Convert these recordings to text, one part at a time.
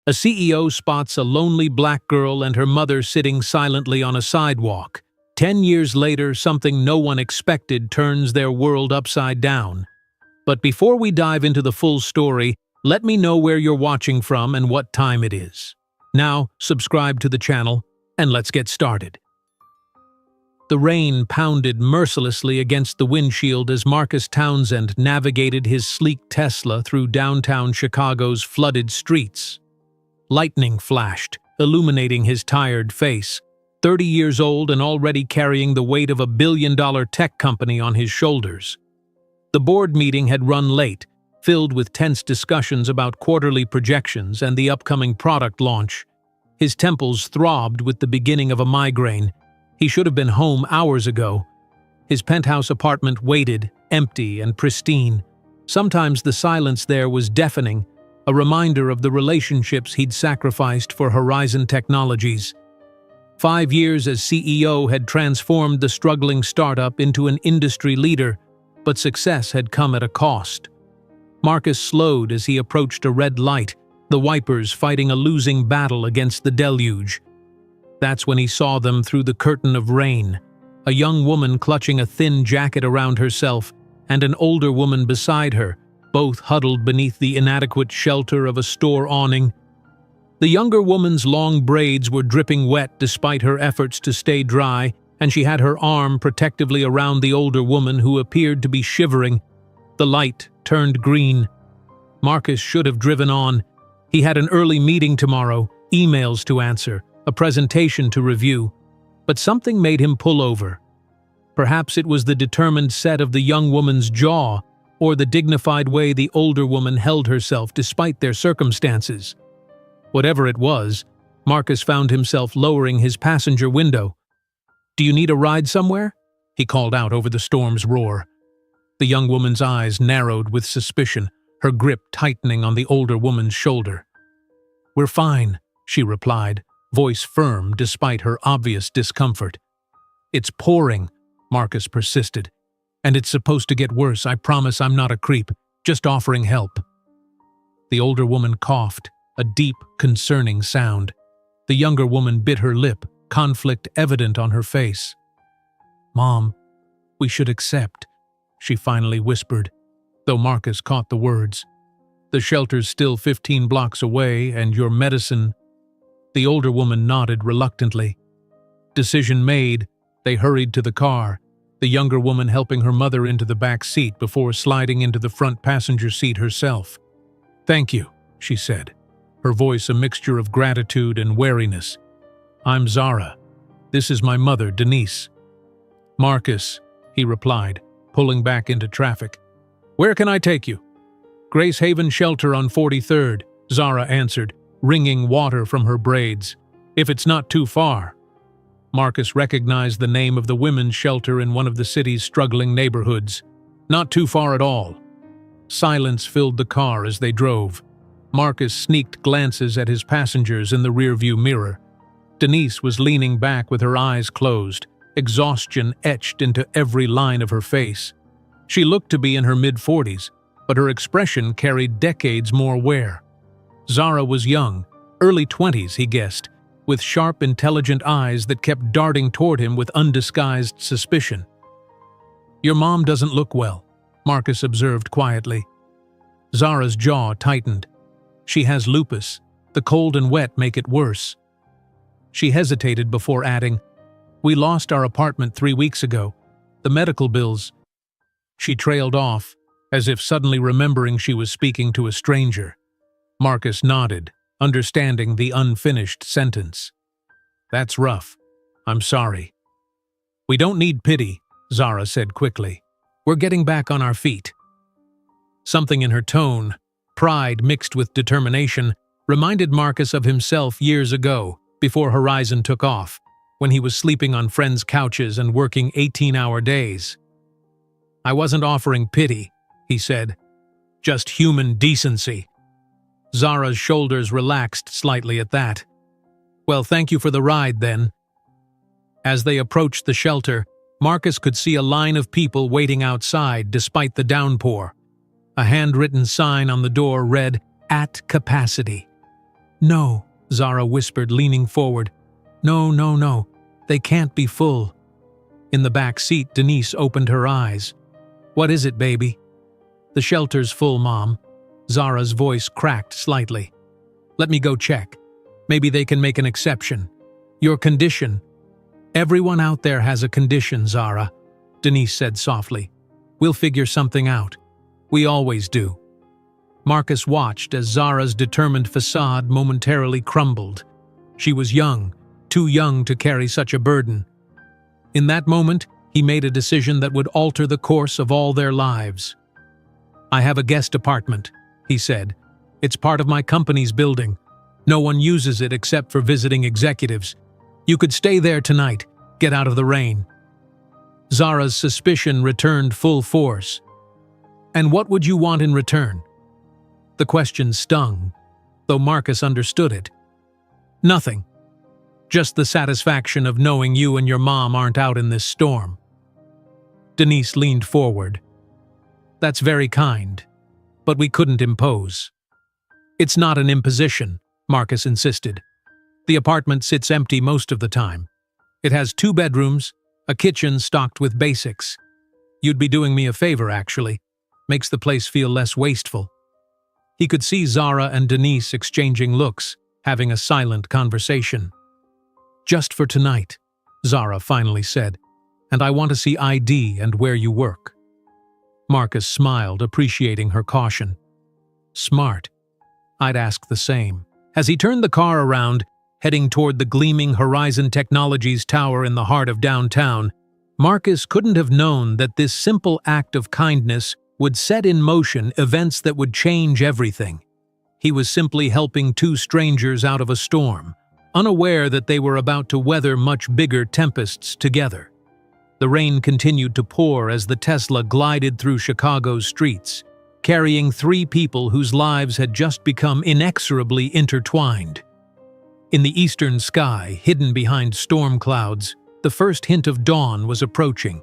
A CEO spots a lonely black girl and her mother sitting silently on a sidewalk. 10 years later, something no one expected turns their world upside down. But before we dive into the full story, let me know where you're watching from and what time it is. Now, subscribe to the channel, and let's get started. The rain pounded mercilessly against the windshield as Marcus Townsend navigated his sleek Tesla through downtown Chicago's flooded streets. Lightning flashed, illuminating his tired face, 30 years old and already carrying the weight of a billion-dollar tech company on his shoulders. The board meeting had run late, filled with tense discussions about quarterly projections and the upcoming product launch. His temples throbbed with the beginning of a migraine. He should have been home hours ago. His penthouse apartment waited, empty and pristine. Sometimes the silence there was deafening, a reminder of the relationships he'd sacrificed for Horizon Technologies. 5 years as CEO had transformed the struggling startup into an industry leader, but success had come at a cost. Marcus slowed as he approached a red light, the wipers fighting a losing battle against the deluge. That's when he saw them through the curtain of rain, a young woman clutching a thin jacket around herself and an older woman beside her, both huddled beneath the inadequate shelter of a store awning. The younger woman's long braids were dripping wet despite her efforts to stay dry, and she had her arm protectively around the older woman who appeared to be shivering. The light turned green. Marcus should have driven on. He had an early meeting tomorrow, emails to answer, a presentation to review, but something made him pull over. Perhaps it was the determined set of the young woman's jaw, or the dignified way the older woman held herself despite their circumstances. Whatever it was, Marcus found himself lowering his passenger window. "Do you need a ride somewhere?" he called out over the storm's roar. The young woman's eyes narrowed with suspicion, her grip tightening on the older woman's shoulder. "We're fine," she replied, voice firm despite her obvious discomfort. "It's pouring," Marcus persisted. "And it's supposed to get worse. I promise I'm not a creep, just offering help." The older woman coughed, a deep, concerning sound. The younger woman bit her lip, conflict evident on her face. "Mom, we should accept," she finally whispered, though Marcus caught the words. "The shelter's still 15 blocks away, and your medicine—" The older woman nodded reluctantly. Decision made, they hurried to the car, the younger woman helping her mother into the back seat before sliding into the front passenger seat herself. "Thank you," she said, her voice a mixture of gratitude and wariness. "I'm Zara. This is my mother, Denise." "Marcus," he replied, pulling back into traffic. "Where can I take you?" "Grace Haven Shelter on 43rd, Zara answered, wringing water from her braids. "If it's not too far." Marcus recognized the name of the women's shelter in one of the city's struggling neighborhoods. "Not too far at all." Silence filled the car as they drove. Marcus sneaked glances at his passengers in the rearview mirror. Denise was leaning back with her eyes closed, exhaustion etched into every line of her face. She looked to be in her mid-40s, but her expression carried decades more wear. Zara was young, early 20s, he guessed, with sharp, intelligent eyes that kept darting toward him with undisguised suspicion. "Your mom doesn't look well," Marcus observed quietly. Zara's jaw tightened. "She has lupus. The cold and wet make it worse." She hesitated before adding, "We lost our apartment 3 weeks ago. The medical bills—" She trailed off, as if suddenly remembering she was speaking to a stranger. Marcus nodded, understanding the unfinished sentence. "That's rough. I'm sorry." "We don't need pity," Zara said quickly. "We're getting back on our feet." Something in her tone, pride mixed with determination, reminded Marcus of himself years ago, before Horizon took off, when he was sleeping on friends' couches and working 18-hour days. "I wasn't offering pity," he said. "Just human decency." Zara's shoulders relaxed slightly at that. "Well, thank you for the ride, then." As they approached the shelter, Marcus could see a line of people waiting outside despite the downpour. A handwritten sign on the door read, "At capacity." No, Zara whispered, leaning forward. No, no, no. They can't be full. In the back seat, Denise opened her eyes. What is it, baby? The shelter's full, Mom. Zara's voice cracked slightly. Let me go check. Maybe they can make an exception. Your condition. Everyone out there has a condition, Zara, Denise said softly. We'll figure something out. We always do. Marcus watched as Zara's determined facade momentarily crumbled. She was young, too young to carry such a burden. In that moment, he made a decision that would alter the course of all their lives. I have a guest apartment, he said. It's part of my company's building. No one uses it except for visiting executives. You could stay there tonight, get out of the rain. Zara's suspicion returned full force. And what would you want in return? The question stung, though Marcus understood it. Nothing. Just the satisfaction of knowing you and your mom aren't out in this storm. Denise leaned forward. That's very kind, but we couldn't impose. It's not an imposition, Marcus insisted. The apartment sits empty most of the time. It has 2 bedrooms, a kitchen stocked with basics. You'd be doing me a favor, actually. Makes the place feel less wasteful. He could see Zara and Denise exchanging looks, having a silent conversation. Just for tonight, Zara finally said, and I want to see ID and where you work. Marcus smiled, appreciating her caution. Smart. I'd ask the same. As he turned the car around, heading toward the gleaming Horizon Technologies tower in the heart of downtown, Marcus couldn't have known that this simple act of kindness would set in motion events that would change everything. He was simply helping 2 strangers out of a storm, unaware that they were about to weather much bigger tempests together. The rain continued to pour as the Tesla glided through Chicago's streets, carrying 3 people whose lives had just become inexorably intertwined. In the eastern sky, hidden behind storm clouds, the first hint of dawn was approaching,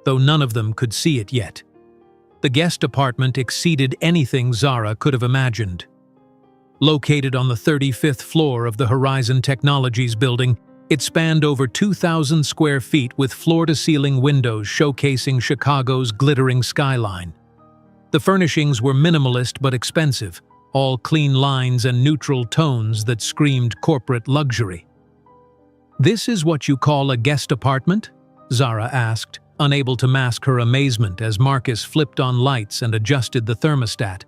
though none of them could see it yet. The guest apartment exceeded anything Zara could have imagined. Located on the 35th floor of the Horizon Technologies building, it spanned over 2,000 square feet with floor-to-ceiling windows showcasing Chicago's glittering skyline. The furnishings were minimalist but expensive, all clean lines and neutral tones that screamed corporate luxury. This is what you call a guest apartment? Zara asked, unable to mask her amazement as Marcus flipped on lights and adjusted the thermostat.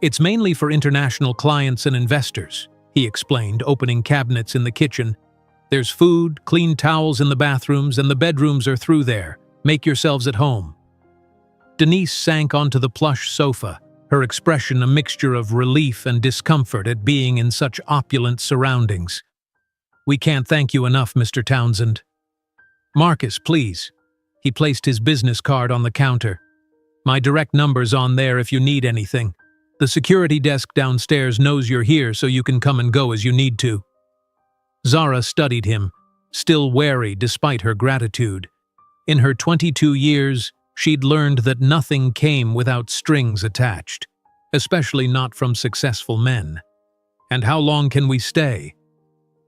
It's mainly for international clients and investors, he explained, opening cabinets in the kitchen. There's food, clean towels in the bathrooms, and the bedrooms are through there. Make yourselves at home. Denise sank onto the plush sofa, her expression a mixture of relief and discomfort at being in such opulent surroundings. We can't thank you enough, Mr. Townsend. Marcus, please. He placed his business card on the counter. My direct number's on there if you need anything. The security desk downstairs knows you're here, so you can come and go as you need to. Zara studied him, still wary despite her gratitude. In her 22 years, she'd learned that nothing came without strings attached, especially not from successful men. And how long can we stay?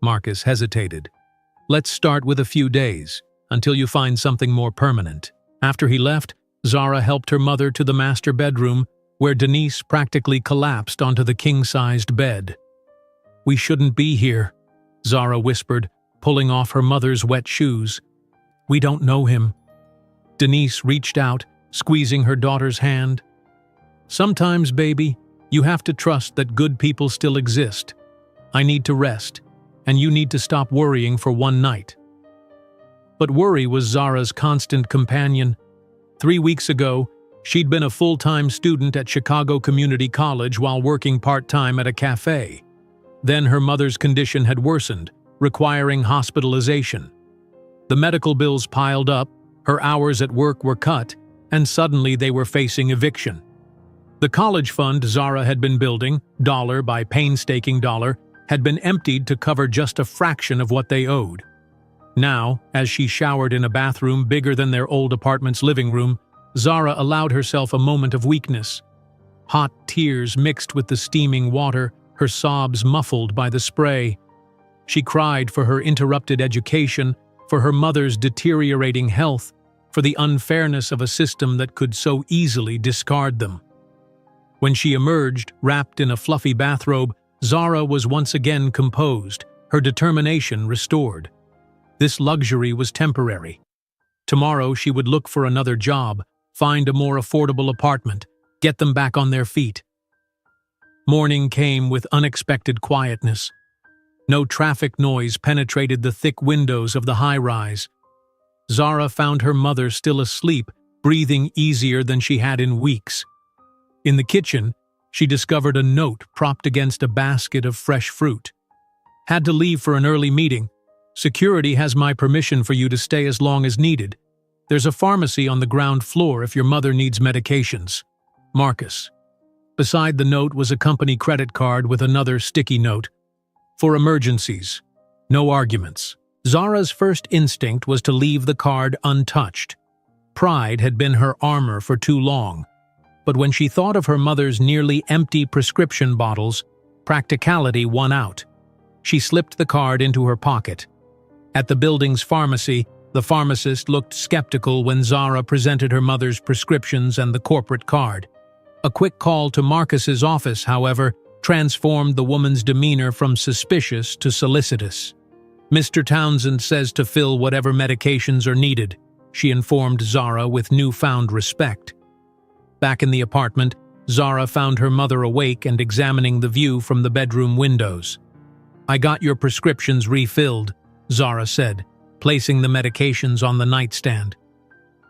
Marcus hesitated. Let's start with a few days, until you find something more permanent. After he left, Zara helped her mother to the master bedroom, where Denise practically collapsed onto the king-sized bed. We shouldn't be here, Zara whispered, pulling off her mother's wet shoes. We don't know him. Denise reached out, squeezing her daughter's hand. Sometimes, baby, you have to trust that good people still exist. I need to rest, and you need to stop worrying for one night. But worry was Zara's constant companion. 3 weeks ago, she'd been a full-time student at Chicago Community College while working part-time at a cafe. Then her mother's condition had worsened, requiring hospitalization. The medical bills piled up, her hours at work were cut, and suddenly they were facing eviction. The college fund Zara had been building, dollar by painstaking dollar, had been emptied to cover just a fraction of what they owed. Now, as she showered in a bathroom bigger than their old apartment's living room, Zara allowed herself a moment of weakness. Hot tears mixed with the steaming water, her sobs muffled by the spray. She cried for her interrupted education, for her mother's deteriorating health, for the unfairness of a system that could so easily discard them. When she emerged, wrapped in a fluffy bathrobe, Zara was once again composed, her determination restored. This luxury was temporary. Tomorrow she would look for another job, find a more affordable apartment, get them back on their feet. Morning came with unexpected quietness. No traffic noise penetrated the thick windows of the high-rise. Zara found her mother still asleep, breathing easier than she had in weeks. In the kitchen, she discovered a note propped against a basket of fresh fruit. Had to leave for an early meeting. Security has my permission for you to stay as long as needed. There's a pharmacy on the ground floor if your mother needs medications. Marcus. Beside the note was a company credit card with another sticky note. For emergencies. No arguments. Zara's first instinct was to leave the card untouched. Pride had been her armor for too long. But when she thought of her mother's nearly empty prescription bottles, practicality won out. She slipped the card into her pocket. At the building's pharmacy, the pharmacist looked skeptical when Zara presented her mother's prescriptions and the corporate card. A quick call to Marcus's office, however, transformed the woman's demeanor from suspicious to solicitous. "Mr. Townsend says to fill whatever medications are needed," she informed Zara with newfound respect. Back in the apartment, Zara found her mother awake and examining the view from the bedroom windows. "I got your prescriptions refilled," Zara said, placing the medications on the nightstand.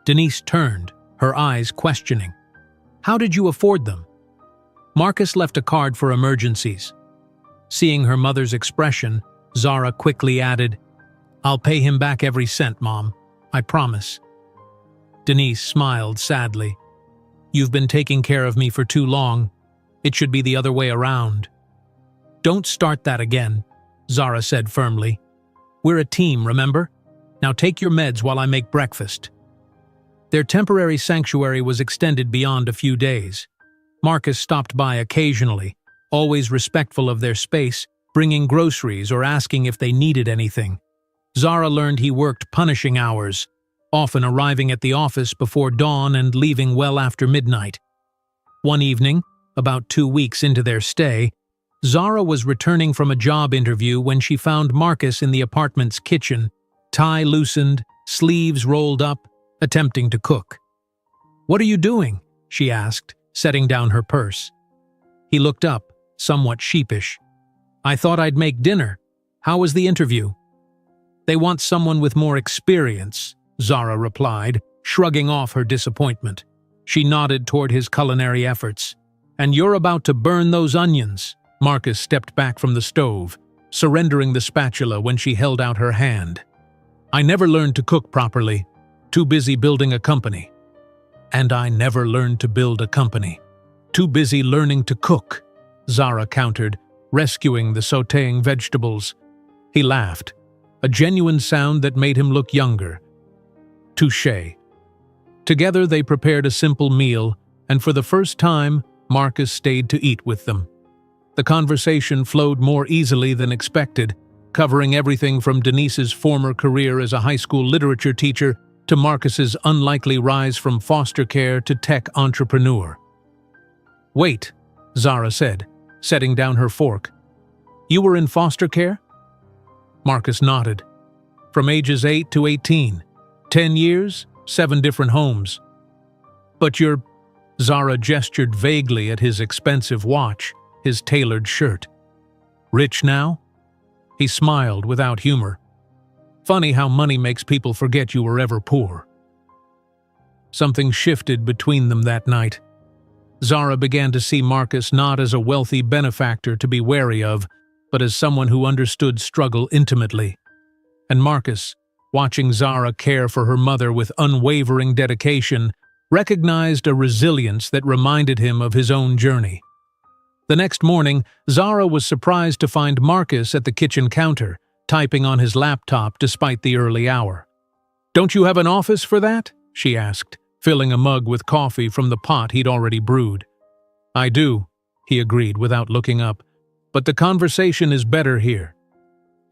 Denise turned, her eyes questioning. "How did you afford them?" Marcus left a card for emergencies. Seeing her mother's expression, Zara quickly added, "I'll pay him back every cent, Mom. I promise." Denise smiled sadly. "You've been taking care of me for too long. It should be the other way around." "Don't start that again," Zara said firmly. "We're a team, remember? Now take your meds while I make breakfast." Their temporary sanctuary was extended beyond a few days. Marcus stopped by occasionally, always respectful of their space, bringing groceries or asking if they needed anything. Zara learned he worked punishing hours, often arriving at the office before dawn and leaving well after midnight. One evening, about 2 weeks into their stay, Zara was returning from a job interview when she found Marcus in the apartment's kitchen, tie loosened, sleeves rolled up, attempting to cook. "What are you doing?" she asked, setting down her purse. He looked up, somewhat sheepish. "I thought I'd make dinner. How was the interview?" "They want someone with more experience," Zara replied, shrugging off her disappointment. She nodded toward his culinary efforts. "And you're about to burn those onions." Marcus stepped back from the stove, surrendering the spatula when she held out her hand. "I never learned to cook properly. Too busy building a company." "And I never learned to build a company. Too busy learning to cook," Zara countered, rescuing the sautéing vegetables. He laughed, a genuine sound that made him look younger. Touché. Together they prepared a simple meal, and for the first time, Marcus stayed to eat with them. The conversation flowed more easily than expected, covering everything from Denise's former career as a high school literature teacher to Marcus's unlikely rise from foster care to tech entrepreneur. "Wait," Zara said, setting down her fork. "You were in foster care?" Marcus nodded. "From ages 8 to 18. 10 years, 7 different homes." "But you're—" Zara gestured vaguely at his expensive watch, his tailored shirt. "Rich now?" He smiled without humor. "Funny how money makes people forget you were ever poor." Something shifted between them that night. Zara began to see Marcus not as a wealthy benefactor to be wary of, but as someone who understood struggle intimately. And Marcus, watching Zara care for her mother with unwavering dedication, recognized a resilience that reminded him of his own journey. The next morning, Zara was surprised to find Marcus at the kitchen counter, typing on his laptop despite the early hour. "Don't you have an office for that?" she asked, filling a mug with coffee from the pot he'd already brewed. "I do," he agreed without looking up. But the conversation is better here.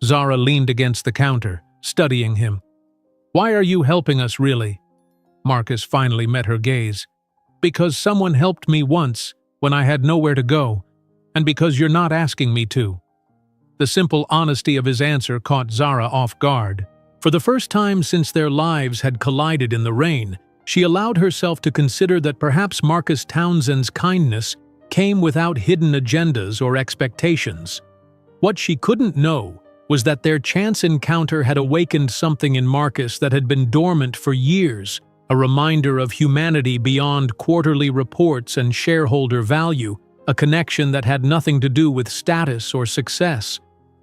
Zara leaned against the counter, studying him. Why are you helping us, really? Marcus finally met her gaze. Because someone helped me once, when I had nowhere to go, and because you're not asking me to. The simple honesty of his answer caught Zara off guard. For the first time since their lives had collided in the rain, she allowed herself to consider that perhaps Marcus Townsend's kindness came without hidden agendas or expectations. What she couldn't know was that their chance encounter had awakened something in Marcus that had been dormant for years, a reminder of humanity beyond quarterly reports and shareholder value, a connection that had nothing to do with status or success.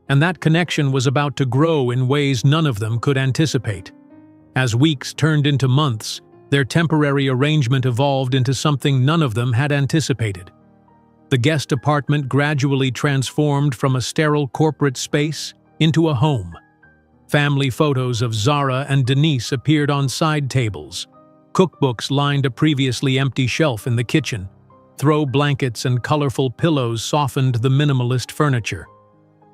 And that connection was about to grow in ways none of them could anticipate. As weeks turned into months, their temporary arrangement evolved into something none of them had anticipated. The guest apartment gradually transformed from a sterile corporate space into a home. Family photos of Zara and Denise appeared on side tables. Cookbooks lined a previously empty shelf in the kitchen. Throw blankets and colorful pillows softened the minimalist furniture.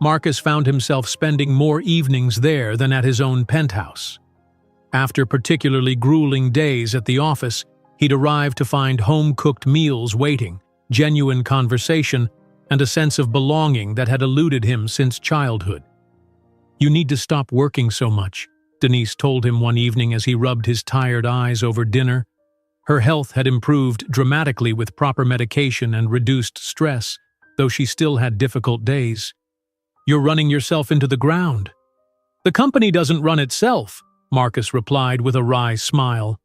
Marcus found himself spending more evenings there than at his own penthouse. After particularly grueling days at the office, he'd arrived to find home-cooked meals waiting, genuine conversation, and a sense of belonging that had eluded him since childhood. "You need to stop working so much," Denise told him one evening as he rubbed his tired eyes over dinner. Her health had improved dramatically with proper medication and reduced stress, though she still had difficult days. "You're running yourself into the ground." "The company doesn't run itself," Marcus replied with a wry smile.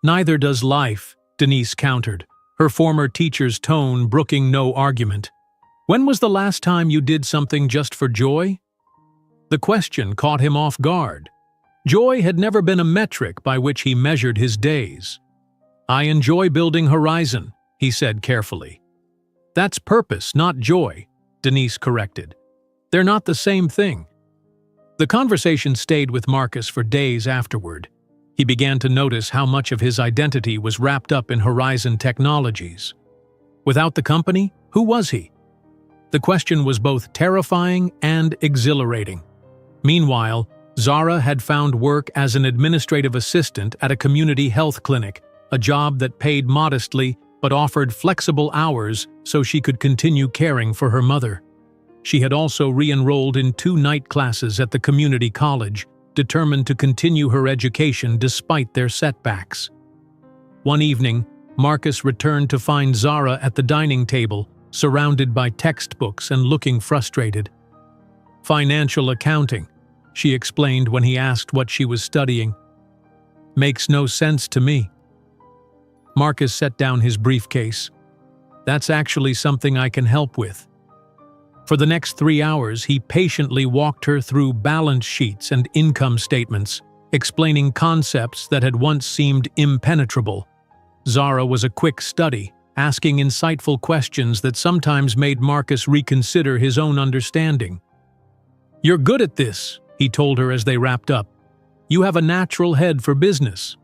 "Neither does life," Denise countered, her former teacher's tone brooking no argument. "When was the last time you did something just for joy?" The question caught him off guard. Joy had never been a metric by which he measured his days. "I enjoy building Horizon," he said carefully. "That's purpose, not joy," Denise corrected. "They're not the same thing." The conversation stayed with Marcus for days afterward. He began to notice how much of his identity was wrapped up in Horizon Technologies. Without the company, who was he? The question was both terrifying and exhilarating. Meanwhile, Zara had found work as an administrative assistant at a community health clinic, a job that paid modestly but offered flexible hours so she could continue caring for her mother. She had also re-enrolled in 2 night classes at the community college, determined to continue her education despite their setbacks. One evening, Marcus returned to find Zara at the dining table, surrounded by textbooks and looking frustrated. "Financial accounting," she explained when he asked what she was studying. "Makes no sense to me." Marcus set down his briefcase. "That's actually something I can help with." For the next 3 hours, he patiently walked her through balance sheets and income statements, explaining concepts that had once seemed impenetrable. Zara was a quick study, asking insightful questions that sometimes made Marcus reconsider his own understanding. "You're good at this," he told her as they wrapped up. "You have a natural head for business."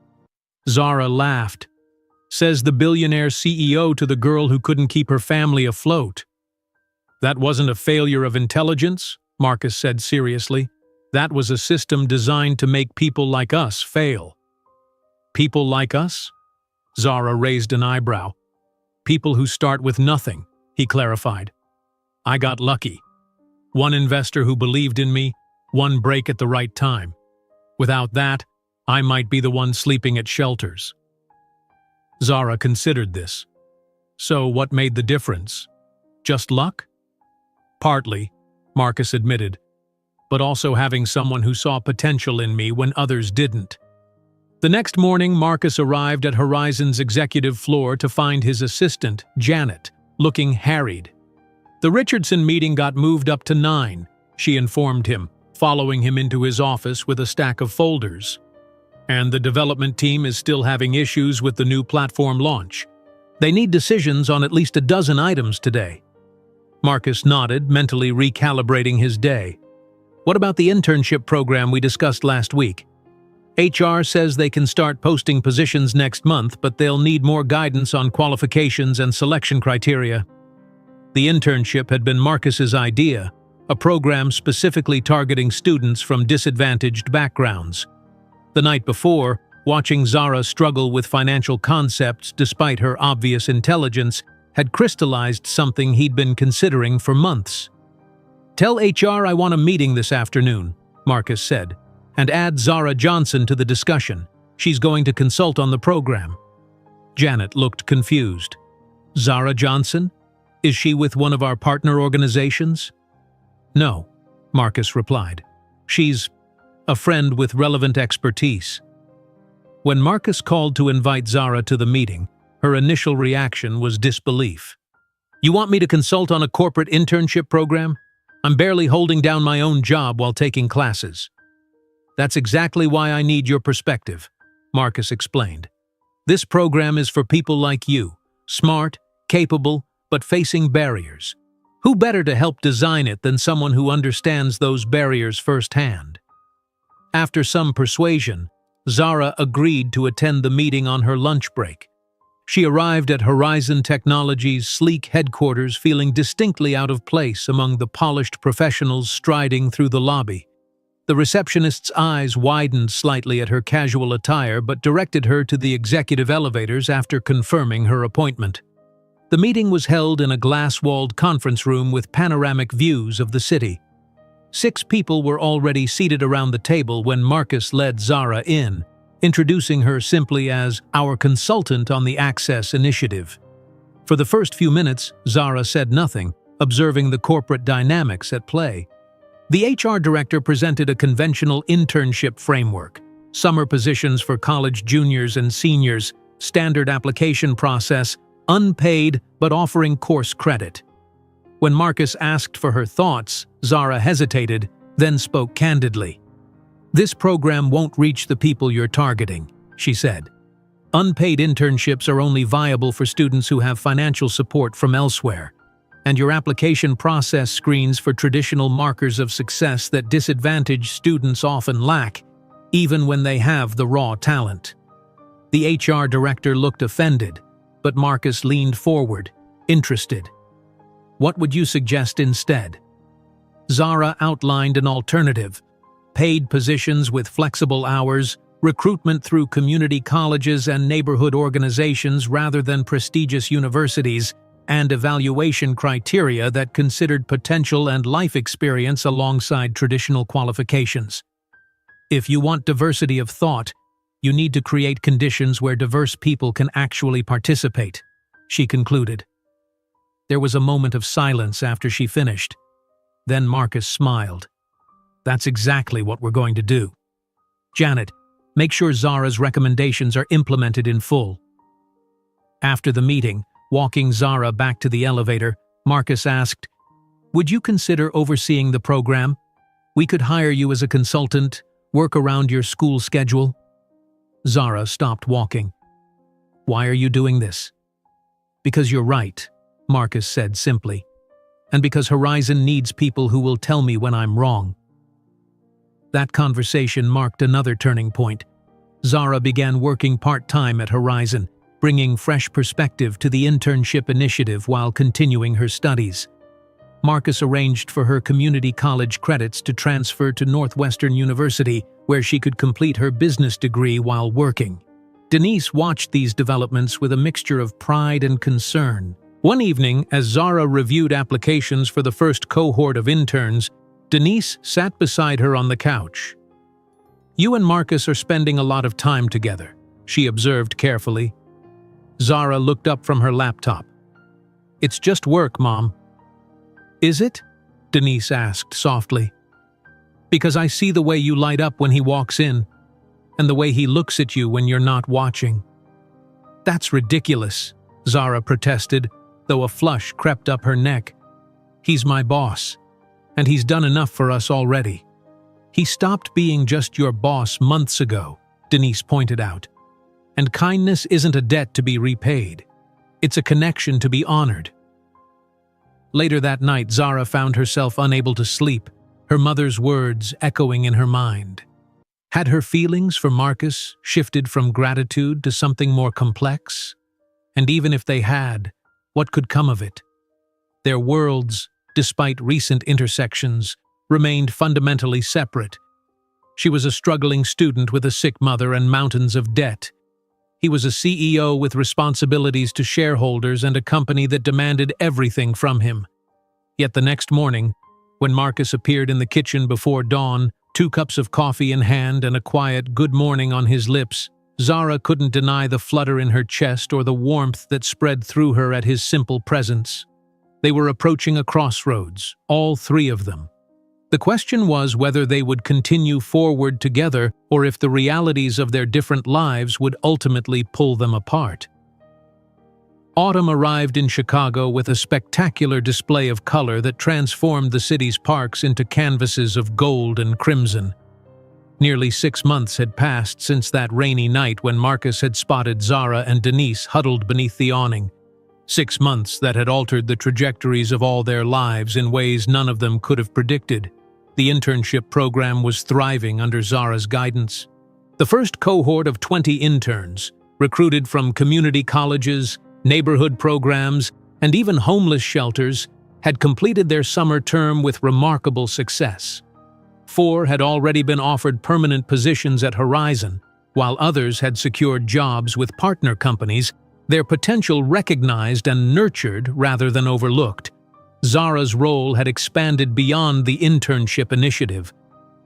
Zara laughed. "Says the billionaire CEO to the girl who couldn't keep her family afloat." "That wasn't a failure of intelligence," Marcus said seriously. "That was a system designed to make people like us fail." "People like us?" Zara raised an eyebrow. "People who start with nothing," he clarified. "I got lucky. One investor who believed in me, one break at the right time. Without that, I might be the one sleeping at shelters." Zara considered this. "So what made the difference? Just luck?" "Partly," Marcus admitted, "but also having someone who saw potential in me when others didn't." The next morning, Marcus arrived at Horizon's executive floor to find his assistant, Janet, looking harried. "The Richardson meeting got moved up to 9, she informed him, following him into his office with a stack of folders. "And the development team is still having issues with the new platform launch. They need decisions on at least a dozen items today." Marcus nodded, mentally recalibrating his day. "What about the internship program we discussed last week?" "HR says they can start posting positions next month, but they'll need more guidance on qualifications and selection criteria." The internship had been Marcus's idea, a program specifically targeting students from disadvantaged backgrounds. The night before, watching Zara struggle with financial concepts despite her obvious intelligence had crystallized something he'd been considering for months. "Tell HR I want a meeting this afternoon," Marcus said, "and add Zara Johnson to the discussion. She's going to consult on the program." Janet looked confused. "Zara Johnson? Is she with one of our partner organizations?" "No," Marcus replied. "She's a friend with relevant expertise." When Marcus called to invite Zara to the meeting, her initial reaction was disbelief. "You want me to consult on a corporate internship program? I'm barely holding down my own job while taking classes." "That's exactly why I need your perspective," Marcus explained. "This program is for people like you, smart, capable, but facing barriers. Who better to help design it than someone who understands those barriers firsthand?" After some persuasion, Zara agreed to attend the meeting on her lunch break. She arrived at Horizon Technologies' sleek headquarters feeling distinctly out of place among the polished professionals striding through the lobby. The receptionist's eyes widened slightly at her casual attire but directed her to the executive elevators after confirming her appointment. The meeting was held in a glass-walled conference room with panoramic views of the city. 6 people were already seated around the table when Marcus led Zara in, introducing her simply as our consultant on the Access Initiative. For the first few minutes, Zara said nothing, observing the corporate dynamics at play. The HR director presented a conventional internship framework, summer positions for college juniors and seniors, standard application process, unpaid but offering course credit. When Marcus asked for her thoughts, Zara hesitated, then spoke candidly. "This program won't reach the people you're targeting," she said. "Unpaid internships are only viable for students who have financial support from elsewhere, and your application process screens for traditional markers of success that disadvantaged students often lack, even when they have the raw talent." The HR director looked offended, but Marcus leaned forward, interested. "What would you suggest instead?" Zara outlined an alternative: paid positions with flexible hours, recruitment through community colleges and neighborhood organizations rather than prestigious universities, and evaluation criteria that considered potential and life experience alongside traditional qualifications. "If you want diversity of thought, you need to create conditions where diverse people can actually participate," she concluded. There was a moment of silence after she finished. Then Marcus smiled. "That's exactly what we're going to do. Janet, make sure Zara's recommendations are implemented in full." After the meeting, walking Zara back to the elevator, Marcus asked, "Would you consider overseeing the program? We could hire you as a consultant, work around your school schedule." Zara stopped walking. "Why are you doing this?" "Because you're right," Marcus said simply, "and because Horizon needs people who will tell me when I'm wrong." That conversation marked another turning point. Zara began working part-time at Horizon, bringing fresh perspective to the internship initiative while continuing her studies. Marcus arranged for her community college credits to transfer to Northwestern University, where she could complete her business degree while working. Denise watched these developments with a mixture of pride and concern. One evening, as Zara reviewed applications for the first cohort of interns, Denise sat beside her on the couch. "You and Marcus are spending a lot of time together," she observed carefully. Zara looked up from her laptop. "It's just work, Mom." "Is it?" Denise asked softly. "Because I see the way you light up when he walks in, and the way he looks at you when you're not watching." "That's ridiculous," Zara protested, though a flush crept up her neck. "He's my boss, and he's done enough for us already." "He stopped being just your boss months ago," Denise pointed out. "And kindness isn't a debt to be repaid. It's a connection to be honored." Later that night, Zara found herself unable to sleep, her mother's words echoing in her mind. Had her feelings for Marcus shifted from gratitude to something more complex? And even if they had, what could come of it? Their worlds, despite recent intersections, remained fundamentally separate. She was a struggling student with a sick mother and mountains of debt. He was a CEO with responsibilities to shareholders and a company that demanded everything from him. Yet the next morning, when Marcus appeared in the kitchen before dawn, 2 cups of coffee in hand and a quiet good morning on his lips, Zara couldn't deny the flutter in her chest or the warmth that spread through her at his simple presence. They were approaching a crossroads, all 3 of them. The question was whether they would continue forward together or if the realities of their different lives would ultimately pull them apart. Autumn arrived in Chicago with a spectacular display of color that transformed the city's parks into canvases of gold and crimson. Nearly 6 months had passed since that rainy night when Marcus had spotted Zara and Denise huddled beneath the awning. 6 months that had altered the trajectories of all their lives in ways none of them could have predicted. The internship program was thriving under Zara's guidance. The first cohort of 20 interns, recruited from community colleges, neighborhood programs, and even homeless shelters, had completed their summer term with remarkable success. 4 had already been offered permanent positions at Horizon, while others had secured jobs with partner companies, their potential recognized and nurtured rather than overlooked. Zara's role had expanded beyond the internship initiative.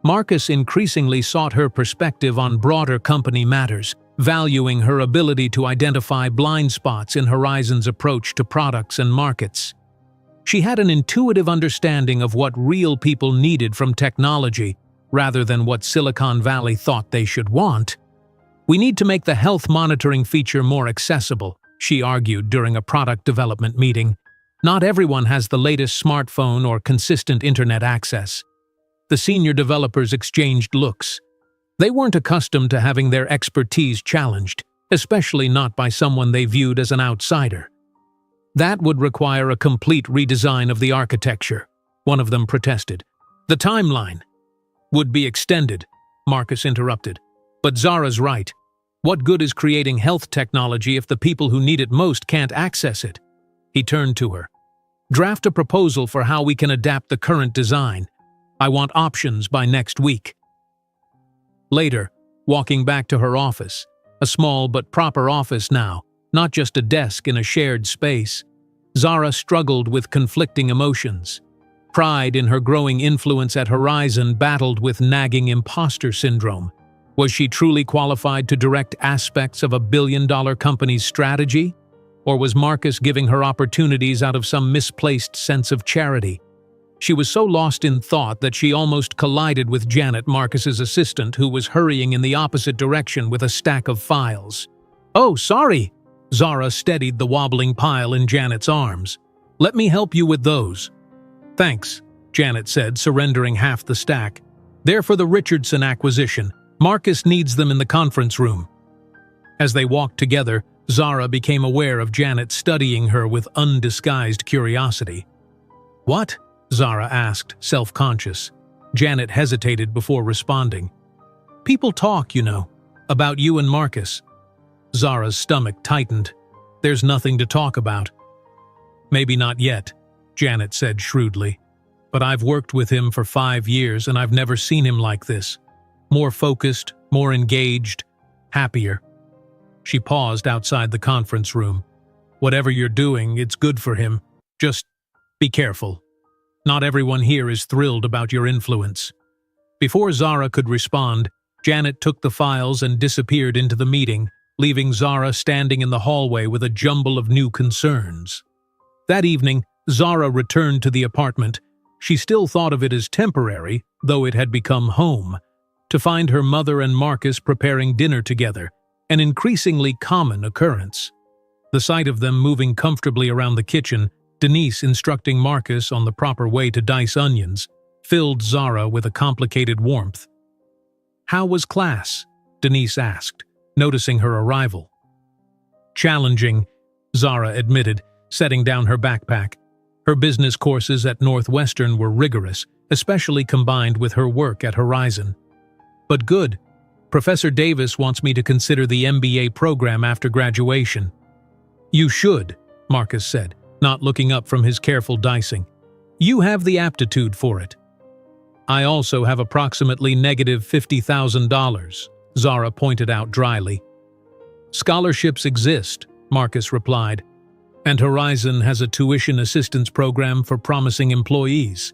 Marcus increasingly sought her perspective on broader company matters, valuing her ability to identify blind spots in Horizon's approach to products and markets. She had an intuitive understanding of what real people needed from technology, rather than what Silicon Valley thought they should want. "We need to make the health monitoring feature more accessible," she argued during a product development meeting. "Not everyone has the latest smartphone or consistent internet access." The senior developers exchanged looks. They weren't accustomed to having their expertise challenged, especially not by someone they viewed as an outsider. "That would require a complete redesign of the architecture," one of them protested. "The timeline would be extended," Marcus interrupted. "But Zara's right. What good is creating health technology if the people who need it most can't access it?" He turned to her. "Draft a proposal for how we can adapt the current design. I want options by next week." Later, walking back to her office, a small but proper office now, not just a desk in a shared space, Zara struggled with conflicting emotions. Pride in her growing influence at Horizon battled with nagging imposter syndrome. Was she truly qualified to direct aspects of a billion-dollar company's strategy? Or was Marcus giving her opportunities out of some misplaced sense of charity? She was so lost in thought that she almost collided with Janet, Marcus's assistant, who was hurrying in the opposite direction with a stack of files. "Oh, sorry!" Zara steadied the wobbling pile in Janet's arms. "Let me help you with those." "Thanks," Janet said, surrendering half the stack. "They're for the Richardson acquisition. Marcus needs them in the conference room." As they walked together, Zara became aware of Janet studying her with undisguised curiosity. "What?" Zara asked, self-conscious. Janet hesitated before responding. "People talk, you know, about you and Marcus." Zara's stomach tightened. "There's nothing to talk about." "Maybe not yet," Janet said shrewdly. "But I've worked with him for 5 years and I've never seen him like this. More focused, more engaged, happier." She paused outside the conference room. "Whatever you're doing, it's good for him. Just be careful. Not everyone here is thrilled about your influence." Before Zara could respond, Janet took the files and disappeared into the meeting, leaving Zara standing in the hallway with a jumble of new concerns. That evening, Zara returned to the apartment. She still thought of it as temporary, though it had become home, to find her mother and Marcus preparing dinner together, an increasingly common occurrence. The sight of them moving comfortably around the kitchen, Denise instructing Marcus on the proper way to dice onions, filled Zara with a complicated warmth. "How was class?" Denise asked, noticing her arrival. "Challenging," Zara admitted, setting down her backpack. Her business courses at Northwestern were rigorous, especially combined with her work at Horizon. "But good. Professor Davis wants me to consider the MBA program after graduation." "You should," Marcus said. not looking up from his careful dicing. You have the aptitude for it. I also have approximately negative $50,000, Zara pointed out dryly. Scholarships exist, Marcus replied, and Horizon has a tuition assistance program for promising employees.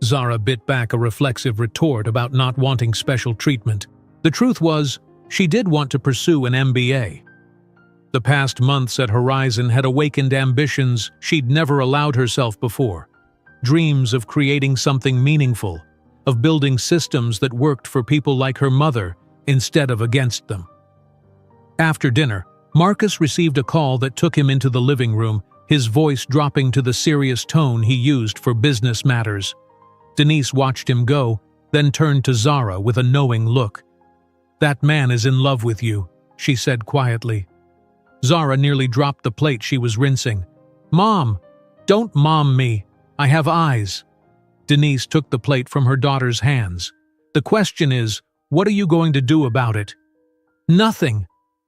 Zara bit back a reflexive retort about not wanting special treatment. The truth was, she did want to pursue an MBA. The past months at Horizon had awakened ambitions she'd never allowed herself before. Dreams of creating something meaningful, of building systems that worked for people like her mother instead of against them. After dinner, Marcus received a call that took him into the living room, his voice dropping to the serious tone he used for business matters. Denise watched him go, then turned to Zara with a knowing look. "That man is in love with you," she said quietly. Zara nearly dropped the plate she was rinsing. "Mom, don't mom me. I have eyes." Denise took the plate from her daughter's hands. "The question is, what are you going to do about it?" "Nothing,"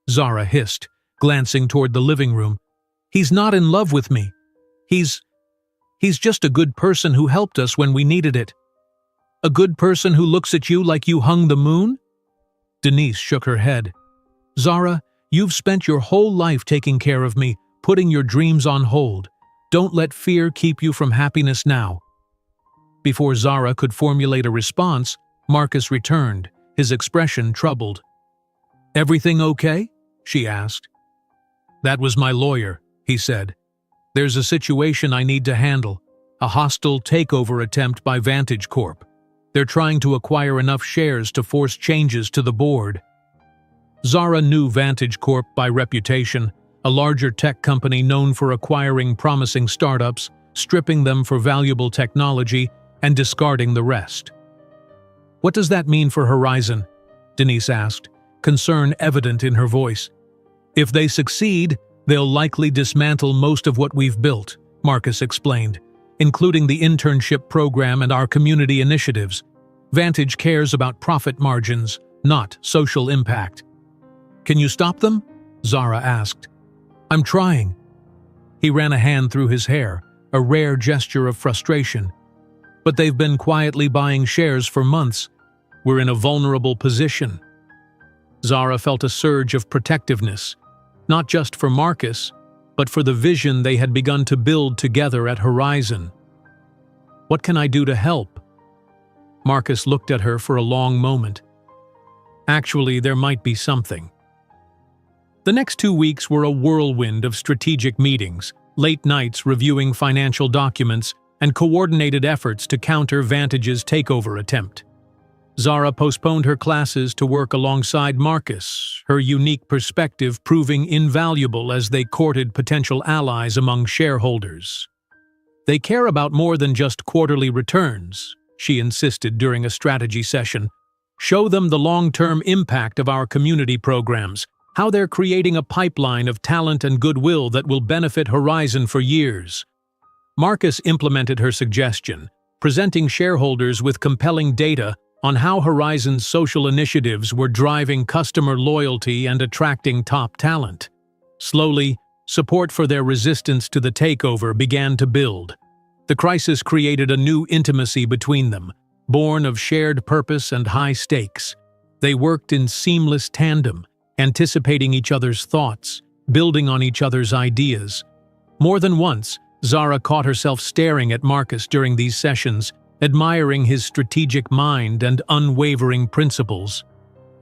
Zara hissed, glancing toward the living room. "He's not in love with me. He's just a good person who helped us when we needed it." "A good person who looks at you like you hung the moon?" Denise shook her head. "Zara, you've spent your whole life taking care of me, putting your dreams on hold. Don't let fear keep you from happiness now." Before Zara could formulate a response, Marcus returned, his expression troubled. "Everything okay?" she asked. "That was my lawyer," he said. "There's a situation I need to handle, a hostile takeover attempt by Vantage Corp. They're trying to acquire enough shares to force changes to the board." Zara knew Vantage Corp by reputation, a larger tech company known for acquiring promising startups, stripping them for valuable technology, and discarding the rest. "What does that mean for Horizon?" Denise asked, concern evident in her voice. "If they succeed, they'll likely dismantle most of what we've built," Marcus explained, including the internship program and our community initiatives. Vantage cares about profit margins, not social impact. "Can you stop them?" Zara asked. "I'm trying." He ran a hand through his hair, a rare gesture of frustration. "But they've been quietly buying shares for months. We're in a vulnerable position." Zara felt a surge of protectiveness, not just for Marcus, but for the vision they had begun to build together at Horizon. "What can I do to help?" Marcus looked at her for a long moment. "Actually, there might be something." The next 2 weeks were a whirlwind of strategic meetings, late nights reviewing financial documents, and coordinated efforts to counter Vantage's takeover attempt. Zara postponed her classes to work alongside Marcus, her unique perspective proving invaluable as they courted potential allies among shareholders. "They care about more than just quarterly returns," she insisted during a strategy session. "Show them the long-term impact of our community programs, how they're creating a pipeline of talent and goodwill that will benefit Horizon for years." Marcus implemented her suggestion, presenting shareholders with compelling data on how Horizon's social initiatives were driving customer loyalty and attracting top talent. Slowly, support for their resistance to the takeover began to build. The crisis created a new intimacy between them, born of shared purpose and high stakes. They worked in seamless tandem, anticipating each other's thoughts, building on each other's ideas. More than once, Zara caught herself staring at Marcus during these sessions, admiring his strategic mind and unwavering principles.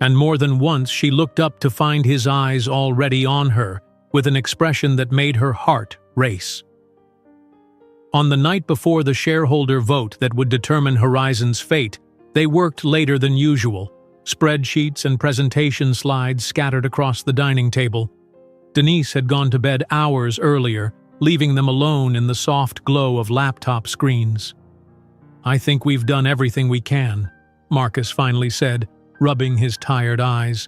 And more than once she looked up to find his eyes already on her, with an expression that made her heart race. On the night before the shareholder vote that would determine Horizon's fate, they worked later than usual, spreadsheets and presentation slides scattered across the dining table. Denise had gone to bed hours earlier, leaving them alone in the soft glow of laptop screens. "I think we've done everything we can," Marcus finally said, rubbing his tired eyes.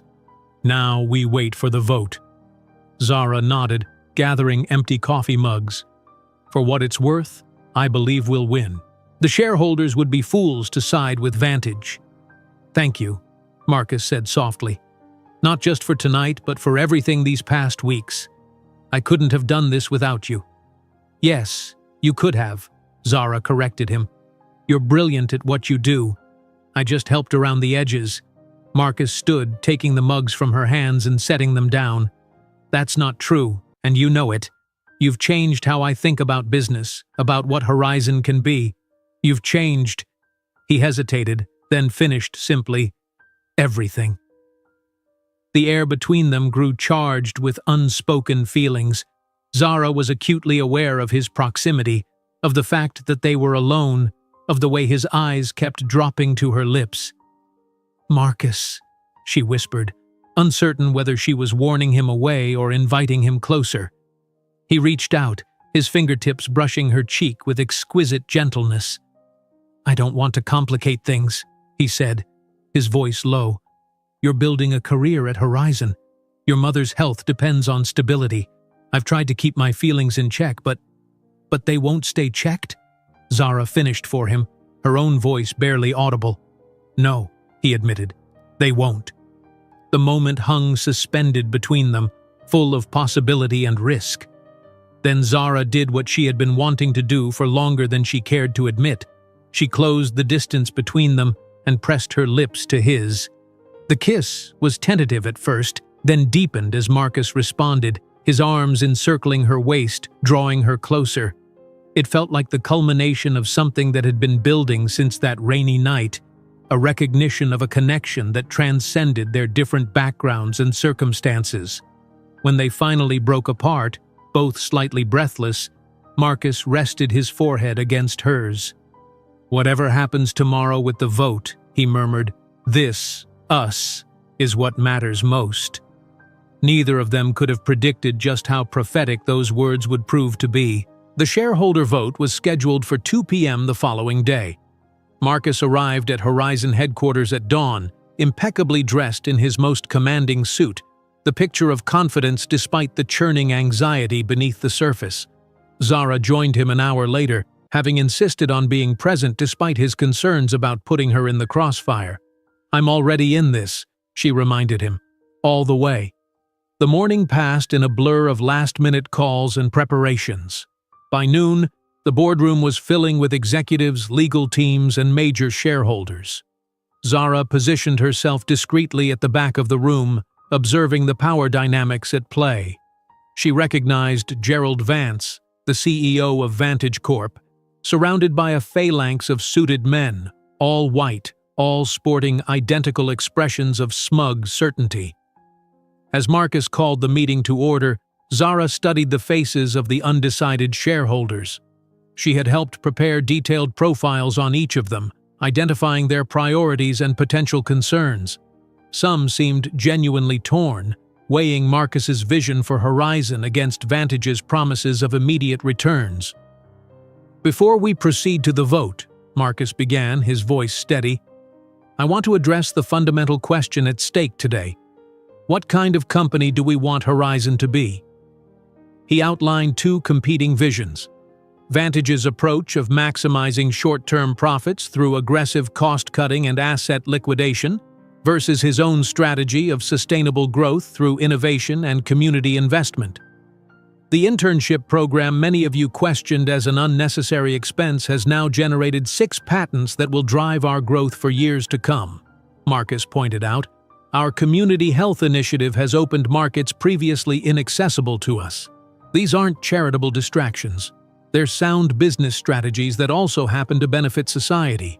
"Now we wait for the vote." Zara nodded, gathering empty coffee mugs. "For what it's worth, I believe we'll win. The shareholders would be fools to side with Vantage." "Thank you," Marcus said softly. "Not just for tonight, but for everything these past weeks. I couldn't have done this without you." Yes, you could have, Zara corrected him. You're brilliant at what you do. I just helped around the edges. Marcus stood, taking the mugs from her hands and setting them down. That's not true, and you know it. You've changed how I think about business, about what Horizon can be. You've changed. He hesitated, then finished simply, everything. The air between them grew charged with unspoken feelings. Zara was acutely aware of his proximity, of the fact that they were alone, of the way his eyes kept dropping to her lips. "Marcus," she whispered, uncertain whether she was warning him away or inviting him closer. He reached out, his fingertips brushing her cheek with exquisite gentleness. "I don't want to complicate things," he said, his voice low. "You're building a career at Horizon. Your mother's health depends on stability. I've tried to keep my feelings in check, but they won't stay checked?" Zara finished for him, her own voice barely audible. "No," he admitted, "they won't." The moment hung suspended between them, full of possibility and risk. Then Zara did what she had been wanting to do for longer than she cared to admit. She closed the distance between them and pressed her lips to his. The kiss was tentative at first, then deepened as Marcus responded, his arms encircling her waist, drawing her closer. It felt like the culmination of something that had been building since that rainy night, a recognition of a connection that transcended their different backgrounds and circumstances. When they finally broke apart, both slightly breathless, Marcus rested his forehead against hers. "Whatever happens tomorrow with the vote," he murmured, "this, us, is what matters most." Neither of them could have predicted just how prophetic those words would prove to be. The shareholder vote was scheduled for 2 p.m. the following day. Marcus arrived at Horizon headquarters at dawn, impeccably dressed in his most commanding suit, the picture of confidence despite the churning anxiety beneath the surface. Zara joined him an hour later, having insisted on being present despite his concerns about putting her in the crossfire. "I'm already in this," she reminded him, "all the way." The morning passed in a blur of last-minute calls and preparations. By noon, the boardroom was filling with executives, legal teams, and major shareholders. Zara positioned herself discreetly at the back of the room, observing the power dynamics at play. She recognized Gerald Vance, the CEO of Vantage Corp, surrounded by a phalanx of suited men, all white, all sporting identical expressions of smug certainty. As Marcus called the meeting to order, Zara studied the faces of the undecided shareholders. She had helped prepare detailed profiles on each of them, identifying their priorities and potential concerns. Some seemed genuinely torn, weighing Marcus's vision for Horizon against Vantage's promises of immediate returns. "Before we proceed to the vote," Marcus began, his voice steady, "I want to address the fundamental question at stake today. What kind of company do we want Horizon to be?" He outlined two competing visions: Vantage's approach of maximizing short-term profits through aggressive cost-cutting and asset liquidation versus his own strategy of sustainable growth through innovation and community investment. The internship program many of you questioned as an unnecessary expense has now generated 6 patents that will drive our growth for years to come, Marcus pointed out. Our community health initiative has opened markets previously inaccessible to us. These aren't charitable distractions. They're sound business strategies that also happen to benefit society.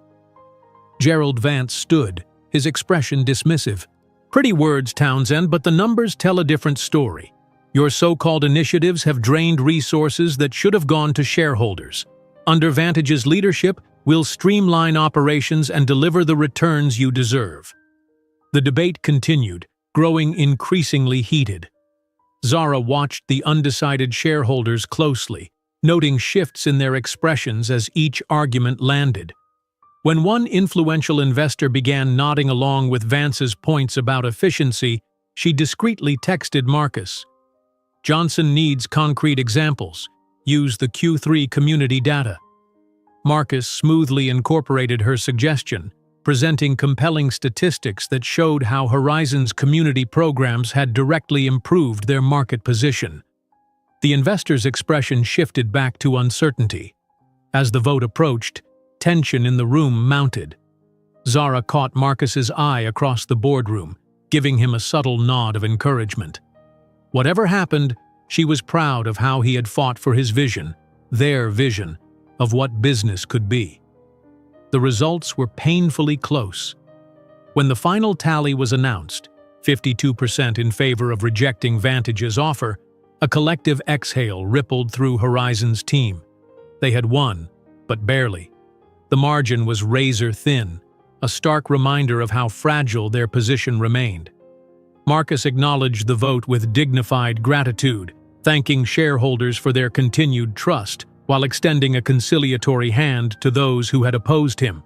Gerald Vance stood, his expression dismissive. "Pretty words, Townsend, but the numbers tell a different story. Your so-called initiatives have drained resources that should have gone to shareholders. Under Vantage's leadership, we'll streamline operations and deliver the returns you deserve." The debate continued, growing increasingly heated. Zara watched the undecided shareholders closely, noting shifts in their expressions as each argument landed. When one influential investor began nodding along with Vance's points about efficiency, she discreetly texted Marcus. "Johnson needs concrete examples. Use the Q3 community data." Marcus smoothly incorporated her suggestion, presenting compelling statistics that showed how Horizon's community programs had directly improved their market position. The investor's expression shifted back to uncertainty. As the vote approached, tension in the room mounted. Zara caught Marcus's eye across the boardroom, giving him a subtle nod of encouragement. Whatever happened, she was proud of how he had fought for his vision, their vision, of what business could be. The results were painfully close. When the final tally was announced, 52% in favor of rejecting Vantage's offer, a collective exhale rippled through Horizon's team. They had won, but barely. The margin was razor-thin, a stark reminder of how fragile their position remained. Marcus acknowledged the vote with dignified gratitude, thanking shareholders for their continued trust, while extending a conciliatory hand to those who had opposed him.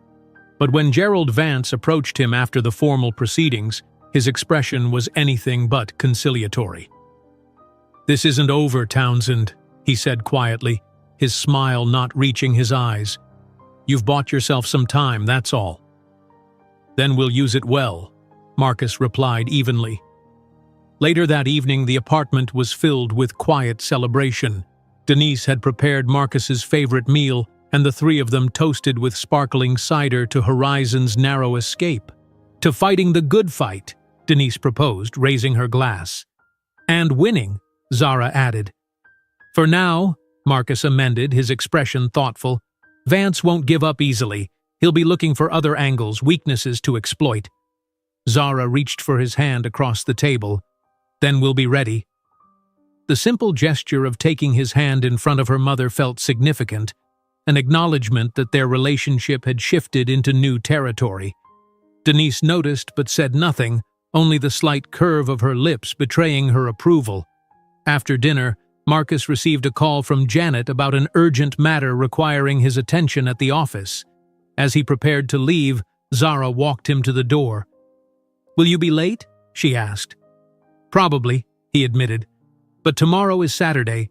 But when Gerald Vance approached him after the formal proceedings, his expression was anything but conciliatory. "This isn't over, Townsend," he said quietly, his smile not reaching his eyes. "You've bought yourself some time, that's all." "Then we'll use it well," Marcus replied evenly. Later that evening, the apartment was filled with quiet celebration. Denise had prepared Marcus's favorite meal, and the three of them toasted with sparkling cider to Horizon's narrow escape. "To fighting the good fight," Denise proposed, raising her glass. "And winning," Zara added. "For now," Marcus amended, his expression thoughtful, "Vance won't give up easily. He'll be looking for other angles, weaknesses to exploit." Zara reached for his hand across the table. "Then we'll be ready." The simple gesture of taking his hand in front of her mother felt significant, an acknowledgement that their relationship had shifted into new territory. Denise noticed but said nothing, only the slight curve of her lips betraying her approval. After dinner, Marcus received a call from Janet about an urgent matter requiring his attention at the office. As he prepared to leave, Zara walked him to the door. "Will you be late?" she asked. "Probably," he admitted. "But tomorrow is Saturday.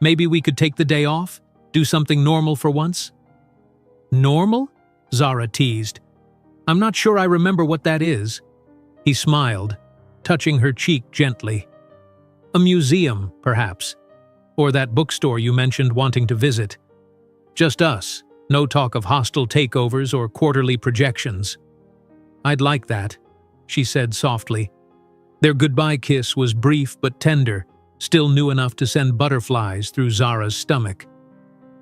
Maybe we could take the day off? Do something normal for once?" "Normal?" Zara teased. "I'm not sure I remember what that is." He smiled, touching her cheek gently. "A museum, perhaps. Or that bookstore you mentioned wanting to visit. Just us, no talk of hostile takeovers or quarterly projections." "I'd like that," she said softly. Their goodbye kiss was brief but tender, still new enough to send butterflies through Zara's stomach.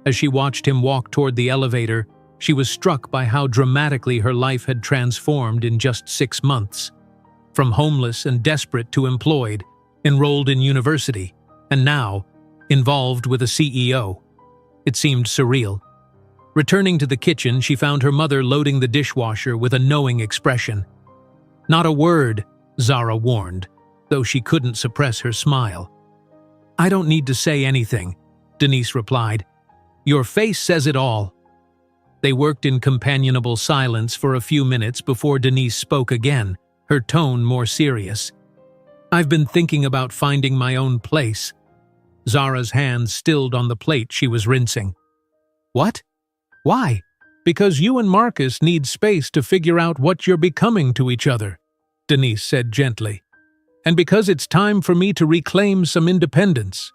As she watched him walk toward the elevator, she was struck by how dramatically her life had transformed in just 6 months. From homeless and desperate to employed, enrolled in university, and now, involved with a CEO. It seemed surreal. Returning to the kitchen, she found her mother loading the dishwasher with a knowing expression. "Not a word," Zara warned, though she couldn't suppress her smile. "I don't need to say anything," Denise replied. "Your face says it all." They worked in companionable silence for a few minutes before Denise spoke again, her tone more serious. "I've been thinking about finding my own place." Zara's hands stilled on the plate she was rinsing. "What? Why?" "Because you and Marcus need space to figure out what you're becoming to each other," Denise said gently. "And because it's time for me to reclaim some independence.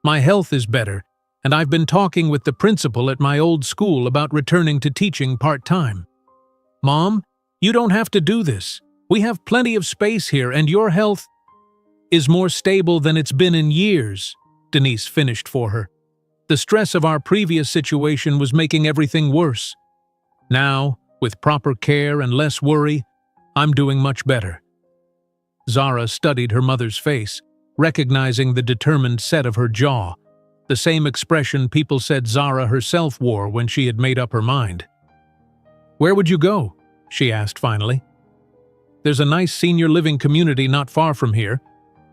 My health is better, and I've been talking with the principal at my old school about returning to teaching part-time." "Mom, you don't have to do this. We have plenty of space here, and your health is more stable than it's been in years," Denise finished for her. "The stress of our previous situation was making everything worse. Now, with proper care and less worry, I'm doing much better." Zara studied her mother's face, recognizing the determined set of her jaw, the same expression people said Zara herself wore when she had made up her mind. "Where would you go?" she asked finally. "There's a nice senior living community not far from here.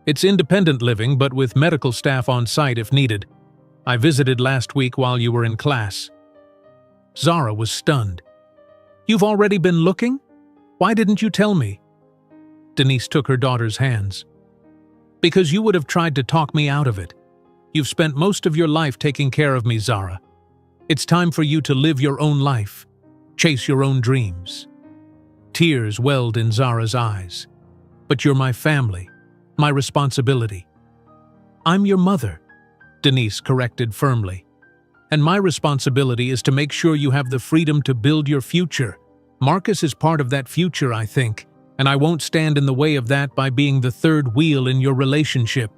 It's independent living, but with medical staff on site if needed. I visited last week while you were in class." Zara was stunned. "You've already been looking? Why didn't you tell me?" Denise took her daughter's hands. "Because you would have tried to talk me out of it. You've spent most of your life taking care of me, Zara. It's time for you to live your own life, chase your own dreams." Tears welled in Zara's eyes. "But you're my family, my responsibility. I'm your mother." Denise corrected firmly. "And my responsibility is to make sure you have the freedom to build your future. Marcus is part of that future, I think, and I won't stand in the way of that by being the third wheel in your relationship."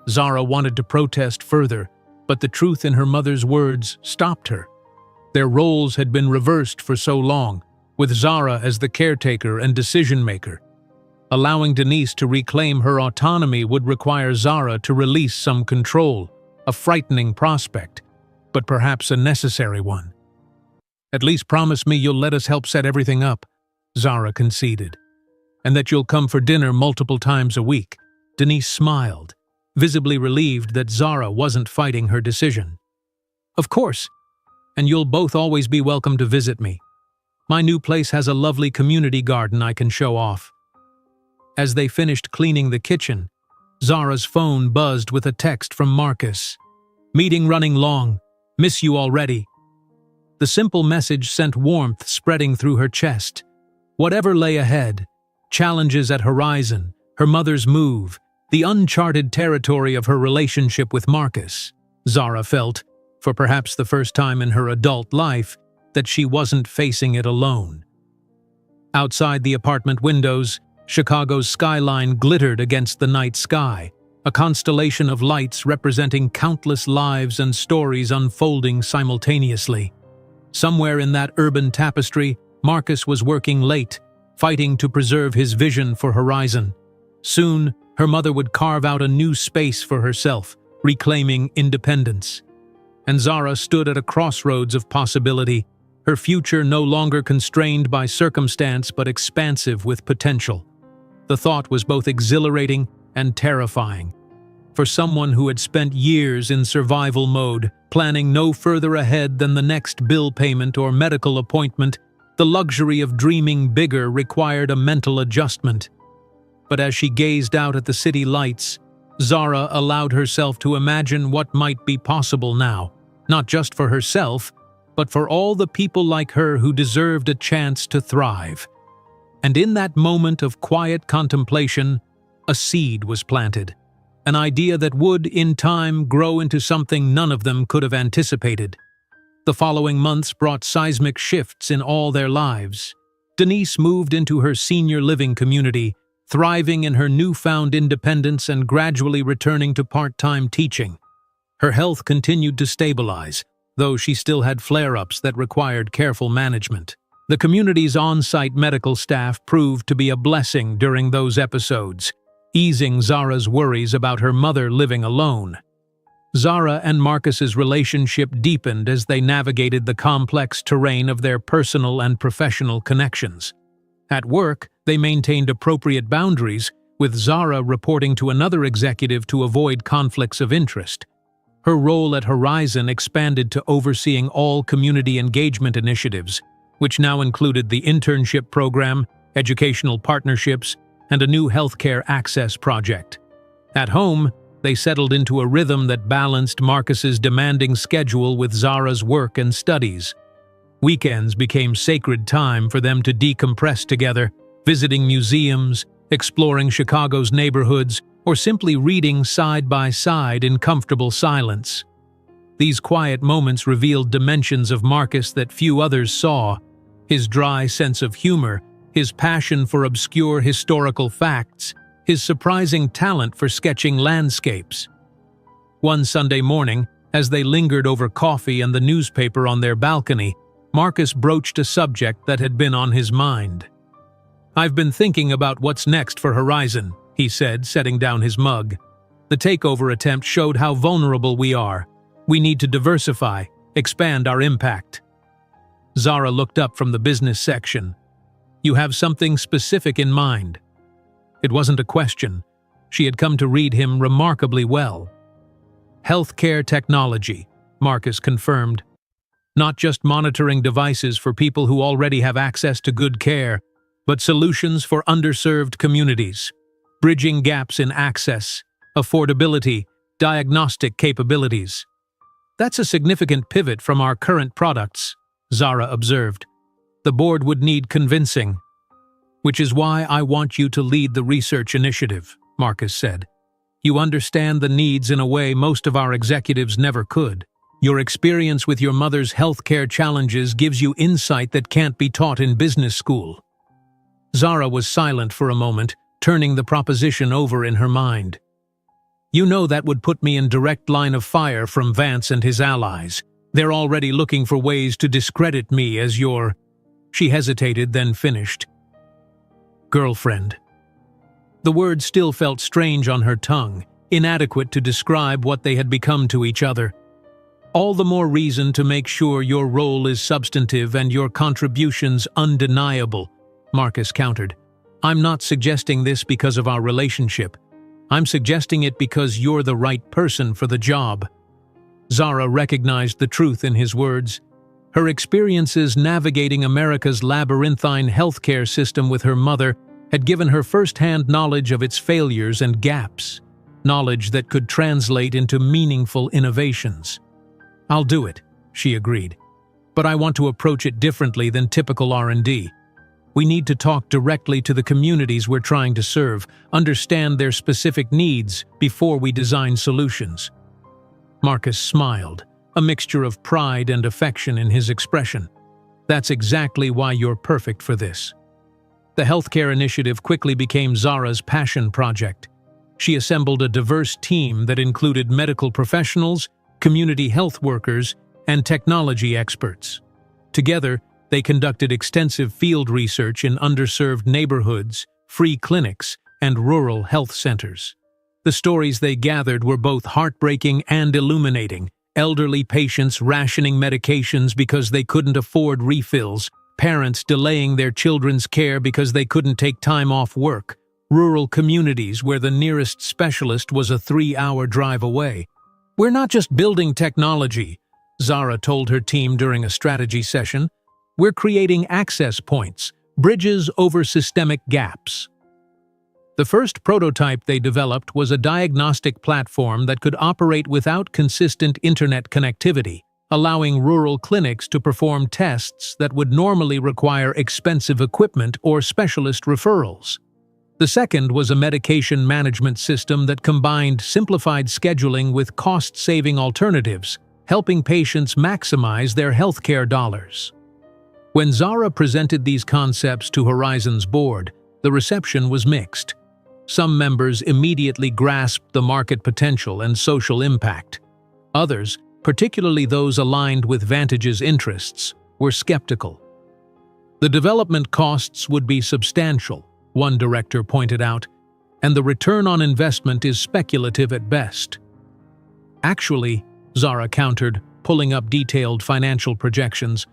Zara wanted to protest further, but the truth in her mother's words stopped her. Their roles had been reversed for so long, with Zara as the caretaker and decision-maker. Allowing Denise to reclaim her autonomy would require Zara to release some control, a frightening prospect, but perhaps a necessary one. "At least promise me you'll let us help set everything up," Zara conceded. "And that you'll come for dinner multiple times a week." Denise smiled, visibly relieved that Zara wasn't fighting her decision. "Of course, and you'll both always be welcome to visit me. My new place has a lovely community garden I can show off." As they finished cleaning the kitchen, Zara's phone buzzed with a text from Marcus. "Meeting running long. Miss you already." The simple message sent warmth spreading through her chest. Whatever lay ahead, challenges at horizon, her mother's move, the uncharted territory of her relationship with Marcus, Zara felt, for perhaps the first time in her adult life, that she wasn't facing it alone. Outside the apartment windows, Chicago's skyline glittered against the night sky, a constellation of lights representing countless lives and stories unfolding simultaneously. Somewhere in that urban tapestry, Marcus was working late, fighting to preserve his vision for Horizon. Soon, her mother would carve out a new space for herself, reclaiming independence. And Zara stood at a crossroads of possibility, her future no longer constrained by circumstance but expansive with potential. The thought was both exhilarating and terrifying. For someone who had spent years in survival mode, planning no further ahead than the next bill payment or medical appointment, the luxury of dreaming bigger required a mental adjustment. But as she gazed out at the city lights, Zara allowed herself to imagine what might be possible now, not just for herself, but for all the people like her who deserved a chance to thrive. And in that moment of quiet contemplation, a seed was planted, an idea that would, in time, grow into something none of them could have anticipated. The following months brought seismic shifts in all their lives. Denise moved into her senior living community, thriving in her newfound independence and gradually returning to part-time teaching. Her health continued to stabilize, though she still had flare-ups that required careful management. The community's on-site medical staff proved to be a blessing during those episodes, easing Zara's worries about her mother living alone. Zara and Marcus's relationship deepened as they navigated the complex terrain of their personal and professional connections. At work, they maintained appropriate boundaries, with Zara reporting to another executive to avoid conflicts of interest. Her role at Horizon expanded to overseeing all community engagement initiatives, which now included the internship program, educational partnerships, and a new healthcare access project. At home, they settled into a rhythm that balanced Marcus's demanding schedule with Zara's work and studies. Weekends became sacred time for them to decompress together, visiting museums, exploring Chicago's neighborhoods, or simply reading side by side in comfortable silence. These quiet moments revealed dimensions of Marcus that few others saw: his dry sense of humor, his passion for obscure historical facts, his surprising talent for sketching landscapes. One Sunday morning, as they lingered over coffee and the newspaper on their balcony, Marcus broached a subject that had been on his mind. "I've been thinking about what's next for Horizon," he said, setting down his mug. "The takeover attempt showed how vulnerable we are. We need to diversify, expand our impact." Zara looked up from the business section. "You have something specific in mind?" It wasn't a question. She had come to read him remarkably well. "Healthcare technology," Marcus confirmed. "Not just monitoring devices for people who already have access to good care, but solutions for underserved communities, bridging gaps in access, affordability, diagnostic capabilities." "That's a significant pivot from our current products," Zara observed. "The board would need convincing." "Which is why I want you to lead the research initiative," Marcus said. You understand the needs in a way most of our executives never could. Your experience with your mother's healthcare challenges gives you insight that can't be taught in business school." Zara was silent for a moment, turning the proposition over in her mind. "You know that would put me in direct line of fire from Vance and his allies. They're already looking for ways to discredit me as your—" She hesitated, then finished. "Girlfriend." The word still felt strange on her tongue, inadequate to describe what they had become to each other. "All the more reason to make sure your role is substantive and your contributions undeniable," Marcus countered. "I'm not suggesting this because of our relationship. I'm suggesting it because you're the right person for the job." Zara recognized the truth in his words. Her experiences navigating America's labyrinthine healthcare system with her mother had given her first-hand knowledge of its failures and gaps, knowledge that could translate into meaningful innovations. "I'll do it," she agreed. "But I want to approach it differently than typical R&D. We need to talk directly to the communities we're trying to serve, understand their specific needs before we design solutions." Marcus smiled, a mixture of pride and affection in his expression. "That's exactly why you're perfect for this." The healthcare initiative quickly became Zara's passion project. She assembled a diverse team that included medical professionals, community health workers, and technology experts. Together, they conducted extensive field research in underserved neighborhoods, free clinics, and rural health centers. The stories they gathered were both heartbreaking and illuminating. Elderly patients rationing medications because they couldn't afford refills, parents delaying their children's care because they couldn't take time off work, rural communities where the nearest specialist was a 3-hour drive away. "We're not just building technology," Zara told her team during a strategy session. "We're creating access points, bridges over systemic gaps." The first prototype they developed was a diagnostic platform that could operate without consistent internet connectivity, allowing rural clinics to perform tests that would normally require expensive equipment or specialist referrals. The second was a medication management system that combined simplified scheduling with cost-saving alternatives, helping patients maximize their healthcare dollars. When Zara presented these concepts to Horizon's board, the reception was mixed. Some members immediately grasped the market potential and social impact. Others, particularly those aligned with Vantage's interests, were skeptical. "The development costs would be substantial," one director pointed out, "and the return on investment is speculative at best." "Actually," Zara countered, pulling up detailed financial projections,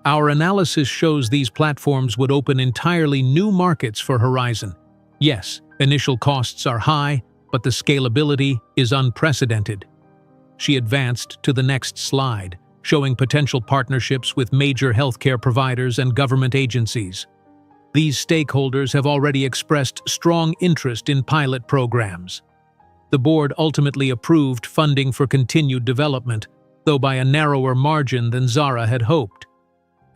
"our analysis shows these platforms would open entirely new markets for Horizon. Yes, initial costs are high, but the scalability is unprecedented." She advanced to the next slide, showing potential partnerships with major healthcare providers and government agencies. These stakeholders have already expressed strong interest in pilot programs. The board ultimately approved funding for continued development, though by a narrower margin than Zara had hoped.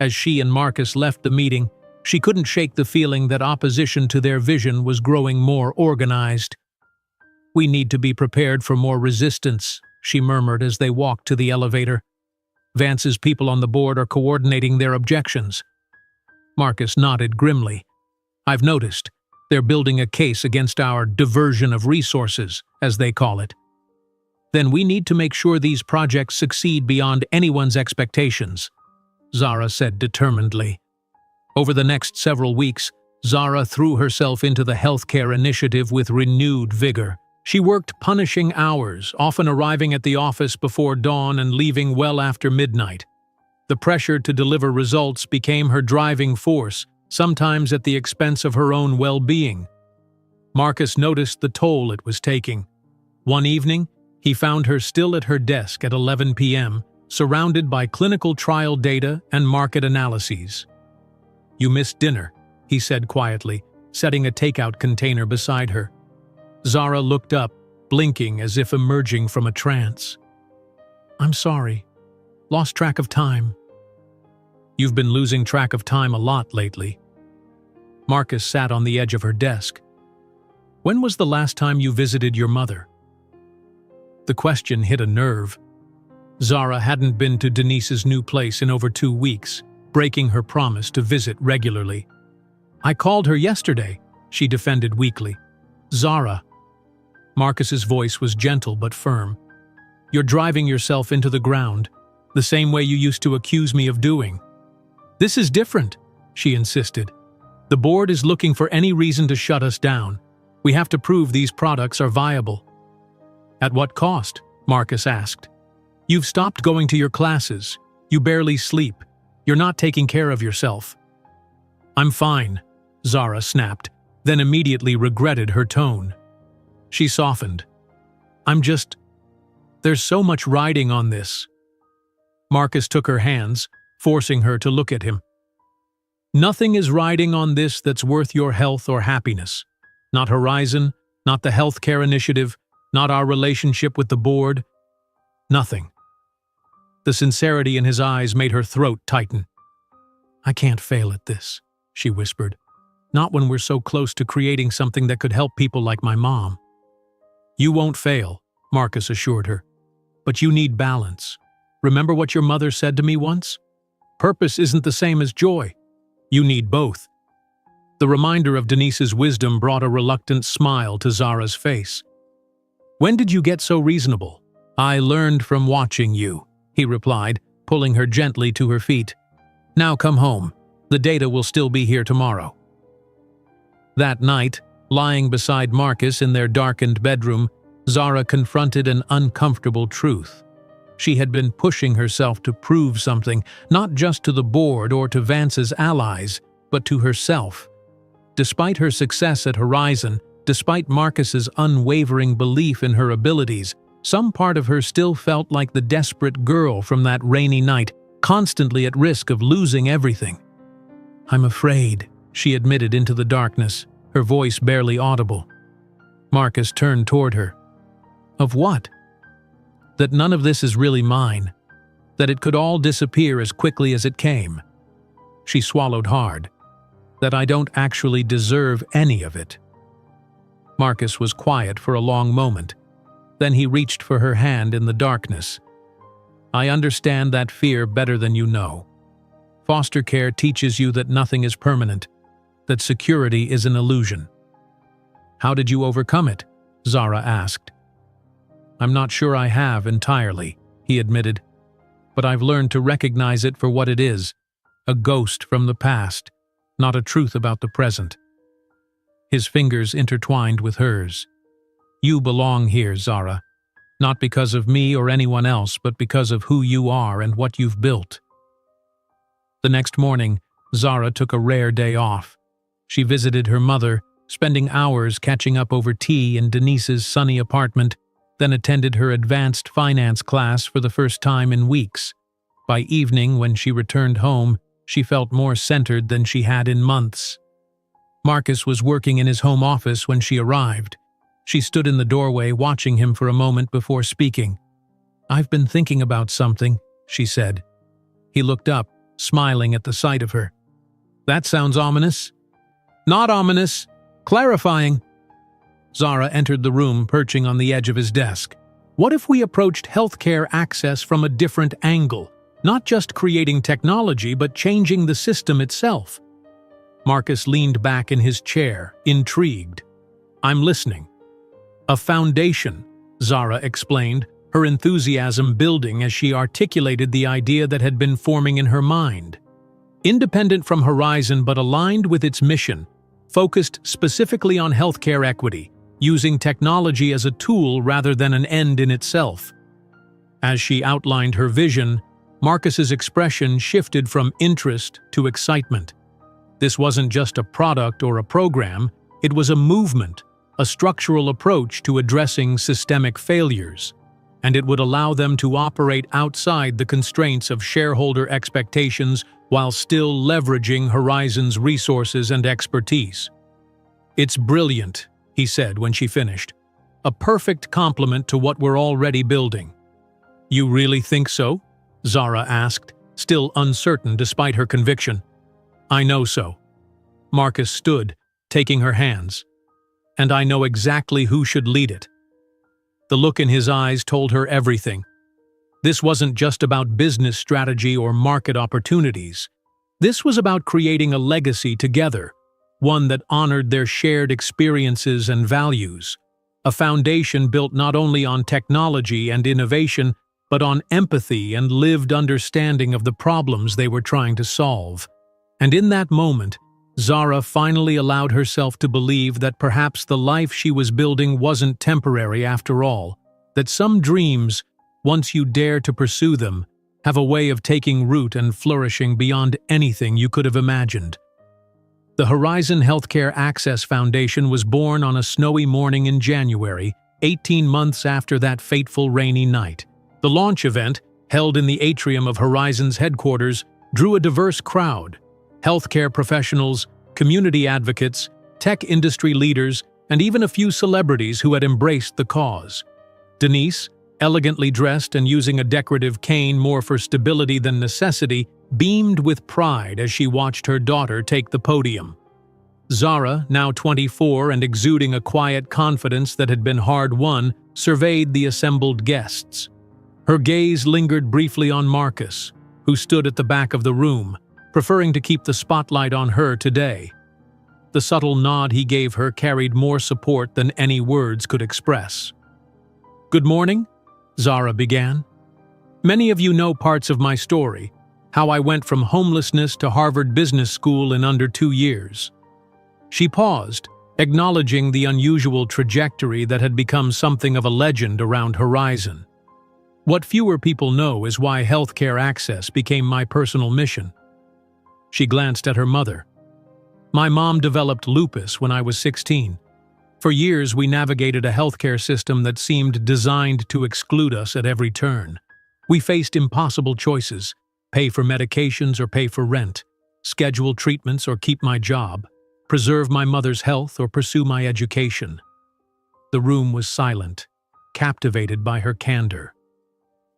As she and Marcus left the meeting, she couldn't shake the feeling that opposition to their vision was growing more organized. "We need to be prepared for more resistance," she murmured as they walked to the elevator. "Vance's people on the board are coordinating their objections." Marcus nodded grimly. "I've noticed. They're building a case against our diversion of resources, as they call it." "Then we need to make sure these projects succeed beyond anyone's expectations," Zara said determinedly. Over the next several weeks, Zara threw herself into the healthcare initiative with renewed vigor. She worked punishing hours, often arriving at the office before dawn and leaving well after midnight. The pressure to deliver results became her driving force, sometimes at the expense of her own well-being. Marcus noticed the toll it was taking. One evening, he found her still at her desk at 11 p.m., surrounded by clinical trial data and market analyses. "You missed dinner," he said quietly, setting a takeout container beside her. Zara looked up, blinking as if emerging from a trance. "I'm sorry. Lost track of time." "You've been losing track of time a lot lately." Marcus sat on the edge of her desk. "When was the last time you visited your mother?" The question hit a nerve. Zara hadn't been to Denise's new place in over 2 weeks, breaking her promise to visit regularly. "I called her yesterday," she defended weakly. "Zara." Marcus's voice was gentle but firm. "You're driving yourself into the ground, the same way you used to accuse me of doing." "This is different," she insisted. "The board is looking for any reason to shut us down. We have to prove these products are viable." "At what cost?" Marcus asked. "You've stopped going to your classes. You barely sleep. You're not taking care of yourself." "I'm fine," Zara snapped, then immediately regretted her tone. She softened. There's so much riding on this." Marcus took her hands, forcing her to look at him. "Nothing is riding on this that's worth your health or happiness. Not Horizon, not the healthcare initiative, not our relationship with the board. Nothing." The sincerity in his eyes made her throat tighten. "I can't fail at this," she whispered. "Not when we're so close to creating something that could help people like my mom." "You won't fail," Marcus assured her. "But you need balance. Remember what your mother said to me once? Purpose isn't the same as joy. You need both." The reminder of Denise's wisdom brought a reluctant smile to Zara's face. "When did you get so reasonable?" "I learned from watching you," he replied, pulling her gently to her feet. "Now come home. The data will still be here tomorrow." That night, lying beside Marcus in their darkened bedroom, Zara confronted an uncomfortable truth. She had been pushing herself to prove something, not just to the board or to Vance's allies, but to herself. Despite her success at Horizon, despite Marcus's unwavering belief in her abilities, some part of her still felt like the desperate girl from that rainy night, constantly at risk of losing everything. "I'm afraid," she admitted into the darkness, her voice barely audible. Marcus turned toward her. "Of what?" "That none of this is really mine. That it could all disappear as quickly as it came." She swallowed hard. "That I don't actually deserve any of it." Marcus was quiet for a long moment. Then he reached for her hand in the darkness. "I understand that fear better than you know. Foster care teaches you that nothing is permanent, that security is an illusion." "How did you overcome it?" Zara asked. "I'm not sure I have entirely," he admitted. "But I've learned to recognize it for what it is, a ghost from the past, not a truth about the present." His fingers intertwined with hers. "You belong here, Zara. Not because of me or anyone else, but because of who you are and what you've built." The next morning, Zara took a rare day off. She visited her mother, spending hours catching up over tea in Denise's sunny apartment, then attended her advanced finance class for the first time in weeks. By evening, when she returned home, she felt more centered than she had in months. Marcus was working in his home office when she arrived. She stood in the doorway watching him for a moment before speaking. "I've been thinking about something," she said. He looked up, smiling at the sight of her. "That sounds ominous." "Not ominous. Clarifying." Zara entered the room, perching on the edge of his desk. "What if we approached healthcare access from a different angle, not just creating technology, but changing the system itself?" Marcus leaned back in his chair, intrigued. "I'm listening." "A foundation," Zara explained, her enthusiasm building as she articulated the idea that had been forming in her mind. Independent from Horizon but aligned with its mission, focused specifically on healthcare equity, using technology as a tool rather than an end in itself. As she outlined her vision, Marcus's expression shifted from interest to excitement. This wasn't just a product or a program, it was a movement, a structural approach to addressing systemic failures, and it would allow them to operate outside the constraints of shareholder expectations while still leveraging Horizon's resources and expertise. "It's brilliant," he said when she finished. "A perfect complement to what we're already building." "You really think so?" Zara asked, still uncertain despite her conviction. "I know so." Marcus stood, taking her hands. "And I know exactly who should lead it." The look in his eyes told her everything. This wasn't just about business strategy or market opportunities. This was about creating a legacy together, one that honored their shared experiences and values. A foundation built not only on technology and innovation, but on empathy and lived understanding of the problems they were trying to solve. And in that moment, Zara finally allowed herself to believe that perhaps the life she was building wasn't temporary after all, that some dreams, once you dare to pursue them, have a way of taking root and flourishing beyond anything you could have imagined. The Horizon Healthcare Access Foundation was born on a snowy morning in January, 18 months after that fateful rainy night. The launch event, held in the atrium of Horizon's headquarters, drew a diverse crowd: healthcare professionals, community advocates, tech industry leaders, and even a few celebrities who had embraced the cause. Denise, elegantly dressed and using a decorative cane more for stability than necessity, beamed with pride as she watched her daughter take the podium. Zara, now 24 and exuding a quiet confidence that had been hard-won, surveyed the assembled guests. Her gaze lingered briefly on Marcus, who stood at the back of the room, preferring to keep the spotlight on her today. The subtle nod he gave her carried more support than any words could express. "Good morning," Zara began. "Many of you know parts of my story, how I went from homelessness to Harvard Business School in under 2 years." She paused, acknowledging the unusual trajectory that had become something of a legend around Horizon. "What fewer people know is why healthcare access became my personal mission." She glanced at her mother. "My mom developed lupus when I was 16. For years, we navigated a healthcare system that seemed designed to exclude us at every turn. We faced impossible choices: pay for medications or pay for rent, schedule treatments or keep my job, preserve my mother's health or pursue my education." The room was silent, captivated by her candor.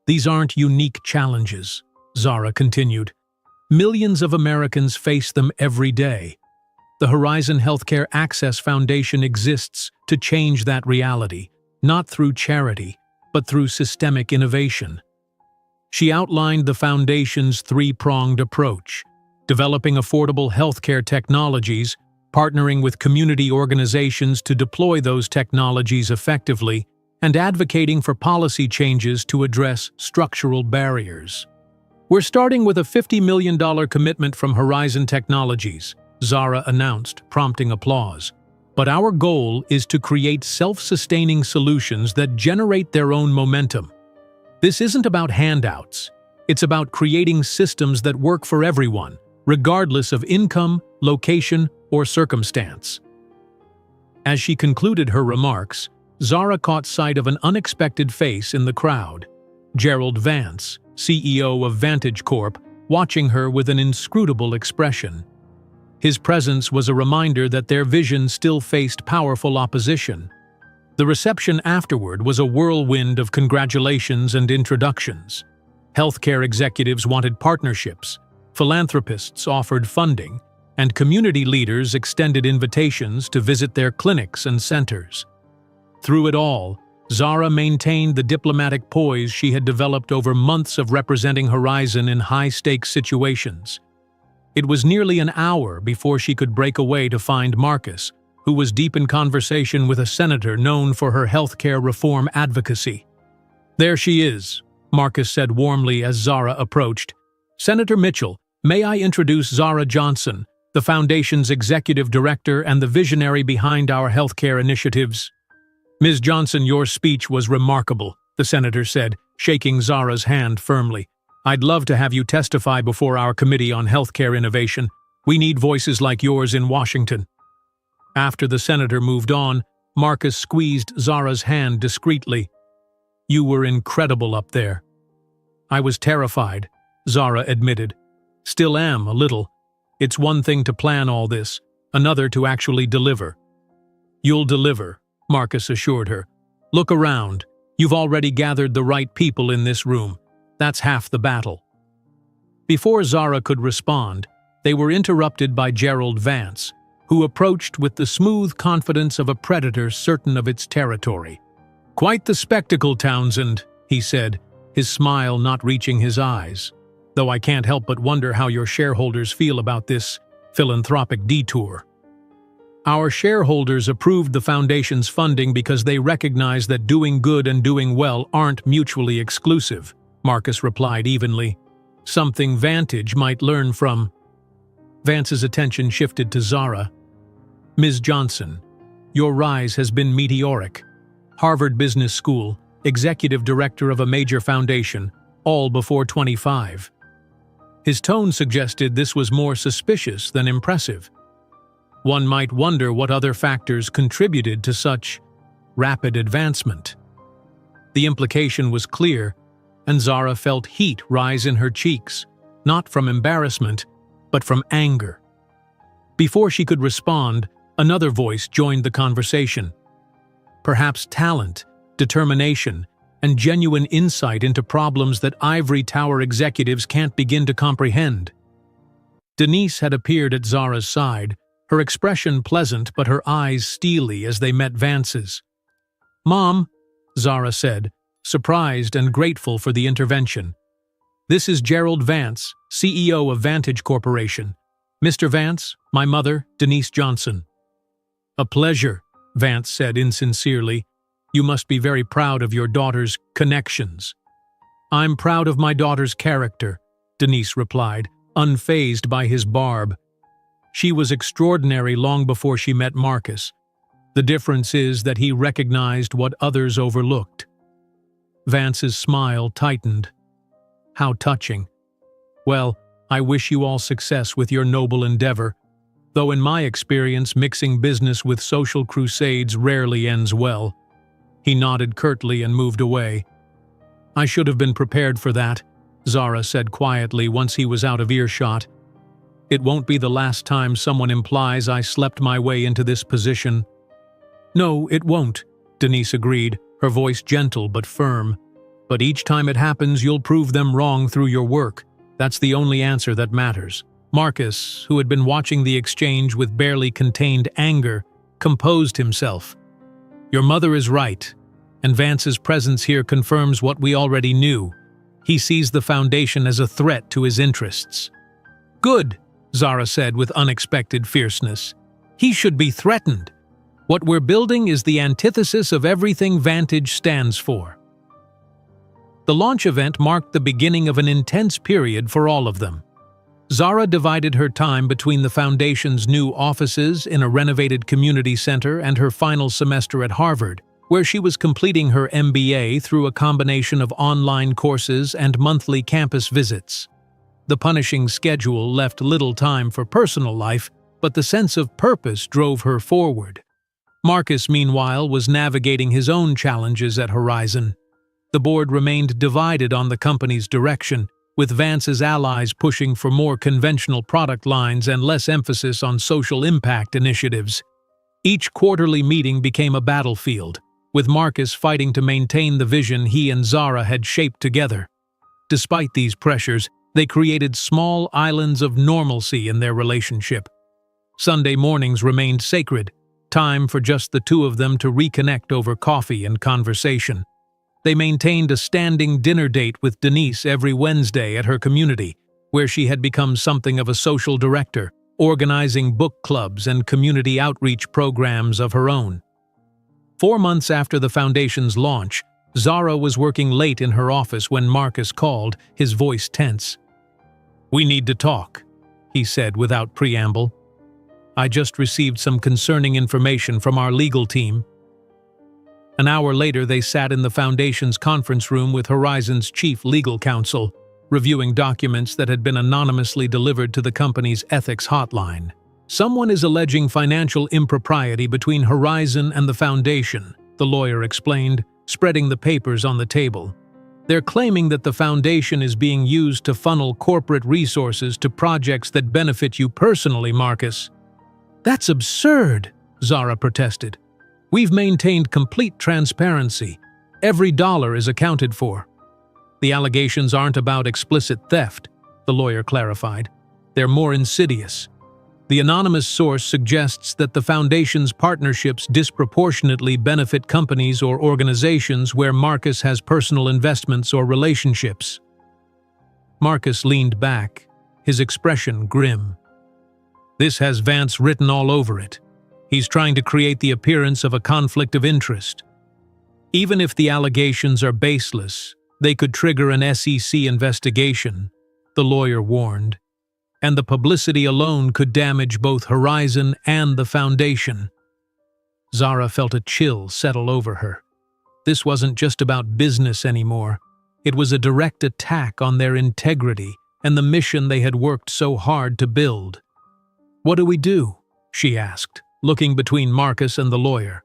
"These aren't unique challenges," Zara continued. "Millions of Americans face them every day. The Horizon Healthcare Access Foundation exists to change that reality, not through charity, but through systemic innovation." She outlined the foundation's three-pronged approach: developing affordable healthcare technologies, partnering with community organizations to deploy those technologies effectively, and advocating for policy changes to address structural barriers. "We're starting with a $50 million commitment from Horizon Technologies," Zara announced, prompting applause. "But our goal is to create self-sustaining solutions that generate their own momentum. This isn't about handouts. It's about creating systems that work for everyone, regardless of income, location, or circumstance." As she concluded her remarks, Zara caught sight of an unexpected face in the crowd: Gerald Vance, CEO of Vantage Corp, watching her with an inscrutable expression. His presence was a reminder that their vision still faced powerful opposition. The reception afterward was a whirlwind of congratulations and introductions. Healthcare executives wanted partnerships, philanthropists offered funding, and community leaders extended invitations to visit their clinics and centers. Through it all, Zara maintained the diplomatic poise she had developed over months of representing Horizon in high-stakes situations. It was nearly an hour before she could break away to find Marcus, who was deep in conversation with a senator known for her healthcare reform advocacy. "There she is," Marcus said warmly as Zara approached. "Senator Mitchell, may I introduce Zara Johnson, the Foundation's executive director and the visionary behind our healthcare initiatives." "Ms. Johnson, your speech was remarkable," the senator said, shaking Zara's hand firmly. "I'd love to have you testify before our Committee on Healthcare Innovation. We need voices like yours in Washington." After the senator moved on, Marcus squeezed Zara's hand discreetly. "You were incredible up there." "I was terrified," Zara admitted. "Still am, a little. It's one thing to plan all this, another to actually deliver." "You'll deliver," Marcus assured her. "Look around. You've already gathered the right people in this room. That's half the battle." Before Zara could respond, they were interrupted by Gerald Vance, who approached with the smooth confidence of a predator certain of its territory. "Quite the spectacle, Townsend," he said, his smile not reaching his eyes. "Though I can't help but wonder how your shareholders feel about this philanthropic detour." "Our shareholders approved the foundation's funding because they recognize that doing good and doing well aren't mutually exclusive," Marcus replied evenly. "Something Vantage might learn from." Vance's attention shifted to Zara. "Ms. Johnson, your rise has been meteoric. Harvard Business School, executive director of a major foundation, all before 25. His tone suggested this was more suspicious than impressive. One might wonder what other factors contributed to such rapid advancement. The implication was clear, and Zara felt heat rise in her cheeks, not from embarrassment, but from anger. Before she could respond, another voice joined the conversation. Perhaps talent, determination, and genuine insight into problems that ivory tower executives can't begin to comprehend. Denise had appeared at Zara's side, her expression pleasant but her eyes steely as they met Vance's. "Mom," Zara said, surprised and grateful for the intervention. "This is Gerald Vance, CEO of Vantage Corporation. Mr. Vance, my mother, Denise Johnson." "A pleasure," Vance said insincerely. "You must be very proud of your daughter's connections." "I'm proud of my daughter's character," Denise replied, unfazed by his barb. "She was extraordinary long before she met Marcus. The difference is that he recognized what others overlooked." Vance's smile tightened. "How touching. Well, I wish you all success with your noble endeavor, though in my experience mixing business with social crusades rarely ends well." He nodded curtly and moved away. "I should have been prepared for that," Zara said quietly once he was out of earshot. "It won't be the last time someone implies I slept my way into this position." "No, it won't," Denise agreed, her voice gentle but firm. "But each time it happens, you'll prove them wrong through your work. That's the only answer that matters." Marcus, who had been watching the exchange with barely contained anger, composed himself. "Your mother is right, and Vance's presence here confirms what we already knew. He sees the foundation as a threat to his interests." "Good," Zara said with unexpected fierceness. "He should be threatened. What we're building is the antithesis of everything Vantage stands for." The launch event marked the beginning of an intense period for all of them. Zara divided her time between the foundation's new offices in a renovated community center and her final semester at Harvard, where she was completing her MBA through a combination of online courses and monthly campus visits. The punishing schedule left little time for personal life, but the sense of purpose drove her forward. Marcus, meanwhile, was navigating his own challenges at Horizon. The board remained divided on the company's direction, with Vance's allies pushing for more conventional product lines and less emphasis on social impact initiatives. Each quarterly meeting became a battlefield, with Marcus fighting to maintain the vision he and Zara had shaped together. Despite these pressures, they created small islands of normalcy in their relationship. Sunday mornings remained sacred, time for just the two of them to reconnect over coffee and conversation. They maintained a standing dinner date with Denise every Wednesday at her community, where she had become something of a social director, organizing book clubs and community outreach programs of her own. 4 months after the foundation's launch, Zara was working late in her office when Marcus called, his voice tense. "We need to talk," he said without preamble. "I just received some concerning information from our legal team." An hour later, they sat in the Foundation's conference room with Horizon's chief legal counsel, reviewing documents that had been anonymously delivered to the company's ethics hotline. "Someone is alleging financial impropriety between Horizon and the Foundation," the lawyer explained, spreading the papers on the table. "They're claiming that the Foundation is being used to funnel corporate resources to projects that benefit you personally, Marcus." "That's absurd," Zara protested. "We've maintained complete transparency. Every dollar is accounted for." "The allegations aren't about explicit theft," the lawyer clarified. "They're more insidious. The anonymous source suggests that the foundation's partnerships disproportionately benefit companies or organizations where Marcus has personal investments or relationships. Marcus leaned back, his expression grim. This has Vance written all over it. He's trying to create the appearance of a conflict of interest. Even if the allegations are baseless, they could trigger an SEC investigation, the lawyer warned, and the publicity alone could damage both Horizon and the Foundation. Zara felt a chill settle over her. This wasn't just about business anymore. It was a direct attack on their integrity and the mission they had worked so hard to build. "What do we do?" she asked, looking between Marcus and the lawyer.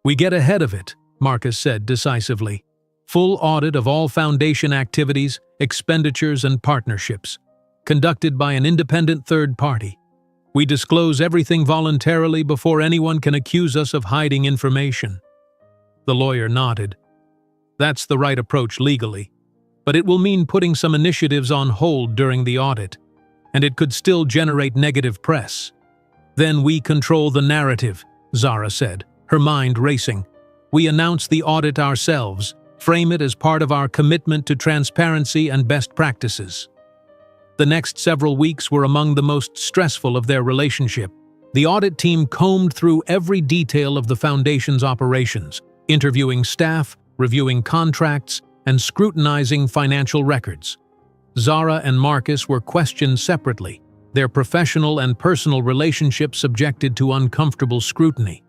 "We get ahead of it," Marcus said decisively. "Full audit of all Foundation activities, expenditures, and partnerships, conducted by an independent third party. We disclose everything voluntarily before anyone can accuse us of hiding information." The lawyer nodded. "That's the right approach legally, but it will mean putting some initiatives on hold during the audit, and it could still generate negative press." "Then we control the narrative," Zara said, her mind racing. "We announce the audit ourselves, frame it as part of our commitment to transparency and best practices." The next several weeks were among the most stressful of their relationship. The audit team combed through every detail of the Foundation's operations, interviewing staff, reviewing contracts, and scrutinizing financial records. Zara and Marcus were questioned separately, their professional and personal relationships subjected to uncomfortable scrutiny.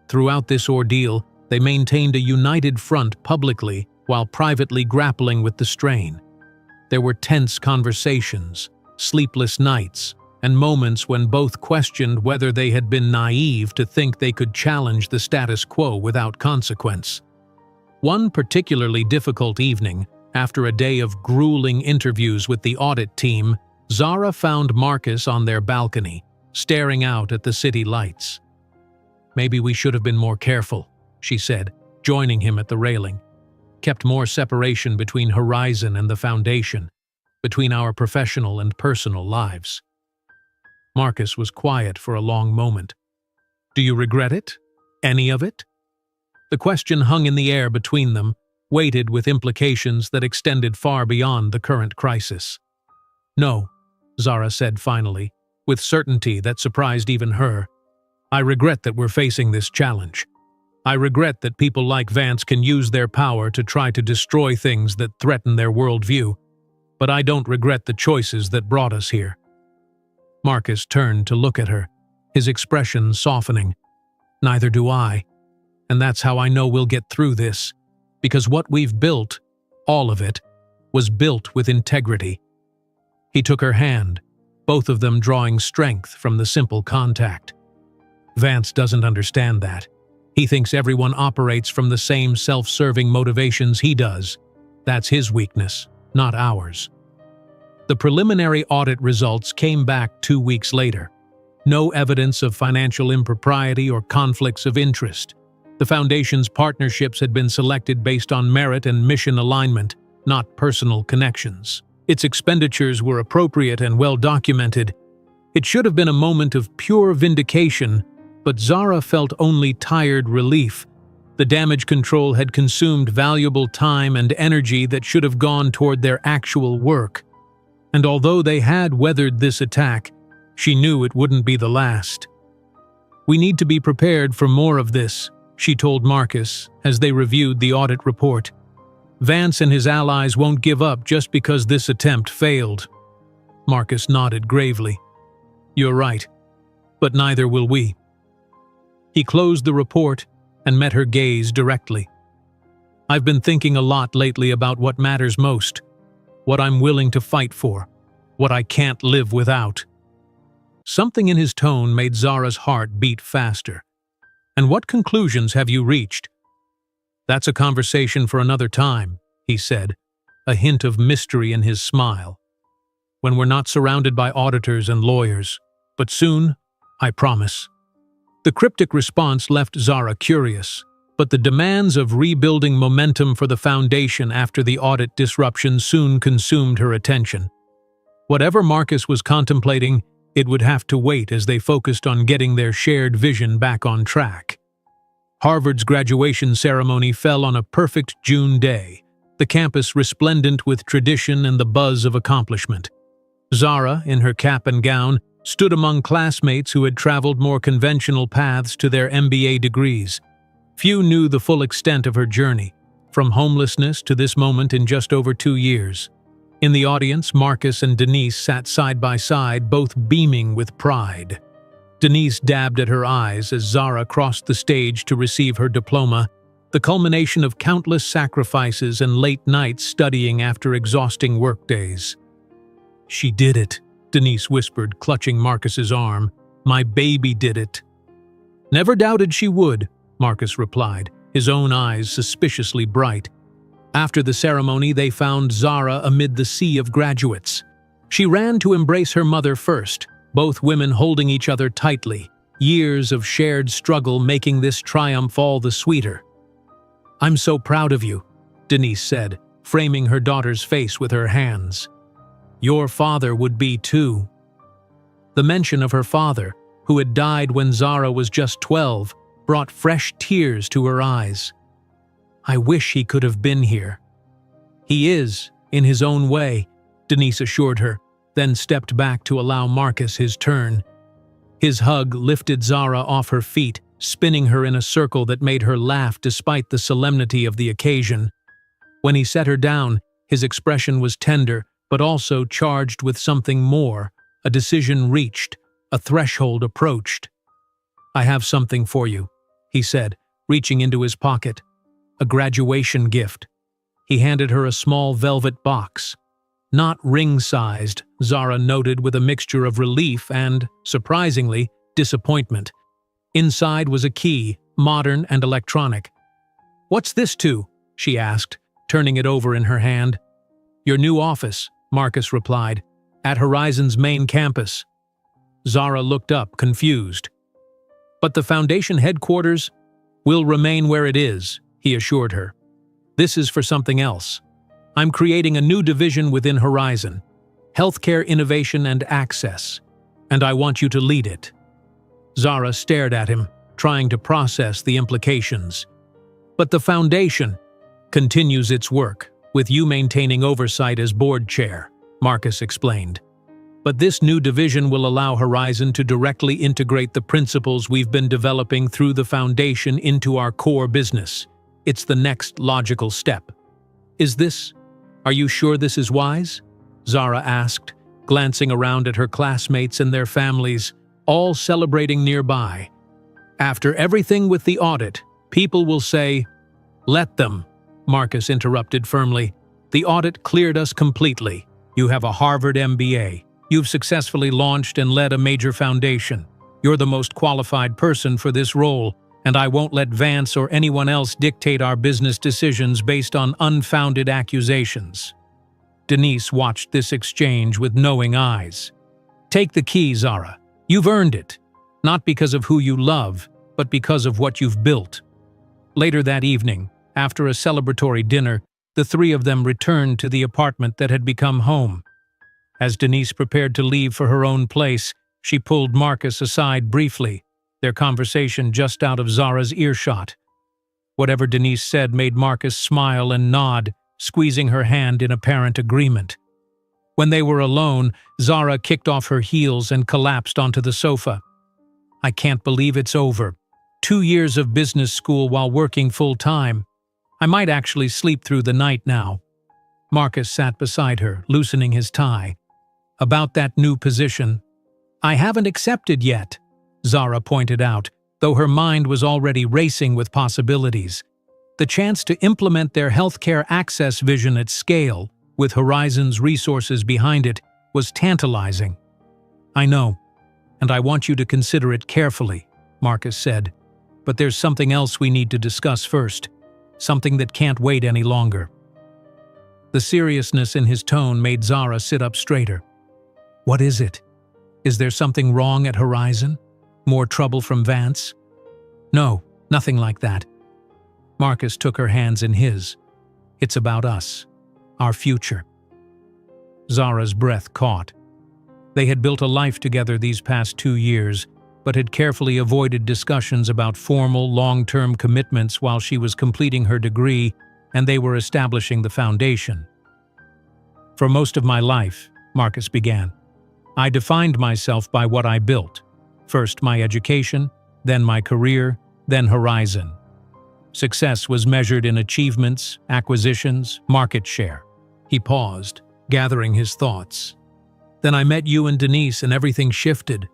Throughout this ordeal, they maintained a united front publicly while privately grappling with the strain. There were tense conversations, sleepless nights, and moments when both questioned whether they had been naive to think they could challenge the status quo without consequence. One particularly difficult evening, after a day of grueling interviews with the audit team, Zara found Marcus on their balcony, staring out at the city lights. "Maybe we should have been more careful," she said, joining him at the railing. "Kept more separation between Horizon and the Foundation, between our professional and personal lives." Marcus was quiet for a long moment. "Do you regret it? Any of it?" The question hung in the air between them, weighted with implications that extended far beyond the current crisis. "No," Zara said finally, with certainty that surprised even her. "I regret that we're facing this challenge. I regret that people like Vance can use their power to try to destroy things that threaten their worldview, but I don't regret the choices that brought us here." Marcus turned to look at her, his expression softening. "Neither do I. And that's how I know we'll get through this, because what we've built, all of it, was built with integrity." He took her hand, both of them drawing strength from the simple contact. "Vance doesn't understand that. He thinks everyone operates from the same self-serving motivations he does. That's his weakness, not ours." The preliminary audit results came back 2 weeks later. No evidence of financial impropriety or conflicts of interest. The Foundation's partnerships had been selected based on merit and mission alignment, not personal connections. Its expenditures were appropriate and well documented. It should have been a moment of pure vindication, but Zara felt only tired relief. The damage control had consumed valuable time and energy that should have gone toward their actual work. And although they had weathered this attack, she knew it wouldn't be the last. "We need to be prepared for more of this," she told Marcus as they reviewed the audit report. "Vance and his allies won't give up just because this attempt failed." Marcus nodded gravely. "You're right, but neither will we." He closed the report and met her gaze directly. "I've been thinking a lot lately about what matters most, what I'm willing to fight for, what I can't live without." Something in his tone made Zara's heart beat faster. "And what conclusions have you reached?" "That's a conversation for another time," he said, a hint of mystery in his smile. "When we're not surrounded by auditors and lawyers. But soon, I promise." The cryptic response left Zara curious, but the demands of rebuilding momentum for the Foundation after the audit disruption soon consumed her attention. Whatever Marcus was contemplating, It would have to wait as they focused on getting their shared vision back on track. Harvard's graduation ceremony fell on a perfect June day, the campus resplendent with tradition and the buzz of accomplishment. Zara, in her cap and gown, stood among classmates who had traveled more conventional paths to their MBA degrees. Few knew the full extent of her journey, from homelessness to this moment in just over 2 years. In the audience, Marcus and Denise sat side by side, both beaming with pride. Denise dabbed at her eyes as Zara crossed the stage to receive her diploma, the culmination of countless sacrifices and late nights studying after exhausting workdays. "She did it," Denise whispered, clutching Marcus's arm. "My baby did it." "Never doubted she would," Marcus replied, his own eyes suspiciously bright. After the ceremony, they found Zara amid the sea of graduates. She ran to embrace her mother first, both women holding each other tightly, years of shared struggle making this triumph all the sweeter. "I'm so proud of you," Denise said, framing her daughter's face with her hands. "Your father would be too." The mention of her father, who had died when Zara was just 12, brought fresh tears to her eyes. "I wish he could have been here." "He is, in his own way," Denise assured her, then stepped back to allow Marcus his turn. His hug lifted Zara off her feet, spinning her in a circle that made her laugh despite the solemnity of the occasion. When he set her down, his expression was tender, but also charged with something more, a decision reached, a threshold approached. "I have something for you," he said, reaching into his pocket. "A graduation gift." He handed her a small velvet box. Not ring-sized, Zara noted with a mixture of relief and, surprisingly, disappointment. Inside was a key, modern and electronic. "What's this to?" she asked, turning it over in her hand. "Your new office," Marcus replied, "at Horizon's main campus." Zara looked up, confused. "But the Foundation headquarters will remain where it is," he assured her. "This is for something else. I'm creating a new division within Horizon, Healthcare Innovation and Access, and I want you to lead it." Zara stared at him, trying to process the implications. "But the Foundation continues its work, with you maintaining oversight as board chair," Marcus explained. "But this new division will allow Horizon to directly integrate the principles we've been developing through the Foundation into our core business. It's the next logical step." Are you sure this is wise?" Zara asked, glancing around at her classmates and their families, all celebrating nearby. "After everything with the audit, people will say, 'Let them,'" Marcus interrupted firmly. "The audit cleared us completely. You have a Harvard MBA. You've successfully launched and led a major foundation. You're the most qualified person for this role, and I won't let Vance or anyone else dictate our business decisions based on unfounded accusations." Denise watched this exchange with knowing eyes. "Take the key, Zara. You've earned it. Not because of who you love, but because of what you've built." Later that evening, after a celebratory dinner, the three of them returned to the apartment that had become home. As Denise prepared to leave for her own place, she pulled Marcus aside briefly, their conversation just out of Zara's earshot. Whatever Denise said made Marcus smile and nod, squeezing her hand in apparent agreement. When they were alone, Zara kicked off her heels and collapsed onto the sofa. "I can't believe it's over. 2 years of business school while working full-time. I might actually sleep through the night now." Marcus sat beside her, loosening his tie. "About that new position, I haven't accepted yet," Zara pointed out, though her mind was already racing with possibilities. The chance to implement their healthcare access vision at scale, with Horizon's resources behind it, was tantalizing. "I know, and I want you to consider it carefully," Marcus said. "But there's something else we need to discuss first, something that can't wait any longer." The seriousness in his tone made Zara sit up straighter. "What is it? Is there something wrong at Horizon? More trouble from Vance?" "No, nothing like that." Marcus took her hands in his. "It's about us, our future." Zara's breath caught. They had built a life together these past 2 years, but had carefully avoided discussions about formal, long-term commitments while she was completing her degree and they were establishing the foundation. "For most of my life," Marcus began, "I defined myself by what I built. First my education, then my career, then Horizon. Success was measured in achievements, acquisitions, market share." He paused, gathering his thoughts. "Then I met you and Denise and everything shifted.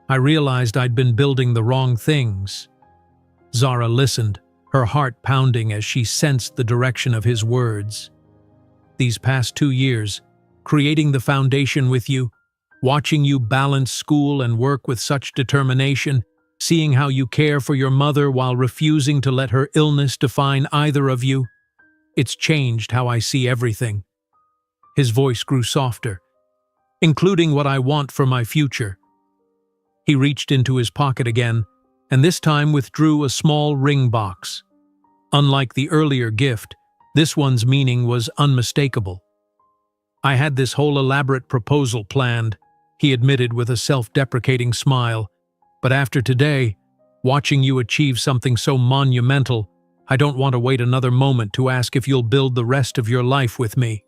I realized I'd been building the wrong things." Zara listened, her heart pounding as she sensed the direction of his words. "These past 2 years, creating the foundation with you, watching you balance school and work with such determination, seeing how you care for your mother while refusing to let her illness define either of you, it's changed how I see everything." His voice grew softer. "Including what I want for my future." He reached into his pocket again, and this time withdrew a small ring box. Unlike the earlier gift, this one's meaning was unmistakable. "I had this whole elaborate proposal planned," he admitted with a self-deprecating smile, "but after today, watching you achieve something so monumental, I don't want to wait another moment to ask if you'll build the rest of your life with me."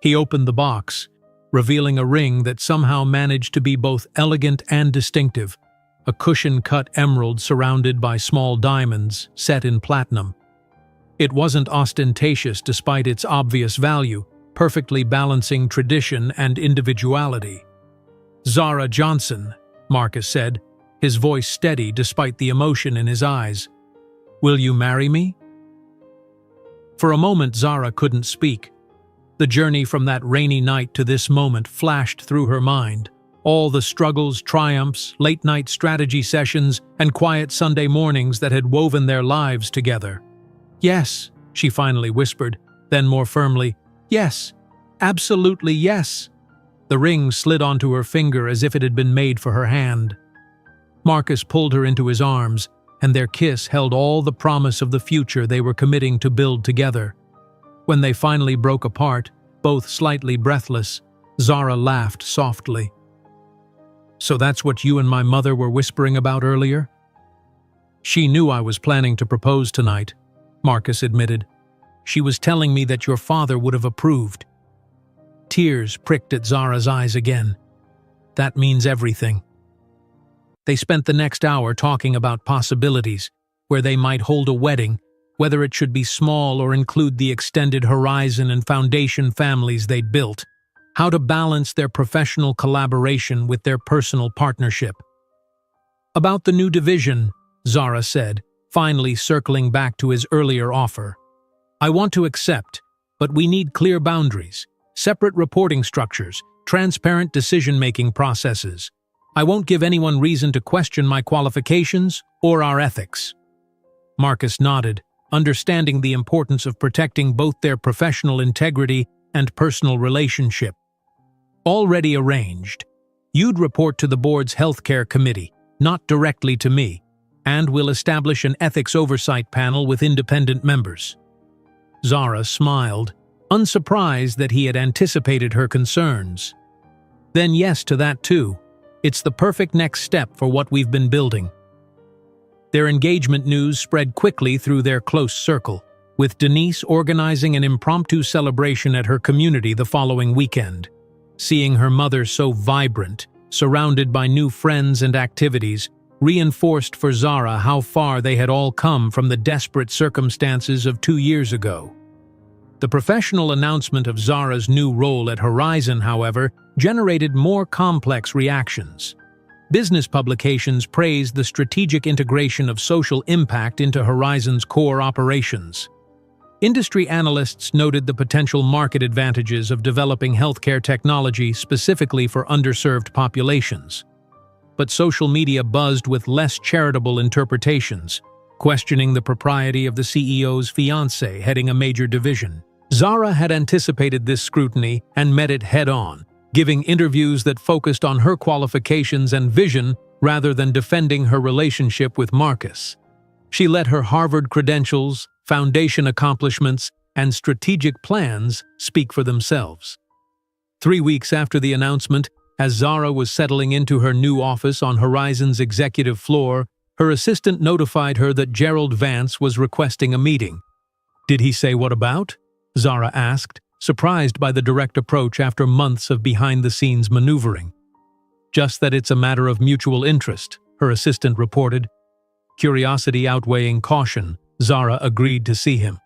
He opened the box, revealing a ring that somehow managed to be both elegant and distinctive, a cushion-cut emerald surrounded by small diamonds, set in platinum. It wasn't ostentatious despite its obvious value, perfectly balancing tradition and individuality. "Zara Johnson," Marcus said, his voice steady despite the emotion in his eyes. "Will you marry me?" For a moment Zara couldn't speak. The journey from that rainy night to this moment flashed through her mind. All the struggles, triumphs, late-night strategy sessions, and quiet Sunday mornings that had woven their lives together. "Yes," she finally whispered, then more firmly, "Yes, absolutely yes." The ring slid onto her finger as if it had been made for her hand. Marcus pulled her into his arms, and their kiss held all the promise of the future they were committing to build together. When they finally broke apart, both slightly breathless, Zara laughed softly. "So that's what you and my mother were whispering about earlier?" "She knew I was planning to propose tonight," Marcus admitted. "She was telling me that your father would have approved." Tears pricked at Zara's eyes again. "That means everything." They spent the next hour talking about possibilities, where they might hold a wedding, whether it should be small or include the extended Horizon and Foundation families they'd built, how to balance their professional collaboration with their personal partnership. "About the new division," Zara said, finally circling back to his earlier offer. "I want to accept, but we need clear boundaries, separate reporting structures, transparent decision-making processes. I won't give anyone reason to question my qualifications or our ethics." Marcus nodded, understanding the importance of protecting both their professional integrity and personal relationship. "Already arranged. You'd report to the board's healthcare committee, not directly to me, and we'll establish an ethics oversight panel with independent members." Zara smiled, unsurprised that he had anticipated her concerns. "Then yes to that too. It's the perfect next step for what we've been building." Their engagement news spread quickly through their close circle, with Denise organizing an impromptu celebration at her community the following weekend. Seeing her mother so vibrant, surrounded by new friends and activities, reinforced for Zara how far they had all come from the desperate circumstances of 2 years ago. The professional announcement of Zara's new role at Horizon, however, generated more complex reactions. Business publications praised the strategic integration of social impact into Horizon's core operations. Industry analysts noted the potential market advantages of developing healthcare technology specifically for underserved populations. But social media buzzed with less charitable interpretations, questioning the propriety of the CEO's fiancé heading a major division. Zara had anticipated this scrutiny and met it head-on, giving interviews that focused on her qualifications and vision rather than defending her relationship with Marcus. She let her Harvard credentials, foundation accomplishments, and strategic plans speak for themselves. 3 weeks after the announcement, As Zara was settling into her new office on Horizon's executive floor, her assistant notified her that Gerald Vance was requesting a meeting. "Did he say what about?" Zara asked, surprised by the direct approach after months of behind-the-scenes maneuvering. "Just that it's a matter of mutual interest," her assistant reported. Curiosity outweighing caution, Zara agreed to see him.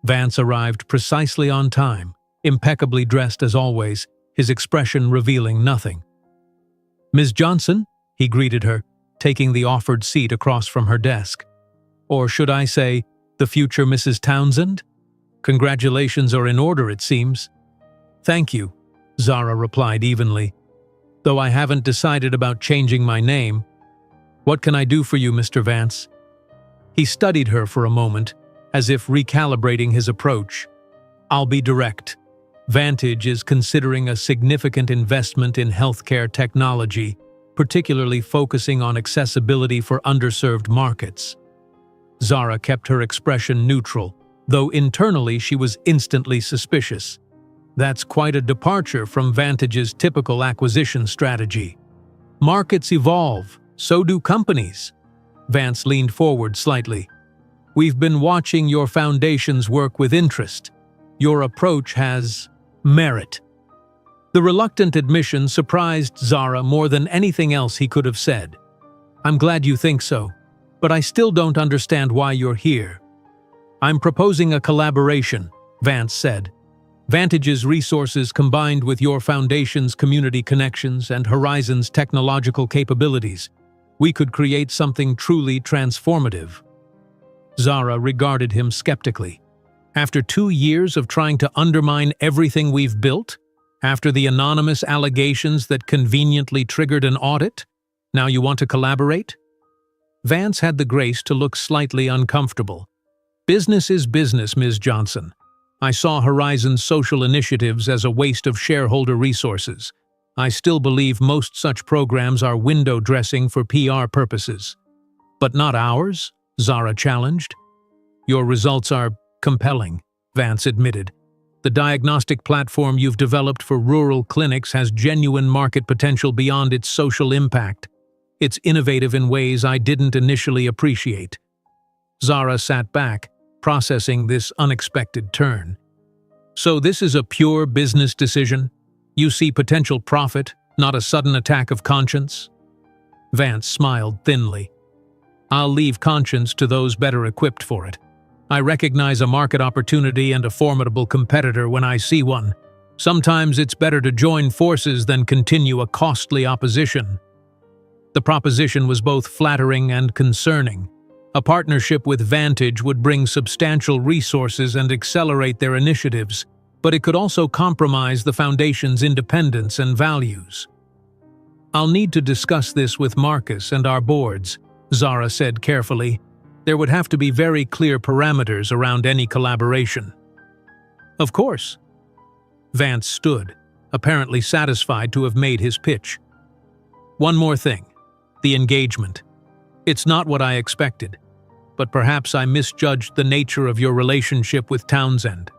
Vance arrived precisely on time, impeccably dressed as always, his expression revealing nothing. "Ms. Johnson," he greeted her, taking the offered seat across from her desk. "Or should I say, the future Mrs. Townsend? Congratulations are in order, it seems." "Thank you," Zara replied evenly. "Though I haven't decided about changing my name. What can I do for you, Mr. Vance?" He studied her for a moment, as if recalibrating his approach. "I'll be direct. Vantage is considering a significant investment in healthcare technology, particularly focusing on accessibility for underserved markets." Zara kept her expression neutral, though internally she was instantly suspicious. That's quite a departure from Vantage's typical acquisition strategy. "Markets evolve, so do companies." Vance leaned forward slightly. "We've been watching your foundation's work with interest. Your approach has merit." The reluctant admission surprised Zara more than anything else he could have said. "I'm glad you think so, but I still don't understand why you're here." "I'm proposing a collaboration," Vance said. "Vantage's resources combined with your foundation's community connections and Horizon's technological capabilities, we could create something truly transformative." Zara regarded him skeptically. "After 2 years of trying to undermine everything we've built? After the anonymous allegations that conveniently triggered an audit? Now you want to collaborate?" Vance had the grace to look slightly uncomfortable. "Business is business, Ms. Johnson. I saw Horizon's social initiatives as a waste of shareholder resources. I still believe most such programs are window dressing for PR purposes." "But not ours?" Zara challenged. "Your results are compelling," Vance admitted. "The diagnostic platform you've developed for rural clinics has genuine market potential beyond its social impact. It's innovative in ways I didn't initially appreciate." Zara sat back, processing this unexpected turn. "So this is a pure business decision? You see potential profit, not a sudden attack of conscience?" Vance smiled thinly. "I'll leave conscience to those better equipped for it. I recognize a market opportunity and a formidable competitor when I see one. Sometimes it's better to join forces than continue a costly opposition." The proposition was both flattering and concerning. A partnership with Vantage would bring substantial resources and accelerate their initiatives, but it could also compromise the Foundation's independence and values. "I'll need to discuss this with Marcus and our boards," Zara said carefully. "There would have to be very clear parameters around any collaboration." "Of course." Vance stood, apparently satisfied to have made his pitch. "One more thing. The engagement. It's not what I expected, but perhaps I misjudged the nature of your relationship with Townsend."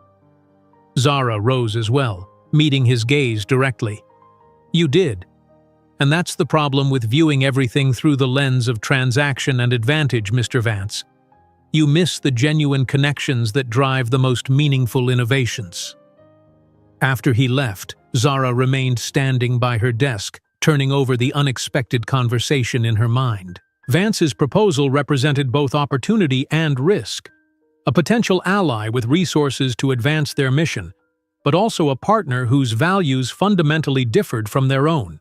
Zara rose as well, meeting his gaze directly. "You did. And that's the problem with viewing everything through the lens of transaction and advantage, Mr. Vance. You miss the genuine connections that drive the most meaningful innovations." After he left, Zara remained standing by her desk, turning over the unexpected conversation in her mind. Vance's proposal represented both opportunity and risk. A potential ally with resources to advance their mission, but also a partner whose values fundamentally differed from their own.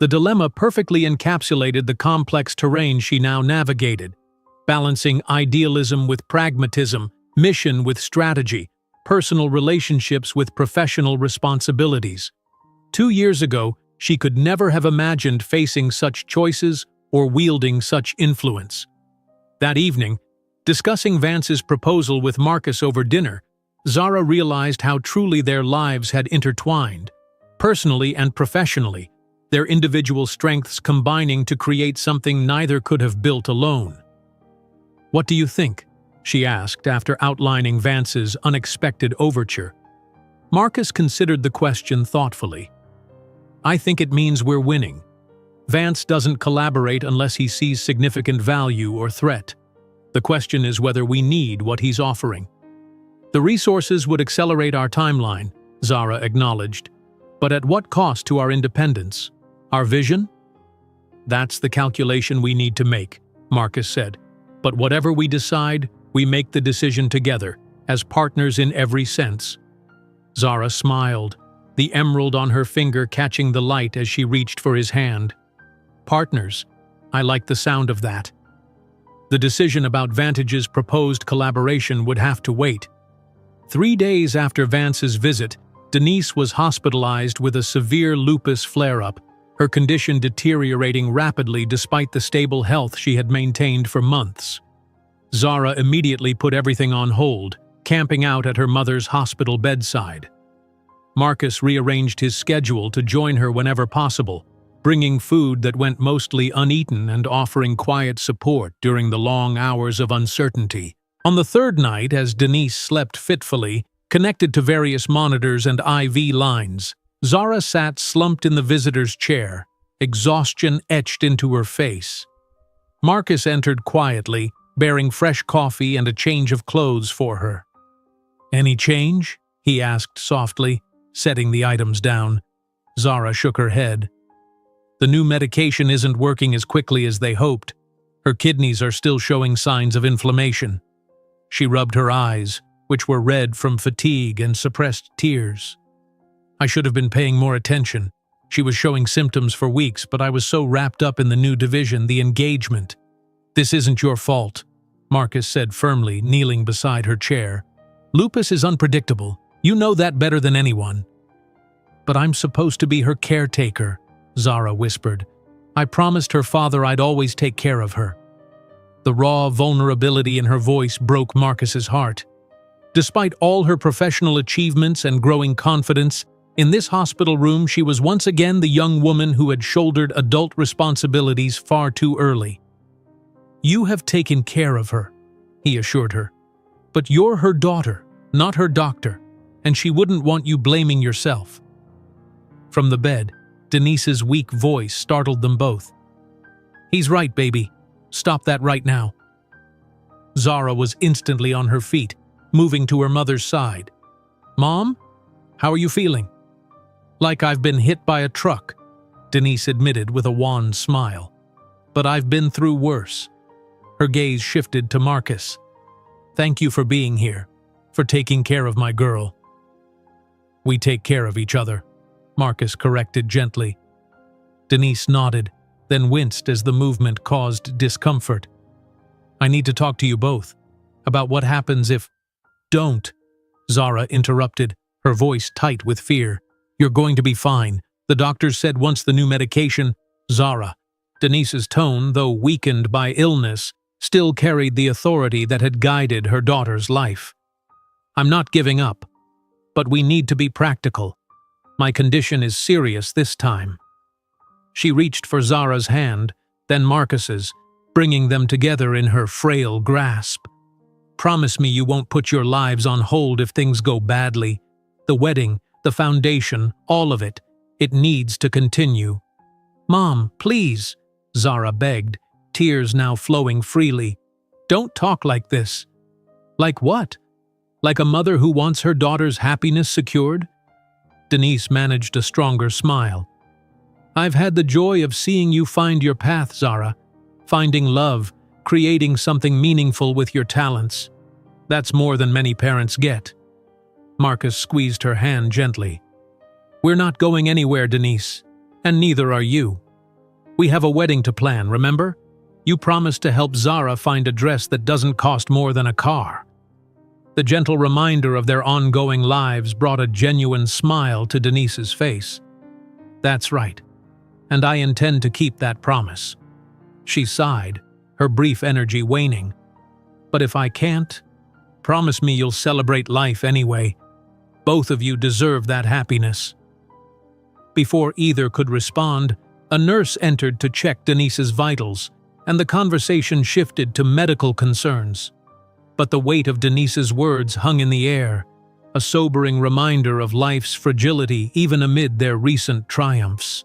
The dilemma perfectly encapsulated the complex terrain she now navigated, balancing idealism with pragmatism, mission with strategy, personal relationships with professional responsibilities. 2 years ago, she could never have imagined facing such choices or wielding such influence. That evening, discussing Vance's proposal with Marcus over dinner, Zara realized how truly their lives had intertwined, personally and professionally, their individual strengths combining to create something neither could have built alone. "What do you think?" she asked after outlining Vance's unexpected overture. Marcus considered the question thoughtfully. I think it means we're winning. Vance doesn't collaborate unless he sees significant value or threat. The question is whether we need what he's offering. The resources would accelerate our timeline, Zara acknowledged. But at what cost to our independence? Our vision? That's the calculation we need to make, Marcus said. But whatever we decide, we make the decision together, as partners in every sense. Zara smiled, the emerald on her finger catching the light as she reached for his hand. Partners. I like the sound of that. The decision about Vantage's proposed collaboration would have to wait. 3 days after Vance's visit, Denise was hospitalized with a severe lupus flare-up, her condition deteriorating rapidly despite the stable health she had maintained for months. Zara immediately put everything on hold, camping out at her mother's hospital bedside. Marcus rearranged his schedule to join her whenever possible, bringing food that went mostly uneaten and offering quiet support during the long hours of uncertainty. On the third night, as Denise slept fitfully, connected to various monitors and IV lines, Zara sat slumped in the visitor's chair, exhaustion etched into her face. Marcus entered quietly, bearing fresh coffee and a change of clothes for her. "Any change?" he asked softly, setting the items down. Zara shook her head. "The new medication isn't working as quickly as they hoped. Her kidneys are still showing signs of inflammation." She rubbed her eyes, which were red from fatigue and suppressed tears. "I should have been paying more attention. She was showing symptoms for weeks, but I was so wrapped up in the new division, the engagement." "This isn't your fault," Marcus said firmly, kneeling beside her chair. "Lupus is unpredictable. You know that better than anyone." "But I'm supposed to be her caretaker," Zara whispered. "I promised her father I'd always take care of her." The raw vulnerability in her voice broke Marcus's heart. Despite all her professional achievements and growing confidence, in this hospital room she was once again the young woman who had shouldered adult responsibilities far too early. "You have taken care of her," he assured her. "But you're her daughter, not her doctor, and she wouldn't want you blaming yourself." From the bed, Denise's weak voice startled them both. "He's right, baby. Stop that right now." Zara was instantly on her feet, moving to her mother's side. "Mom, how are you feeling?" "Like I've been hit by a truck," Denise admitted with a wan smile. "But I've been through worse." Her gaze shifted to Marcus. "Thank you for being here, for taking care of my girl." "We take care of each other," Marcus corrected gently. Denise nodded, then winced as the movement caused discomfort. "I need to talk to you both about what happens if—" "Don't," Zara interrupted, her voice tight with fear. "You're going to be fine. The doctors said once the new medication—" "Zara." Denise's tone, though weakened by illness, still carried the authority that had guided her daughter's life. "I'm not giving up, but we need to be practical. My condition is serious this time." She reached for Zara's hand, then Marcus's, bringing them together in her frail grasp. "Promise me you won't put your lives on hold if things go badly. The wedding, the foundation, all of it. It needs to continue." "Mom, please," Zara begged, tears now flowing freely. "Don't talk like this." "Like what? Like a mother who wants her daughter's happiness secured?" Denise managed a stronger smile. "I've had the joy of seeing you find your path, Zara. Finding love, creating something meaningful with your talents. That's more than many parents get." Marcus squeezed her hand gently. "We're not going anywhere, Denise, and neither are you. We have a wedding to plan, remember? You promised to help Zara find a dress that doesn't cost more than a car." The gentle reminder of their ongoing lives brought a genuine smile to Denise's face. "That's right, and I intend to keep that promise." She sighed, her brief energy waning. "But if I can't, promise me you'll celebrate life anyway. Both of you deserve that happiness." Before either could respond, a nurse entered to check Denise's vitals, and the conversation shifted to medical concerns. But the weight of Denise's words hung in the air, a sobering reminder of life's fragility even amid their recent triumphs.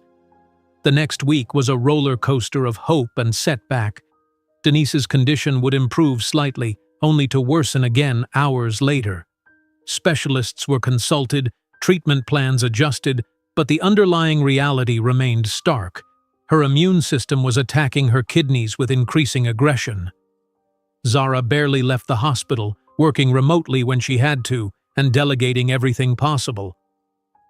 The next week was a roller coaster of hope and setback. Denise's condition would improve slightly, only to worsen again hours later. Specialists were consulted, treatment plans adjusted, but the underlying reality remained stark. Her immune system was attacking her kidneys with increasing aggression. Zara barely left the hospital, working remotely when she had to, and delegating everything possible.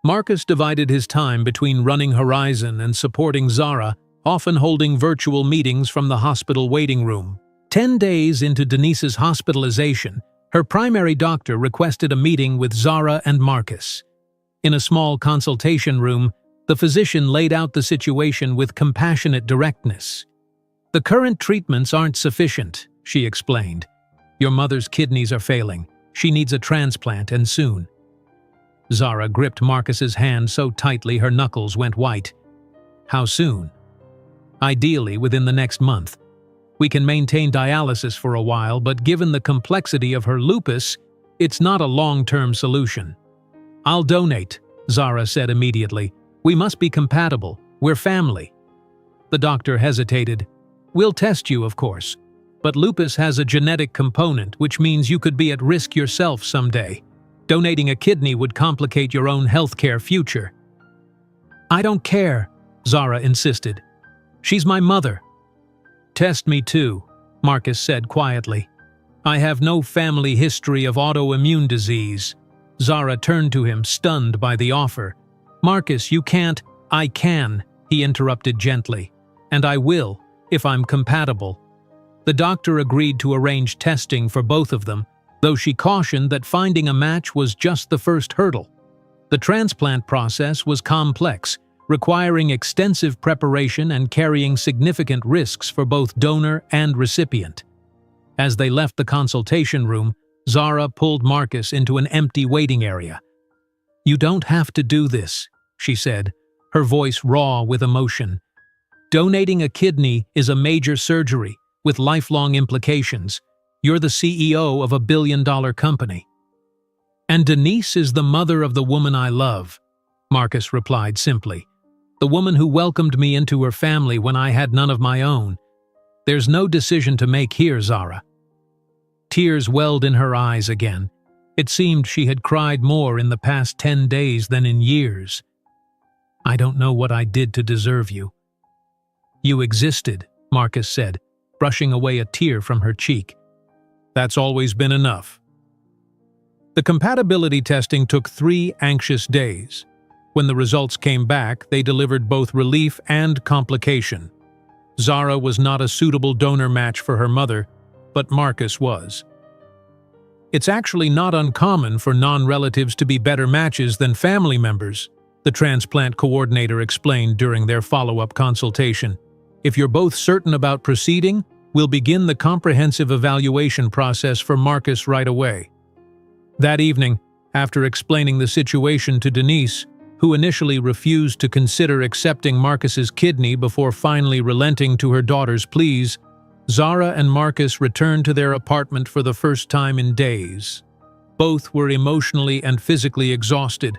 Marcus divided his time between running Horizon and supporting Zara, often holding virtual meetings from the hospital waiting room. 10 days into Denise's hospitalization, her primary doctor requested a meeting with Zara and Marcus. In a small consultation room, the physician laid out the situation with compassionate directness. "The current treatments aren't sufficient," she explained. "Your mother's kidneys are failing. She needs a transplant, and soon." Zara gripped Marcus's hand so tightly her knuckles went white. "How soon?" "Ideally, within the next month. We can maintain dialysis for a while, but given the complexity of her lupus, it's not a long-term solution." "I'll donate," Zara said immediately. "We must be compatible. We're family." The doctor hesitated. "We'll test you, of course. But lupus has a genetic component, which means you could be at risk yourself someday. Donating a kidney would complicate your own healthcare future." "I don't care," Zara insisted. "She's my mother." "Test me too," Marcus said quietly. "I have no family history of autoimmune disease." Zara turned to him, stunned by the offer. "Marcus, you can't." "I can," he interrupted gently. "And I will, if I'm compatible." The doctor agreed to arrange testing for both of them, though she cautioned that finding a match was just the first hurdle. The transplant process was complex, requiring extensive preparation and carrying significant risks for both donor and recipient. As they left the consultation room, Zara pulled Marcus into an empty waiting area. "You don't have to do this," she said, her voice raw with emotion. "Donating a kidney is a major surgery, with lifelong implications. You're the CEO of a billion-dollar company." "And Denise is the mother of the woman I love," Marcus replied simply. "The woman who welcomed me into her family when I had none of my own. There's no decision to make here, Zara." Tears welled in her eyes again. It seemed she had cried more in the past 10 days than in years. "I don't know what I did to deserve you." "You existed," Marcus said, brushing away a tear from her cheek. "That's always been enough." The compatibility testing took 3 anxious days. When the results came back, they delivered both relief and complication. Zara was not a suitable donor match for her mother, but Marcus was. "It's actually not uncommon for non-relatives to be better matches than family members," the transplant coordinator explained during their follow-up consultation. "If you're both certain about proceeding, we'll begin the comprehensive evaluation process for Marcus right away." That evening, after explaining the situation to Denise, who initially refused to consider accepting Marcus's kidney before finally relenting to her daughter's pleas, Zara and Marcus returned to their apartment for the first time in days. Both were emotionally and physically exhausted,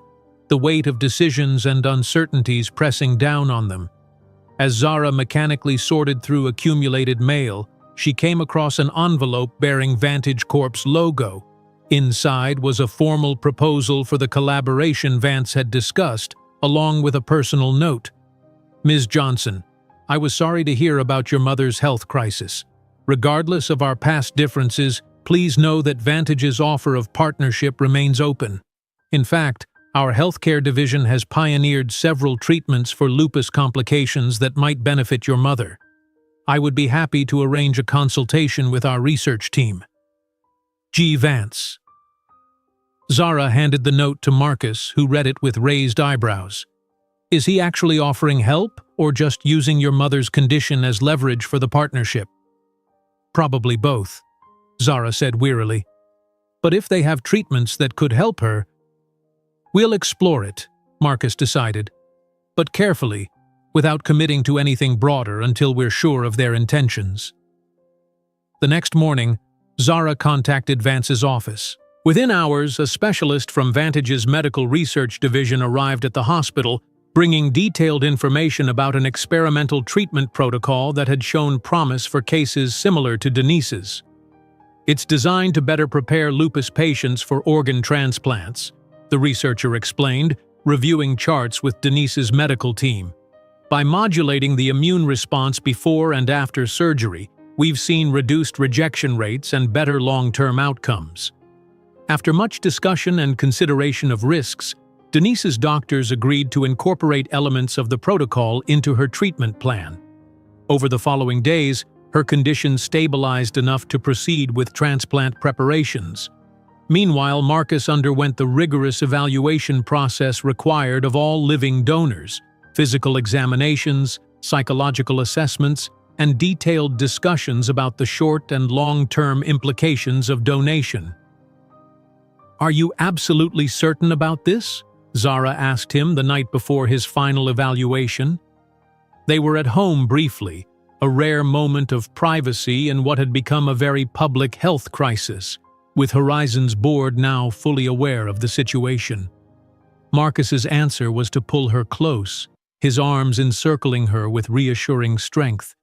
the weight of decisions and uncertainties pressing down on them. As Zara mechanically sorted through accumulated mail, she came across an envelope bearing Vantage Corp's logo. Inside was a formal proposal for the collaboration Vance had discussed, along with a personal note. "Ms. Johnson, I was sorry to hear about your mother's health crisis. Regardless of our past differences, please know that Vantage's offer of partnership remains open. In fact, our healthcare division has pioneered several treatments for lupus complications that might benefit your mother. I would be happy to arrange a consultation with our research team. G. Vance." Zara handed the note to Marcus, who read it with raised eyebrows. "Is he actually offering help, or just using your mother's condition as leverage for the partnership?" "Probably both," Zara said wearily. "But if they have treatments that could help her—" "We'll explore it," Marcus decided, "but carefully, without committing to anything broader until we're sure of their intentions." The next morning, Zara contacted Vance's office. Within hours, a specialist from Vantage's Medical Research Division arrived at the hospital, bringing detailed information about an experimental treatment protocol that had shown promise for cases similar to Denise's. It's designed to better prepare lupus patients for organ transplants, the researcher explained, reviewing charts with Denise's medical team. By modulating the immune response before and after surgery, we've seen reduced rejection rates and better long-term outcomes. After much discussion and consideration of risks, Denise's doctors agreed to incorporate elements of the protocol into her treatment plan. Over the following days, her condition stabilized enough to proceed with transplant preparations. Meanwhile, Marcus underwent the rigorous evaluation process required of all living donors: physical examinations, psychological assessments, and detailed discussions about the short and long-term implications of donation. "Are you absolutely certain about this?" Zara asked him the night before his final evaluation. They were at home briefly, a rare moment of privacy in what had become a very public health crisis, with Horizon's board now fully aware of the situation. Marcus's answer was to pull her close, his arms encircling her with reassuring strength.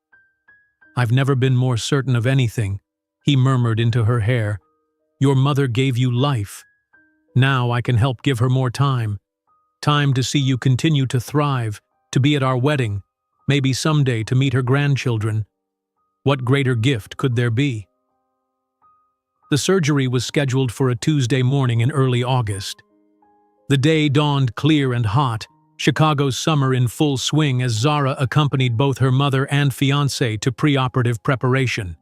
"I've never been more certain of anything," he murmured into her hair. "Your mother gave you life. Now I can help give her more time. Time to see you continue to thrive, to be at our wedding, maybe someday to meet her grandchildren. What greater gift could there be?" The surgery was scheduled for a Tuesday morning in early August. The day dawned clear and hot, Chicago's summer in full swing, as Zara accompanied both her mother and fiancé to preoperative preparation.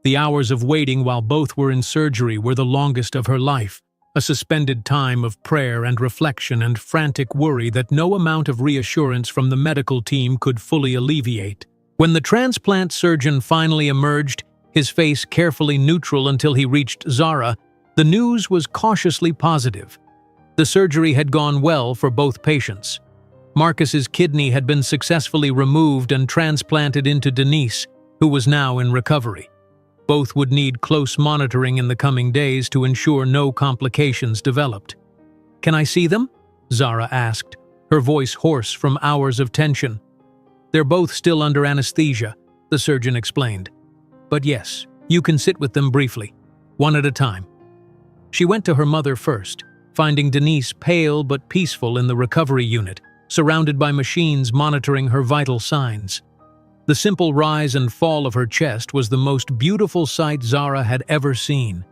The hours of waiting while both were in surgery were the longest of her life, a suspended time of prayer and reflection and frantic worry that no amount of reassurance from the medical team could fully alleviate. When the transplant surgeon finally emerged, his face carefully neutral until he reached Zara, the news was cautiously positive. The surgery had gone well for both patients. Marcus's kidney had been successfully removed and transplanted into Denise, who was now in recovery. Both would need close monitoring in the coming days to ensure no complications developed. "Can I see them?" Zara asked, her voice hoarse from hours of tension. "They're both still under anesthesia," the surgeon explained. "But yes, you can sit with them briefly, one at a time." She went to her mother first, finding Denise pale but peaceful in the recovery unit, surrounded by machines monitoring her vital signs. The simple rise and fall of her chest was the most beautiful sight Zara had ever seen.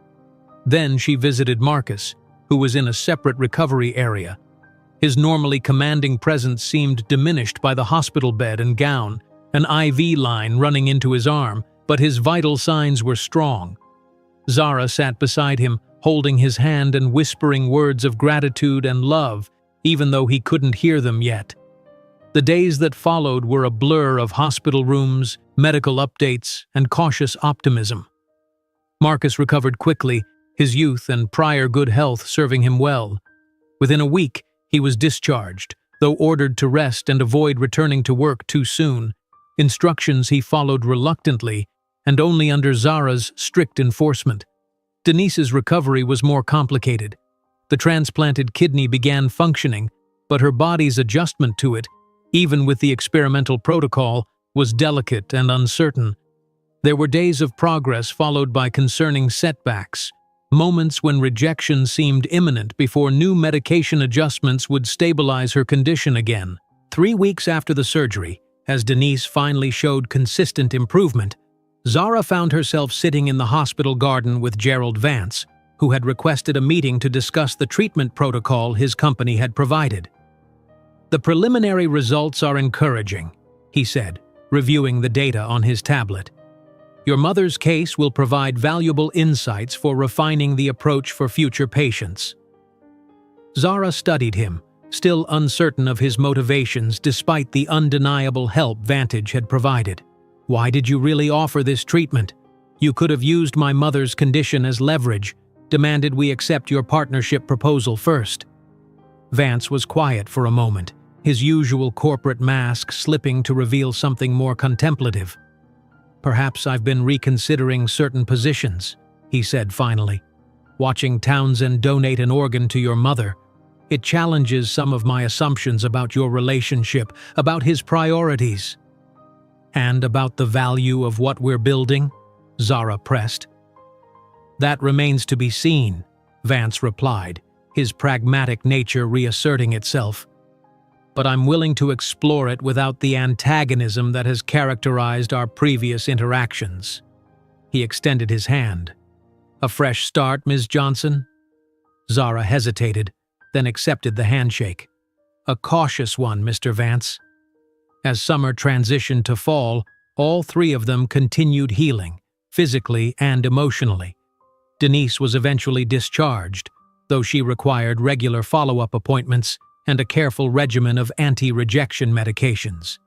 Then she visited Marcus, who was in a separate recovery area. His normally commanding presence seemed diminished by the hospital bed and gown, an IV line running into his arm, but his vital signs were strong. Zara sat beside him, holding his hand and whispering words of gratitude and love, even though he couldn't hear them yet. The days that followed were a blur of hospital rooms, medical updates, and cautious optimism. Marcus recovered quickly, his youth and prior good health serving him well. Within a week, he was discharged, though ordered to rest and avoid returning to work too soon. Instructions he followed reluctantly, and only under Zara's strict enforcement. Denise's recovery was more complicated. The transplanted kidney began functioning, but her body's adjustment to it, even with the experimental protocol, was delicate and uncertain. There were days of progress followed by concerning setbacks, moments when rejection seemed imminent before new medication adjustments would stabilize her condition again. 3 weeks after the surgery, as Denise finally showed consistent improvement, Zara found herself sitting in the hospital garden with Gerald Vance, who had requested a meeting to discuss the treatment protocol his company had provided. "The preliminary results are encouraging," he said, reviewing the data on his tablet. "Your mother's case will provide valuable insights for refining the approach for future patients." Zara studied him, still uncertain of his motivations despite the undeniable help Vantage had provided. "Why did you really offer this treatment? You could have used my mother's condition as leverage, demanded we accept your partnership proposal first." Vance was quiet for a moment, his usual corporate mask slipping to reveal something more contemplative. "Perhaps I've been reconsidering certain positions," he said finally. Watching Townsend donate an organ to your mother, it challenges some of my assumptions about your relationship, about his priorities. And about the value of what we're building, Zara pressed. That remains to be seen, Vance replied, his pragmatic nature reasserting itself. But I'm willing to explore it without the antagonism that has characterized our previous interactions. He extended his hand. A fresh start, Ms. Johnson? Zara hesitated, then accepted the handshake. A cautious one, Mr. Vance. As summer transitioned to fall, all three of them continued healing, physically and emotionally. Denise was eventually discharged, though she required regular follow-up appointments and a careful regimen of anti-rejection medications.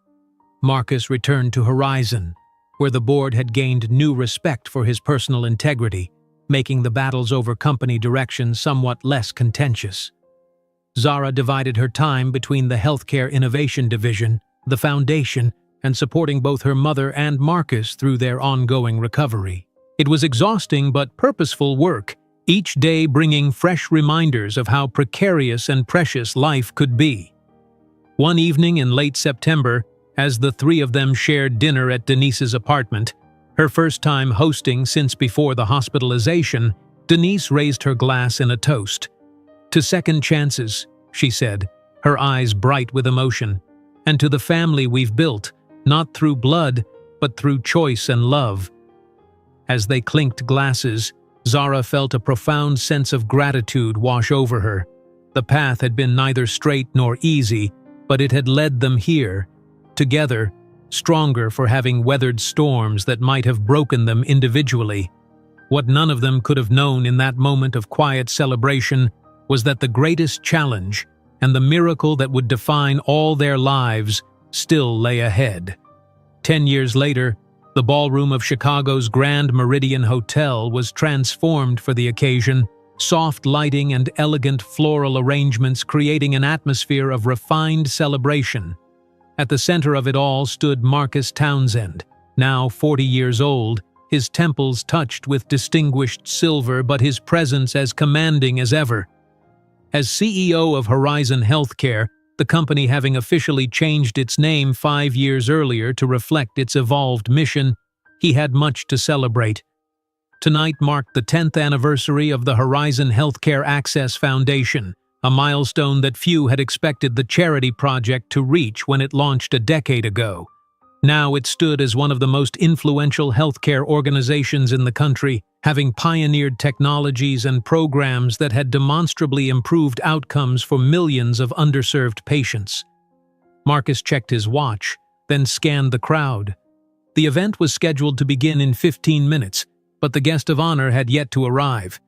Marcus returned to Horizon, where the board had gained new respect for his personal integrity, making the battles over company direction somewhat less contentious. Zara divided her time between the Healthcare Innovation Division, the Foundation, and supporting both her mother and Marcus through their ongoing recovery. It was exhausting but purposeful work, each day bringing fresh reminders of how precarious and precious life could be. One evening in late September, as the three of them shared dinner at Denise's apartment, her first time hosting since before the hospitalization, Denise raised her glass in a toast. "To second chances," she said, her eyes bright with emotion, "and to the family we've built, not through blood, but through choice and love." As they clinked glasses, Zara felt a profound sense of gratitude wash over her. The path had been neither straight nor easy, but it had led them here, together, stronger for having weathered storms that might have broken them individually. What none of them could have known in that moment of quiet celebration was that the greatest challenge, and the miracle that would define all their lives, still lay ahead. 10 years later, the ballroom of Chicago's Grand Meridian Hotel was transformed for the occasion, soft lighting and elegant floral arrangements creating an atmosphere of refined celebration. At the center of it all stood Marcus Townsend, now 40 years old, his temples touched with distinguished silver but his presence as commanding as ever. As CEO of Horizon Healthcare, the company having officially changed its name 5 years earlier to reflect its evolved mission, he had much to celebrate. Tonight marked the 10th anniversary of the Horizon Healthcare Access Foundation, a milestone that few had expected the charity project to reach when it launched a decade ago. Now it stood as one of the most influential healthcare organizations in the country, having pioneered technologies and programs that had demonstrably improved outcomes for millions of underserved patients. Marcus checked his watch, then scanned the crowd. The event was scheduled to begin in 15 minutes, but the guest of honor had yet to arrive.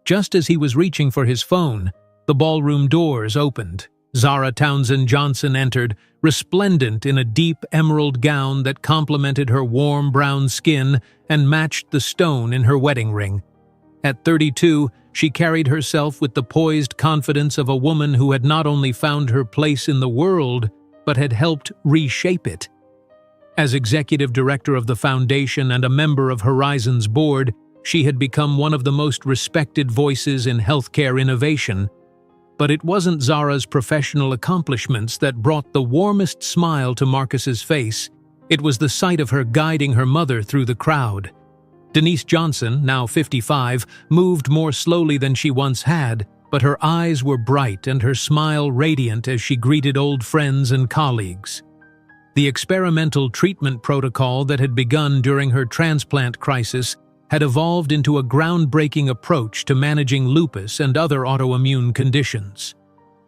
Just as he was reaching for his phone, the ballroom doors opened. Zara Townsend Johnson entered, resplendent in a deep emerald gown that complemented her warm brown skin and matched the stone in her wedding ring. At 32, she carried herself with the poised confidence of a woman who had not only found her place in the world, but had helped reshape it. As executive director of the foundation and a member of Horizon's board, she had become one of the most respected voices in healthcare innovation. But it wasn't Zara's professional accomplishments that brought the warmest smile to Marcus's face. It was the sight of her guiding her mother through the crowd. Denise Johnson, now 55, moved more slowly than she once had, but her eyes were bright and her smile radiant as she greeted old friends and colleagues. The experimental treatment protocol that had begun during her transplant crisis had evolved into a groundbreaking approach to managing lupus and other autoimmune conditions.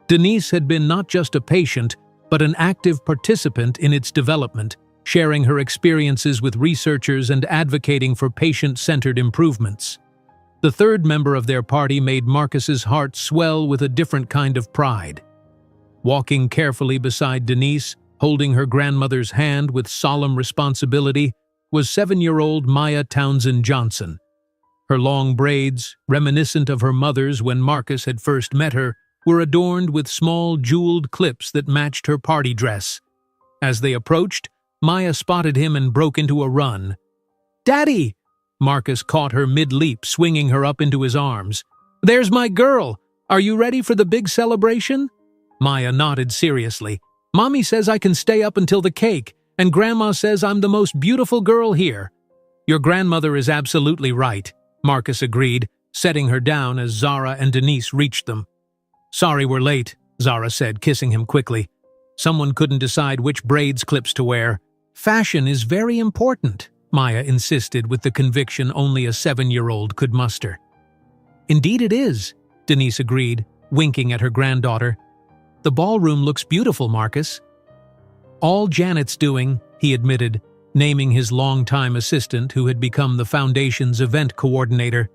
Denise had been not just a patient, but an active participant in its development, sharing her experiences with researchers and advocating for patient-centered improvements. The third member of their party made Marcus's heart swell with a different kind of pride. Walking carefully beside Denise, holding her grandmother's hand with solemn responsibility, was 7-year-old Maya Townsend Johnson. Her long braids, reminiscent of her mother's when Marcus had first met her, were adorned with small jeweled clips that matched her party dress. As they approached, Maya spotted him and broke into a run. "Daddy!" Marcus caught her mid-leap, swinging her up into his arms. "There's my girl! Are you ready for the big celebration?" Maya nodded seriously. "Mommy says I can stay up until the cake, and Grandma says I'm the most beautiful girl here." "Your grandmother is absolutely right," Marcus agreed, setting her down as Zara and Denise reached them. "Sorry we're late," Zara said, kissing him quickly. "Someone couldn't decide which braids clips to wear." "Fashion is very important," Maya insisted with the conviction only a 7-year-old could muster. "Indeed it is," Denise agreed, winking at her granddaughter. "The ballroom looks beautiful, Marcus." "All Janet's doing," he admitted, naming his longtime assistant who had become the foundation's event coordinator.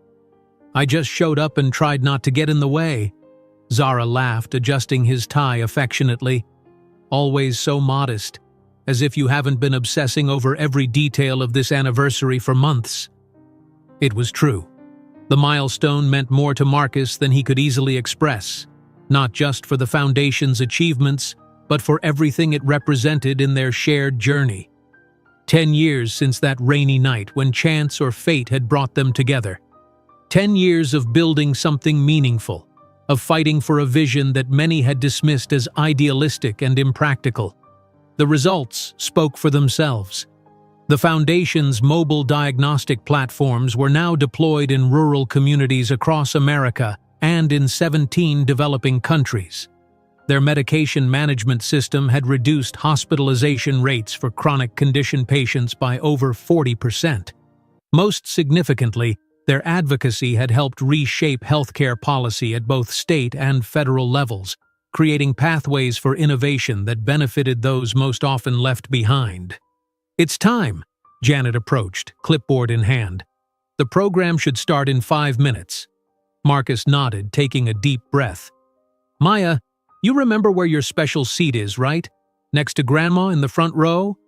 "I just showed up and tried not to get in the way." Zara laughed, adjusting his tie affectionately. "Always so modest, as if you haven't been obsessing over every detail of this anniversary for months." It was true. The milestone meant more to Marcus than he could easily express, not just for the Foundation's achievements, but for everything it represented in their shared journey. 10 years since that rainy night when chance or fate had brought them together. 10 years of building something meaningful, of fighting for a vision that many had dismissed as idealistic and impractical. The results spoke for themselves. The Foundation's mobile diagnostic platforms were now deployed in rural communities across America and in 17 developing countries. Their medication management system had reduced hospitalization rates for chronic condition patients by over 40%. Most significantly, their advocacy had helped reshape healthcare policy at both state and federal levels, creating pathways for innovation that benefited those most often left behind. "It's time," Janet approached, clipboard in hand. "The program should start in 5 minutes." Marcus nodded, taking a deep breath. "Maya, you remember where your special seat is, right? Next to Grandma in the front row?"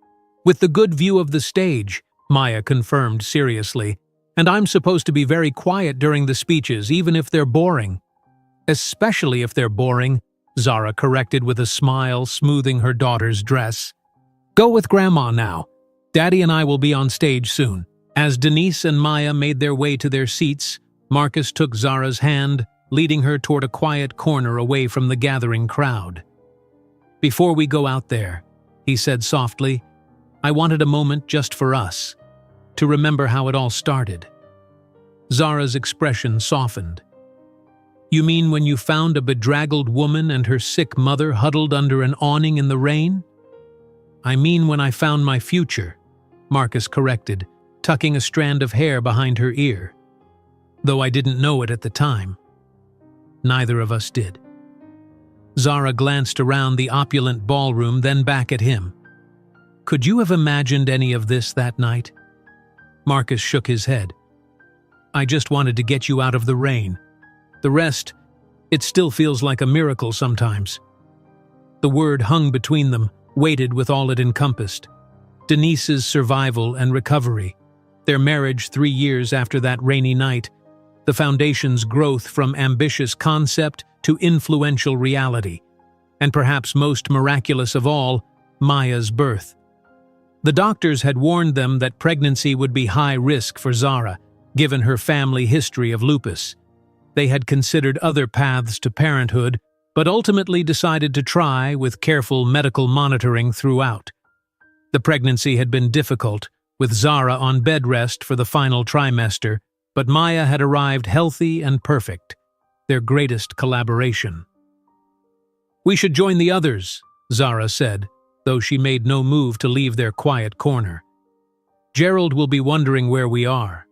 "With the good view of the stage," Maya confirmed seriously. "And I'm supposed to be very quiet during the speeches, even if they're boring." "Especially if they're boring," Zara corrected with a smile, smoothing her daughter's dress. "Go with Grandma now. Daddy and I will be on stage soon." As Denise and Maya made their way to their seats, Marcus took Zara's hand, leading her toward a quiet corner away from the gathering crowd. "Before we go out there," he said softly, "I wanted a moment just for us, to remember how it all started." Zara's expression softened. "You mean when you found a bedraggled woman and her sick mother huddled under an awning in the rain?" "I mean when I found my future," Marcus corrected, tucking a strand of hair behind her ear. "Though I didn't know it at the time." Neither of us did. Zara glanced around the opulent ballroom, then back at him. "Could you have imagined any of this that night?" Marcus shook his head. "I just wanted to get you out of the rain. The rest, it still feels like a miracle sometimes." The word hung between them, weighted with all it encompassed. Denise's survival and recovery, their marriage 3 years after that rainy night, the Foundation's growth from ambitious concept to influential reality, and perhaps most miraculous of all, Maya's birth. The doctors had warned them that pregnancy would be high risk for Zara, given her family history of lupus. They had considered other paths to parenthood, but ultimately decided to try with careful medical monitoring throughout. The pregnancy had been difficult, with Zara on bed rest for the final trimester, but Maya had arrived healthy and perfect, their greatest collaboration. "We should join the others," Zara said, though she made no move to leave their quiet corner. "Gerald will be wondering where we are."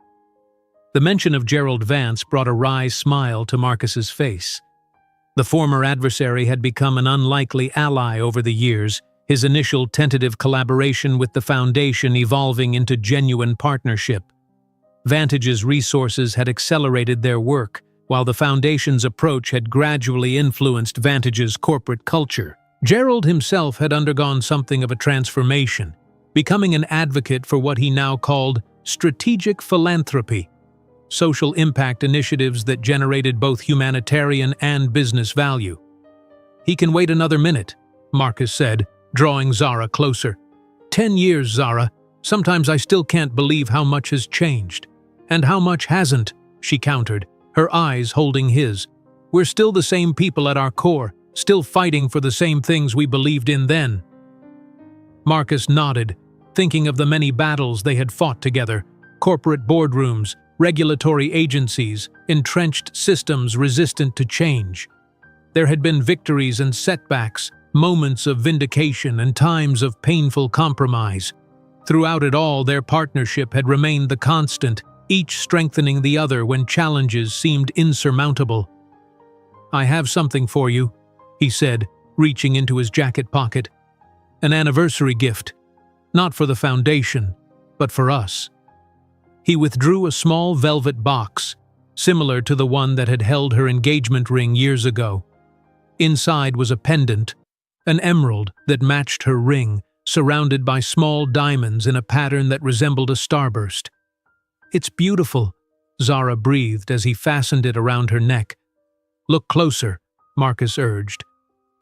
The mention of Gerald Vance brought a wry smile to Marcus's face. The former adversary had become an unlikely ally over the years, his initial tentative collaboration with the Foundation evolving into genuine partnership. Vantage's resources had accelerated their work, while the Foundation's approach had gradually influenced Vantage's corporate culture. Gerald himself had undergone something of a transformation, becoming an advocate for what he now called strategic philanthropy, social impact initiatives that generated both humanitarian and business value. "He can wait another minute," Marcus said, drawing Zara closer. 10 years, Zara. Sometimes I still can't believe how much has changed." "And how much hasn't," she countered, her eyes holding his. "We're still the same people at our core, still fighting for the same things we believed in then." Marcus nodded, thinking of the many battles they had fought together: corporate boardrooms, regulatory agencies, entrenched systems resistant to change. There had been victories and setbacks, moments of vindication and times of painful compromise. Throughout it all, their partnership had remained the constant, each strengthening the other when challenges seemed insurmountable. "I have something for you," he said, reaching into his jacket pocket. "An anniversary gift. Not for the Foundation, but for us." He withdrew a small velvet box, similar to the one that had held her engagement ring years ago. Inside was a pendant, an emerald that matched her ring, surrounded by small diamonds in a pattern that resembled a starburst. "It's beautiful," Zara breathed as he fastened it around her neck. "Look closer," Marcus urged.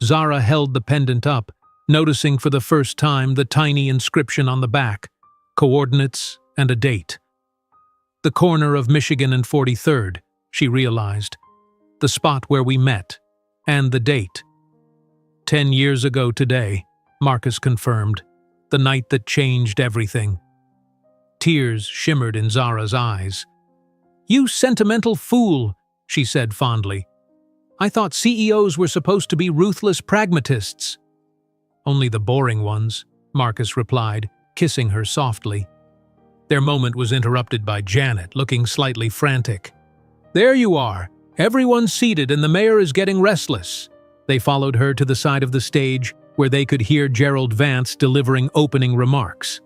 Zara held the pendant up, noticing for the first time the tiny inscription on the back, coordinates and a date. The corner of Michigan and 43rd, she realized. The spot where we met, and the date. 10 years ago today, Marcus confirmed, the night that changed everything. Tears shimmered in Zara's eyes. "You sentimental fool," she said fondly. "I thought CEOs were supposed to be ruthless pragmatists." "Only the boring ones," Marcus replied, kissing her softly. Their moment was interrupted by Janet, looking slightly frantic. "There you are. Everyone's seated and the mayor is getting restless." They followed her to the side of the stage, where they could hear Gerald Vance delivering opening remarks.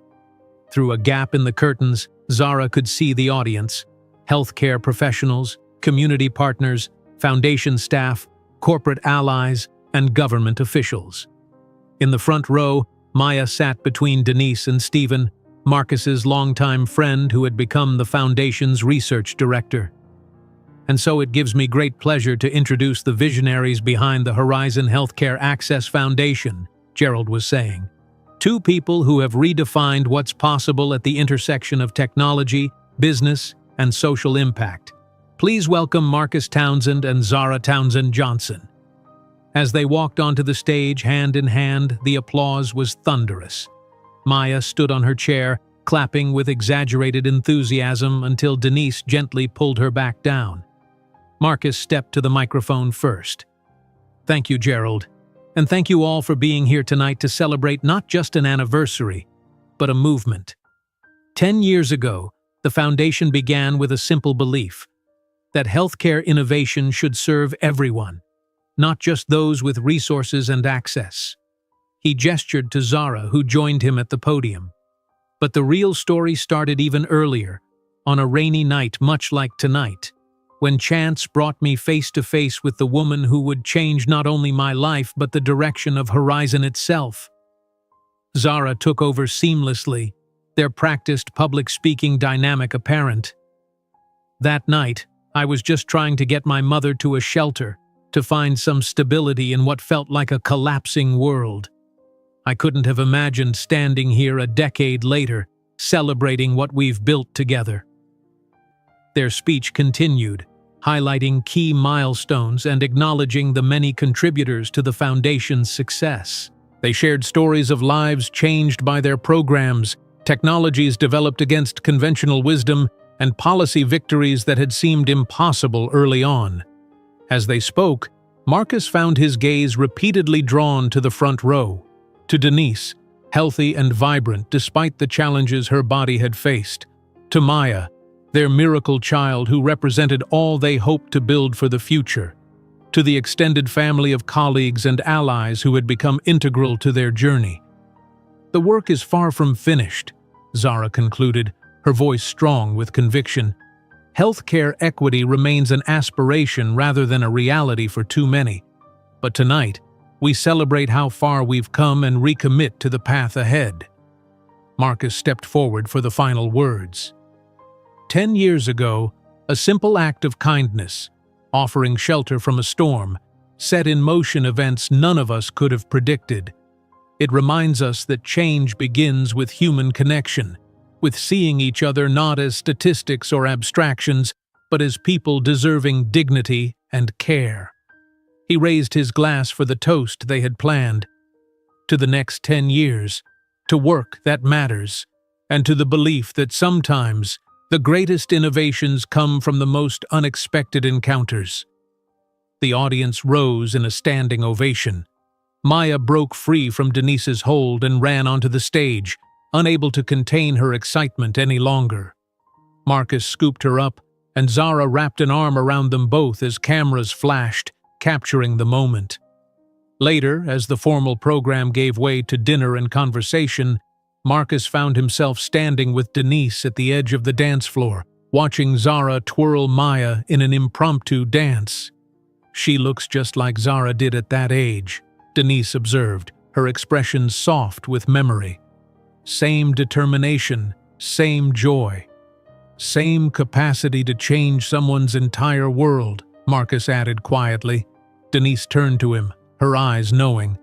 Through a gap in the curtains, Zara could see the audience: healthcare professionals, community partners, foundation staff, corporate allies, and government officials. In the front row, Maya sat between Denise and Stephen, Marcus's longtime friend who had become the Foundation's research director. "And so it gives me great pleasure to introduce the visionaries behind the Horizon Healthcare Access Foundation," Gerald was saying. "Two people who have redefined what's possible at the intersection of technology, business, and social impact. Please welcome Marcus Townsend and Zara Townsend Johnson." As they walked onto the stage hand in hand, the applause was thunderous. Maya stood on her chair, clapping with exaggerated enthusiasm until Denise gently pulled her back down. Marcus stepped to the microphone first. "Thank you, Gerald. And thank you all for being here tonight to celebrate not just an anniversary, but a movement. 10 years ago, the Foundation began with a simple belief: that healthcare innovation should serve everyone, not just those with resources and access." He gestured to Zara, who joined him at the podium. But the real story started even earlier, on a rainy night much like tonight, when chance brought me face to face with the woman who would change not only my life but the direction of Horizon itself. Zara took over seamlessly, their practiced public speaking dynamic apparent. "That night, I was just trying to get my mother to a shelter, to find some stability in what felt like a collapsing world. I couldn't have imagined standing here a decade later, celebrating what we've built together." Their speech continued, highlighting key milestones and acknowledging the many contributors to the Foundation's success. They shared stories of lives changed by their programs, technologies developed against conventional wisdom, and policy victories that had seemed impossible early on. As they spoke, Marcus found his gaze repeatedly drawn to the front row, to Denise, healthy and vibrant despite the challenges her body had faced, to Maya, their miracle child who represented all they hoped to build for the future, to the extended family of colleagues and allies who had become integral to their journey. "The work is far from finished," Zara concluded, her voice strong with conviction. "Healthcare equity remains an aspiration rather than a reality for too many. But tonight, we celebrate how far we've come and recommit to the path ahead." Marcus stepped forward for the final words. 10 years ago, a simple act of kindness, offering shelter from a storm, set in motion events none of us could have predicted. It reminds us that change begins with human connection, with seeing each other not as statistics or abstractions, but as people deserving dignity and care. He raised his glass for the toast they had planned, to the next 10 years, to work that matters, and to the belief that sometimes the greatest innovations come from the most unexpected encounters. The audience rose in a standing ovation. Maya broke free from Denise's hold and ran onto the stage, unable to contain her excitement any longer. Marcus scooped her up, and Zara wrapped an arm around them both as cameras flashed, capturing the moment. Later, as the formal program gave way to dinner and conversation, Marcus found himself standing with Denise at the edge of the dance floor, watching Zara twirl Maya in an impromptu dance. "She looks just like Zara did at that age," Denise observed, her expression soft with memory. "Same determination, same joy. Same capacity to change someone's entire world," Marcus added quietly. Denise turned to him, her eyes knowing.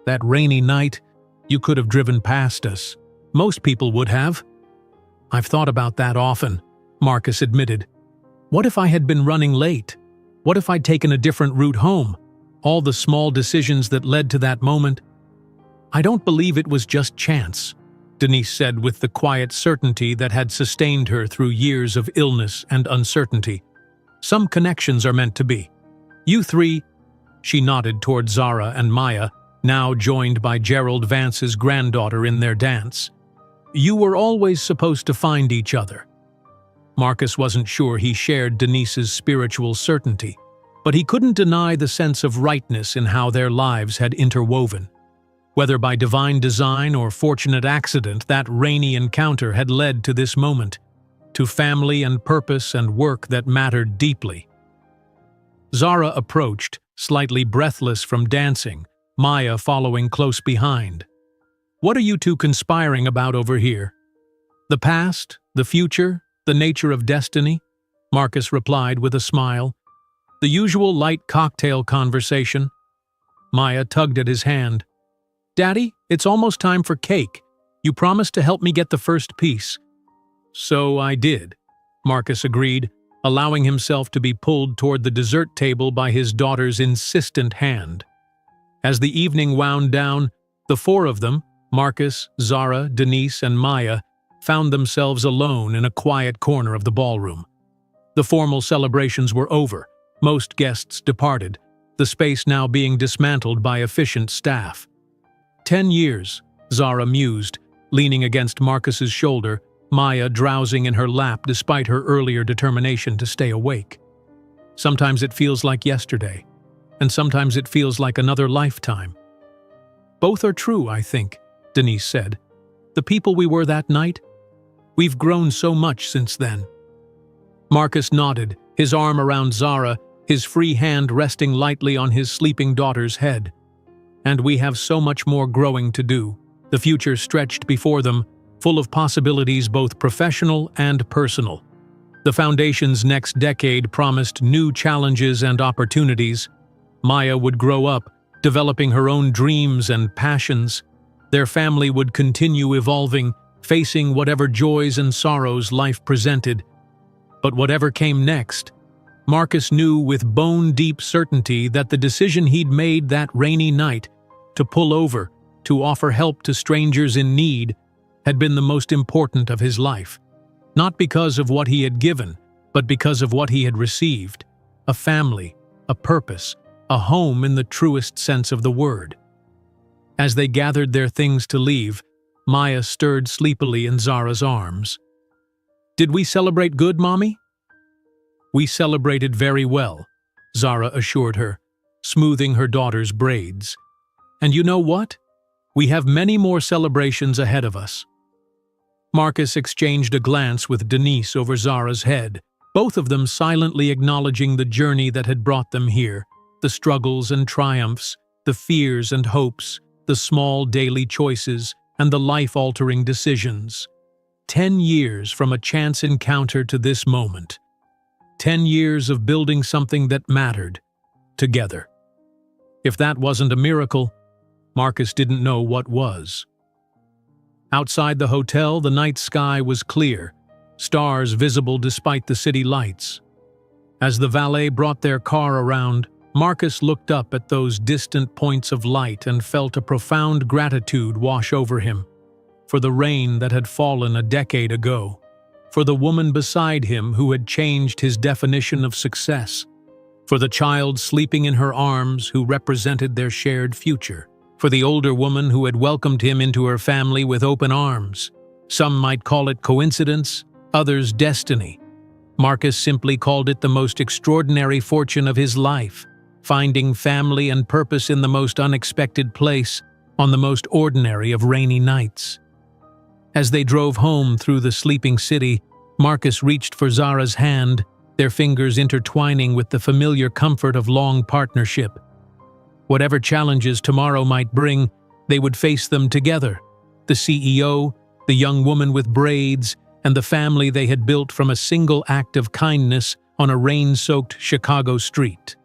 "That rainy night, you could have driven past us. Most people would have." "I've thought about that often," Marcus admitted. "What if I had been running late? What if I'd taken a different route home? All the small decisions that led to that moment." "I don't believe it was just chance," Denise said with the quiet certainty that had sustained her through years of illness and uncertainty. "Some connections are meant to be. You three—" She nodded toward Zara and Maya, now joined by Gerald Vance's granddaughter in their dance. "You were always supposed to find each other." Marcus wasn't sure he shared Denise's spiritual certainty, but he couldn't deny the sense of rightness in how their lives had interwoven. Whether by divine design or fortunate accident, that rainy encounter had led to this moment, to family and purpose and work that mattered deeply. Zara approached, slightly breathless from dancing, Maya following close behind. "What are you two conspiring about over here?" "The past, the future, the nature of destiny," Marcus replied with a smile. "The usual light cocktail conversation." Maya tugged at his hand. "Daddy, it's almost time for cake. You promised to help me get the first piece." "So I did," Marcus agreed, allowing himself to be pulled toward the dessert table by his daughter's insistent hand. As the evening wound down, the four of them, Marcus, Zara, Denise, and Maya, found themselves alone in a quiet corner of the ballroom. The formal celebrations were over, most guests departed, the space now being dismantled by efficient staff. 10 years, Zara mused, leaning against Marcus's shoulder, Maya drowsing in her lap despite her earlier determination to stay awake. "Sometimes it feels like yesterday, and sometimes it feels like another lifetime." "Both are true, I think," Denise said. "The people we were that night? We've grown so much since then." Marcus nodded, his arm around Zara, his free hand resting lightly on his sleeping daughter's head. "And we have so much more growing to do." The future stretched before them, full of possibilities both professional and personal. The Foundation's next decade promised new challenges and opportunities. Maya would grow up, developing her own dreams and passions. Their family would continue evolving, facing whatever joys and sorrows life presented. But whatever came next, Marcus knew with bone-deep certainty that the decision he'd made that rainy night, to pull over, to offer help to strangers in need, had been the most important of his life. Not because of what he had given, but because of what he had received. A family, a purpose, a home in the truest sense of the word. As they gathered their things to leave, Maya stirred sleepily in Zara's arms. "Did we celebrate good, Mommy?" "We celebrated very well," Zara assured her, smoothing her daughter's braids. "And you know what? We have many more celebrations ahead of us." Marcus exchanged a glance with Denise over Zara's head, both of them silently acknowledging the journey that had brought them here, the struggles and triumphs, the fears and hopes, the small daily choices, and the life-altering decisions. 10 years from a chance encounter to this moment. 10 years of building something that mattered, together. If that wasn't a miracle, Marcus didn't know what was. Outside the hotel, the night sky was clear, stars visible despite the city lights. As the valet brought their car around, Marcus looked up at those distant points of light and felt a profound gratitude wash over him. For the rain that had fallen a decade ago. For the woman beside him who had changed his definition of success. For the child sleeping in her arms who represented their shared future. For the older woman who had welcomed him into her family with open arms. Some might call it coincidence, others destiny. Marcus simply called it the most extraordinary fortune of his life, finding family and purpose in the most unexpected place, on the most ordinary of rainy nights. As they drove home through the sleeping city, Marcus reached for Zara's hand, their fingers intertwining with the familiar comfort of long partnership. Whatever challenges tomorrow might bring, they would face them together. The CEO, the young woman with braids, and the family they had built from a single act of kindness on a rain-soaked Chicago street.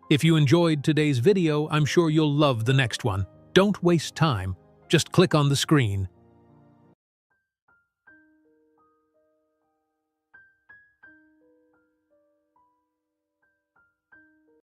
If you enjoyed today's video, I'm sure you'll love the next one. Don't waste time. Just click on the screen.